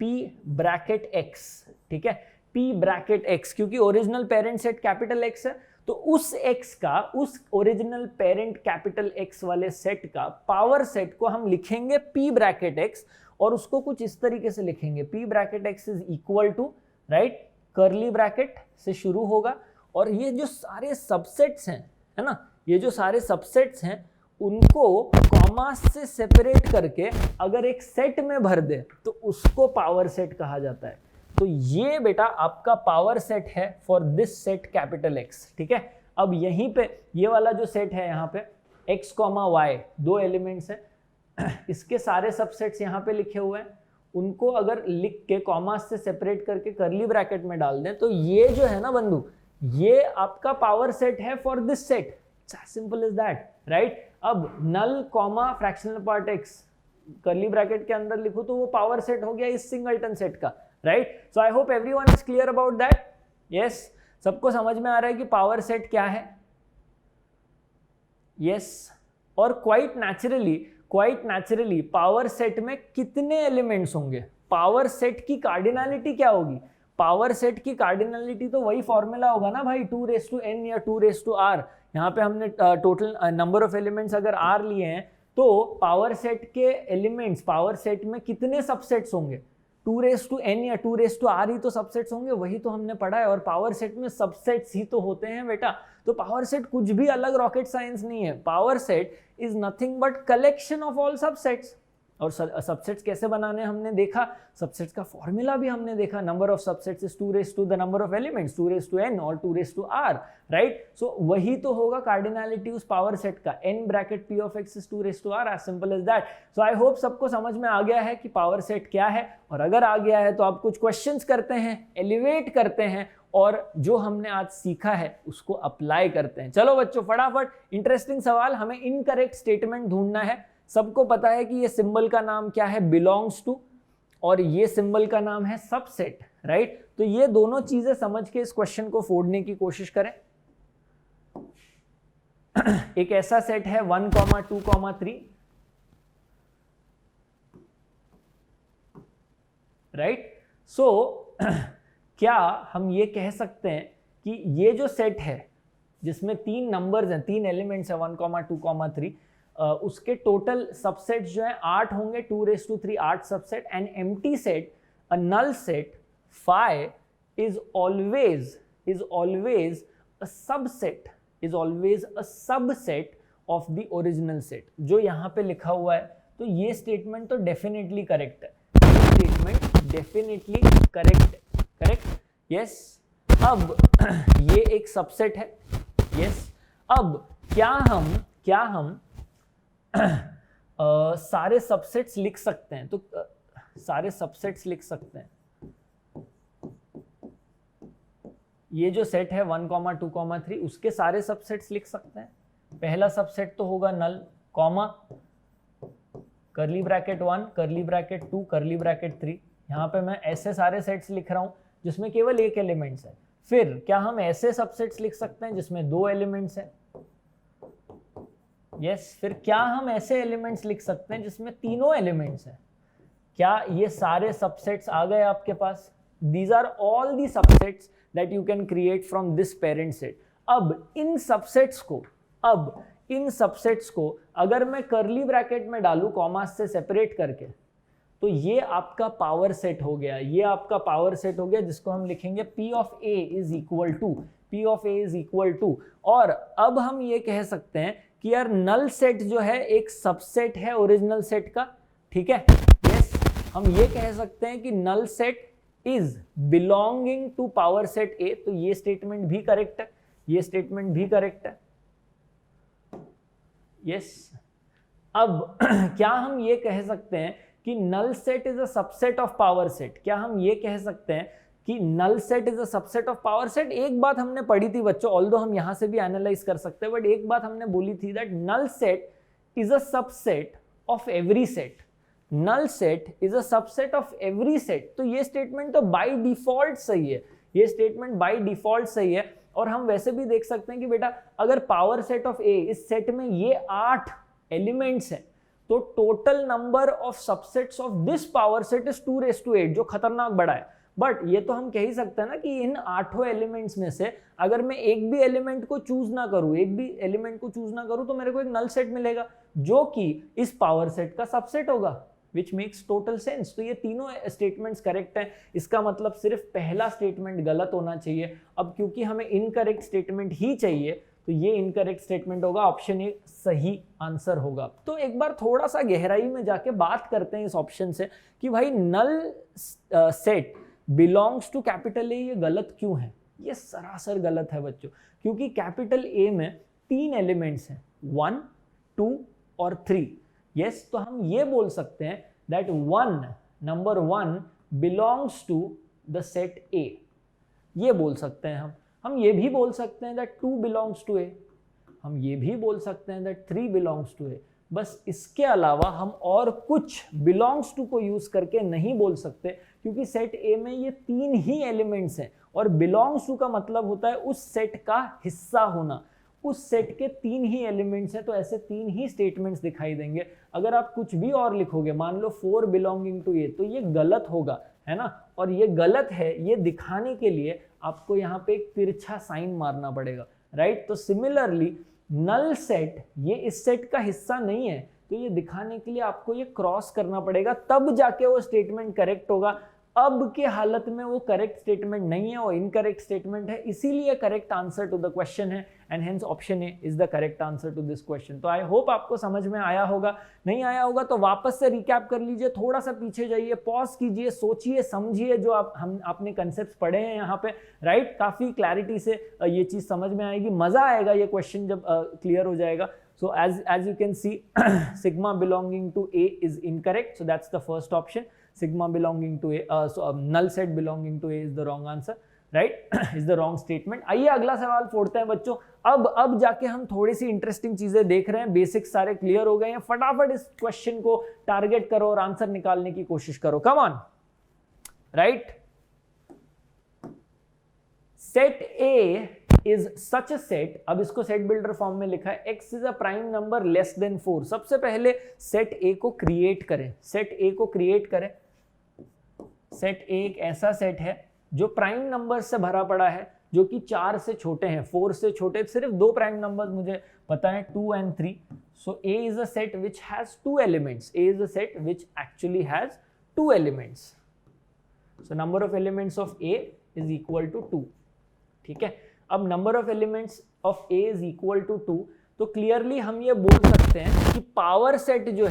P⁻X, ठीक है। P⁻X क्योंकि original parent set capital X है, तो उस X का, उस ओरिजिनल पेरेंट कैपिटल X वाले सेट का पावर सेट को हम लिखेंगे P⁻X, और उसको कुछ इस तरीके से लिखेंगे, P⁻X is equal to, right, curly bracket से शुरू होगा, और ये जो सारे सबसेट्स हैं, है ना, ये जो सारे सबसेट्स हैं उनको कॉमा से सेपरेट करके अगर एक सेट में भर दे तो उसको पावर सेट कहा जाता है। तो ये बेटा आपका पावर सेट है for this set capital X, ठीक है। अब यहीं पे ये वाला जो सेट है यहाँ पे X, Y 2 एलिमेंट्स हैं, इसके सारे सबसेट्स यहाँ पे लिखे हुए हैं, उनको अगर लिख के कॉमा से सेपरेट करके कर्ली ब्रैकेट में डाल दें तो ये जो है ना बंधु, ये आपका पावर सेट है for this set. Simple is that, right. अब null comma fractional part X curly bracket के अंदर लिखो तो वो पावर सेट हो गया इस सिंगलटन सेट का, right. So I hope everyone is clear about that. Yes, सबको समझ में आ रहा है कि पावर सेट क्या है। यस, और क्वाइट नेचुरली पावर सेट में कितने एलिमेंट्स होंगे, पावर सेट की कार्डिनलिटी क्या होगी। पावर सेट की कार्डिनलिटी तो वही फॉर्मूला होगा ना भाई, 2n या 2r। यहाँ पे हमने टोटल नंबर ऑफ एलिमेंट्स अगर r लिए हैं तो पावर सेट के एलिमेंट्स, पावर सेट में कितने सबसेट्स होंगे, 2n या 2r ही तो सबसेट्स होंगे, वही तो हमने पढ़ा है। और पावर सेट में सबसेट्स ही तो होते हैं बेटा, तो पावर सेट कुछ भी अलग रॉकेट साइंस नहीं है। Power set is nothing but collection of all subsets. और सबसेट्स कैसे बनाने हमने देखा, सबसेट्स का फॉर्मूला भी हमने देखा, number of subsets is 2 the number of elements 2n और 2r, राइट। सो वही तो होगा कार्डिनलिटी उस पावर सेट का, n⁻P(x) is 2r, as simple as that. So I hope सबको समझ में आ गया है कि पावर सेट क्या है, और अगर आ गया है तो आप कुछ क्वेश्चंस करते हैं, एलिवेट करते हैं, और जो हमने आज सीखा है उसको अप्लाई करते हैं। चलो बच्चों फटाफट इंटरेस्टिंग सवाल, हमें इनकरेक्ट स्टेटमेंट ढूंढना है। सबको पता है कि ये सिंबल का नाम क्या है, बिलोंग्स टू, और ये सिंबल का नाम है सबसेट, राइट। तो ये दोनों चीजें समझ के इस क्वेश्चन को फोड़ने की कोशिश करें। एक ऐसा सेट है 1, 2, 3, राइट। सो क्या हम ये कह सकते हैं कि ये जो सेट है जिसमें 3 नंबर्स हैं, 3 एलिमेंट्स हैं 1, 2, 3, उसके टोटल सबसेट्स जो है 8 होंगे, 2⁻³ 8 subset, and empty set, a null set phi is always a subset is always a subset of the original set. जो यहाँ पे लिखा हुआ है तो ये स्टेटमेंट तो डेफिनेटली करेक्ट है, ये स्टेटमेंट डेफिनेटली करेक्ट है, करेक्ट, यस। अब ये एक सबसेट है, यस। अब क्या हम सारे सबसेट्स लिख सकते हैं? तो सारे सबसेट्स लिख सकते हैं। ये जो सेट है 1, 2, 3 उसके सारे सबसेट्स लिख सकते हैं। पहला सबसेट तो होगा null, comma, curly bracket 1, curly bracket 2, curly bracket 3। यहाँ पे मैं ऐसे सारे सेट्स लिख रहा हूँ जिसमें केवल एक एलिमेंट्स है। फिर क्या हम ऐसे सबसेट्स लिख सकते हैं जिसमें 2 एलिमेंट्स हैं? यस। फिर क्या हम ऐसे एलिमेंट्स लिख सकते हैं जिसमें तीनों एलिमेंट्स हैं? क्या ये सारे सबसेट्स आ गए आपके पास? These are all the subsets that you can create from this parent set. अब इन सबसेट्स को अगर मैं कर्ली ब्रैकेट में डालूं कॉमास से सेपरेट करके, तो ये आपका पावर सेट हो गया, ये आपका पावर सेट हो गया जिसको हम लिखेंगे P of A is equal to, P of A is equal to। और अब हम ये कह सकते हैं कि यार नल सेट जो है एक सबसेट है ओरिजिनल सेट का, ठीक है, यस। हम ये कह सकते हैं कि null set is belonging to power set A, तो ये स्टेटमेंट भी करेक्ट है, ये स्टेटमेंट भी करेक्ट है, यस। अब क्या हम ये कह सकते हैं कि null set is a subset of power set? क्या हम ये कह सकते हैं कि null set is a subset of power set? एक बात हमने पढ़ी थी बच्चों, ऑल्दो हम यहां से भी एनालाइज कर सकते हैं, बट एक बात हमने बोली थी that null set is a subset of every set. Null set is a subset of every set. तो ये स्टेटमेंट तो बाय डिफॉल्ट सही है, ये स्टेटमेंट बाय डिफॉल्ट सही है। और हम वैसे भी देख सकते हैं कि बेटा अगर पावर सेट ऑफ ए, इस सेट में ये 8 एलिमेंट्स हैं, तो total number of subsets of this power set is 2⁸, जो खतरनाक बड़ा है। बट ये तो हम कह ही सकते हैं ना कि इन 8 एलिमेंट्स में से अगर मैं एक भी एलिमेंट को चूज ना करूं, तो मेरे को एक नल सेट मिलेगा जो कि इस पावर सेट का सबसेट होगा, which makes total sense। तो ये तीनों स्टेटमेंट्स करेक्ट हैं। इसका मतलब सिर्फ पहला स्टेटमेंट गलत होना चाहिए। अब क्योंकि हमें इनकरेक्ट स्टेटमेंट ही चाहिए, तो ये इनकरेक्ट स्टेटमेंट होगा, ऑप्शन ए सही आंसर होगा। तो एक बार थोड़ा सा गहराई में जाके बात करते हैं इस ऑप्शन से कि भाई null set belongs to capital A, ये गलत क्यों है? ये सरासर गलत है बच्चों, क्योंकि कैपिटल ए में 3 एलिमेंट्स हैं, 1, 2 और 3। यस, तो हम ये बोल सकते हैं that number 1 belongs to the set A, ये बोल सकते हैं हम ये भी बोल सकते हैं दैट 2 बिलोंग्स टू ए, हम ये भी बोल सकते हैं दैट 3 बिलोंग्स टू ए। बस इसके अलावा हम और कुछ बिलोंग्स टू को यूज करके नहीं बोल सकते, क्योंकि सेट ए में ये 3 ही एलिमेंट्स हैं और बिलोंग्स टू का मतलब होता है उस सेट का हिस्सा होना। उस सेट के 3 ही एलिमेंट्स हैं, तो ऐसे 3 ही स्टेटमेंट्स दिखाई देंगे। अगर आप कुछ भी और लिखोगे, मान लो 4 बिलोंगिंग टू ए, तो ये गलत होगा, है ना। और ये गलत है, ये दिखाने के लिए आपको यहाँ पे एक तिरछा साइन मारना पड़ेगा, राइट। तो सिमिलरली नल सेट ये इस सेट का हिस्सा नहीं है, तो ये दिखाने के लिए आपको ये क्रॉस करना पड़ेगा, तब जाके वो स्टेटमेंट करेक्ट होगा। अब के हालत में वो करेक्ट स्टेटमेंट नहीं है, वो इनकरेक्ट स्टेटमेंट है, इसीलिए correct answer to the question है, and hence option A is the correct answer to this question. तो आई होप आपको समझ में आया होगा। नहीं आया होगा तो वापस से रिकैप कर लीजिए, थोड़ा सा पीछे जाइए, पॉज कीजिए, सोचिए, समझिए जो आपने कंसेप्ट पढ़े हैं यहाँ पे, राइट। काफी क्लैरिटी से ये चीज समझ में आएगी, मजा आएगा ये क्वेश्चन जब क्लियर हो जाएगा। So as you can see, sigma belonging to A is incorrect. So that's the first option. Sigma belonging to A, null set belonging to A is the wrong answer, right? is the wrong statement. आइए अगला सवाल फोड़ते हैं बच्चों। अब जाके हम थोड़ी सी इंटरेस्टिंग चीजें देख रहे हैं, बेसिक्स सारे क्लियर हो गए हैं। फटाफट इस क्वेश्चन को टारगेट करो और आंसर निकालने की कोशिश करो। Come on, right. Set A is such a set, अब इसको सेट बिल्डर फॉर्म में लिखा है, x is a prime number less than 4। सबसे पहले सेट ए को क्रिएट करें, सेट ए को क्रिएट करें। सेट ए एक ऐसा सेट है जो प्राइम नंबर से भरा पड़ा है, जो कि 4 से छोटे हैं, 4 से छोटे। सिर्फ 2 प्राइम नंबर मुझे पता है, 2 and 3। So A is a set which has 2 elements, A is a set which actually has 2 elements. So number of elements of A is equal to 2, ठीक है। अब number of elements of A is equal to 2, तो clearly हम ये बोल सकते हैं कि पावर सेट जो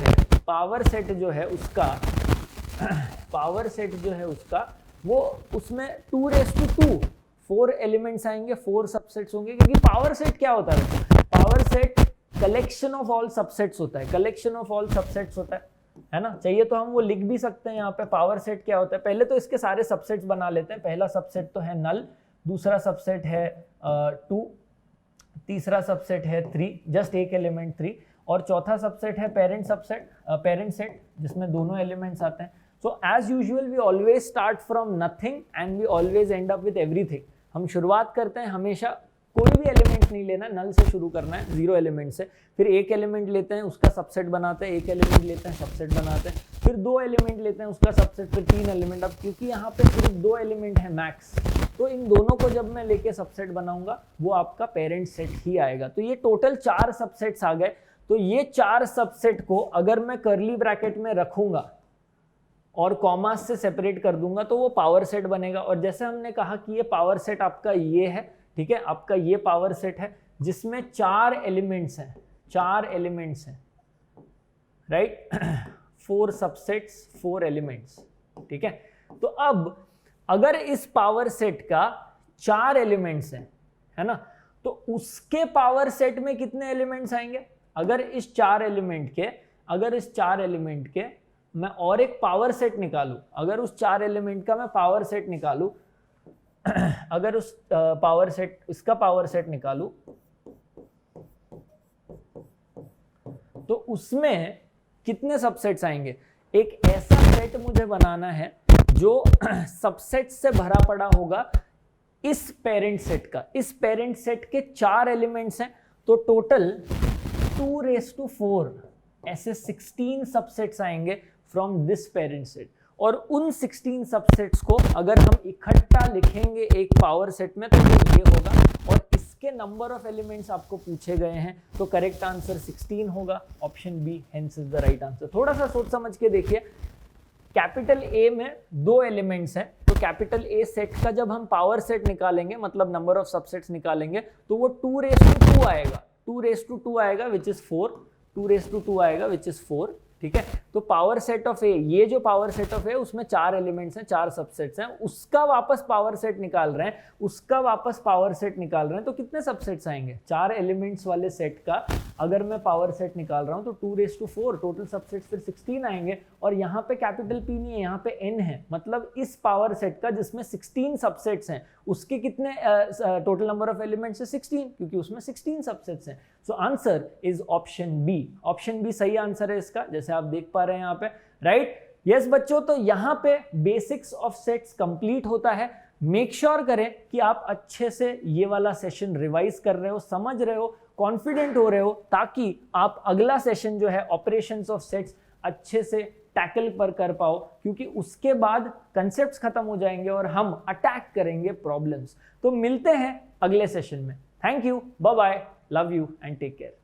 है उसका वो उसमें 2:2 4 एलिमेंट्स आएंगे, 4 सबसेट्स होंगे, क्योंकि पावर सेट क्या होता है? Power set collection of all subsets होता है ना। चाहिए तो हम वो लिख भी सकते हैं यहाँ पे पावर सेट क्या होता है। पहले तो इसके सारे सबसेट्स बना लेते हैं। पहला सबसेट तो है नल, दूसरा सबसेट है 2, तीसरा सबसेट है 3, जस्ट एक एलिमेंट 3, और चौथा सबसेट है पेरेंट सेट जिसमें दोनों एलिमेंट्स आते हैं। So as usual we always start from nothing and we always end up with everything. हम शुरुआत करते हैं हमेशा, कोई भी एलिमेंट नहीं लेना, नल से शुरू करना है, 0 एलिमेंट से, फिर एक एलिमेंट लेते हैं उसका सबसेट बनाते हैं, एक एलिमेंट लेते हैं सबसेट बनाते हैं, फिर 2 एलिमेंट लेते हैं उसका सबसेट, फिर 3 एलिमेंट। अब क्योंकि यहाँ पे सिर्फ 2 एलिमेंट है मैक्स, तो इन दोनों को जब मैं लेके सबसेट बनाऊंगा वो आपका पेरेंट सेट ही आएगा। तो ये टोटल 4 सबसेट्स आ गए। तो ये 4 सबसेट को अगर मैं कर्ली ब्रैकेट में रखूंगा और कॉमास से सेपरेट कर दूंगा तो वो पावर सेट बनेगा। और जैसे हमने कहा कि ये पावर सेट आपका ये है, ठीक है, आपका ये पावर सेट है जिसमें 4 एलिमेंट्स हैं, राइट 4 सबसेट्स 4 एलिमेंट्स, ठीक है। तो अब अगर इस पावर सेट का 4 एलिमेंट्स हैं, है ना, तो उसके पावर सेट में कितने एलिमेंट्स आएंगे? अगर इस 4 एलिमेंट के मैं और एक पावर सेट निकालूं, अगर उस 4 एलिमेंट का मैं पावर सेट निकालूं, अगर उस इसका पावर सेट निकालूं, तो उसमें कितने सबसेट्स आएंगे? एक ऐसा सेट मुझे बनाना है जो सबसेट से भरा पड़ा होगा इस पेरेंट सेट का। इस पेरेंट सेट के 4 एलिमेंट्स हैं, तो टोटल 2:4 ऐसे 16 सबसेट्स आएंगे फ्रॉम दिस पेरेंट सेट। और उन 16 सबसेट्स को अगर हम इकट्ठा लिखेंगे एक पावर सेट में तो ये होगा। और इसके नंबर ऑफ एलिमेंट्स आपको पूछे गए हैं, तो करेक्ट आंसर 16 होगा, option B hence is the right answer. थोड़ा सा सोच समझ के देखिए, कैपिटल ए में 2 एलिमेंट्स हैं, तो कैपिटल ए सेट का जब हम पावर सेट निकालेंगे, मतलब नंबर ऑफ सबसेट्स निकालेंगे, तो वो 2:2 आएगा, 2:2 आएगा विच इज 4, 2:2 आएगा विच इज 4, ठीक है। तो पावर सेट ऑफ ए, ये जो पावर सेट ऑफ ए उसमें 4 एलिमेंट्स हैं, 4 सबसेट्स हैं, उसका वापस पावर सेट निकाल रहे हैं, तो कितने सबसेट्स आएंगे? 4 एलिमेंट्स वाले सेट का अगर मैं पावर सेट निकाल रहा हूं तो 2:4, टोटल सबसेट्स फिर 16 आएंगे। और यहाँ पे कैपिटल पी नहीं है, यहाँ पे एन है, मतलब इस पावर सेट का जिसमें 16 सबसेट्स हैं उसके कितने टोटल नंबर ऑफ एलिमेंट्स है? 16, क्योंकि उसमें 16 सबसेट्स हैं। So answer is option B. Option B सही आंसर है इसका, जैसे आप देख पा रहे हैं यहाँ पे, राइट। यस बच्चों, तो यहाँ पे बेसिक्स ऑफ सेट्स कंप्लीट होता है। मेक श्योर करें कि आप अच्छे से ये वाला सेशन रिवाइज कर रहे हो, समझ रहे हो, कॉन्फिडेंट हो रहे हो, ताकि आप अगला सेशन जो है ऑपरेशंस ऑफ सेट्स अच्छे से टैकल पर कर पाओ, क्योंकि उसके बाद कंसेप्ट्स खत्म हो जाएंगे और हम अटैक करेंगे प्रॉब्लम्स। तो मिलते हैं अगले सेशन में। Thank you, bye bye, love you and take care.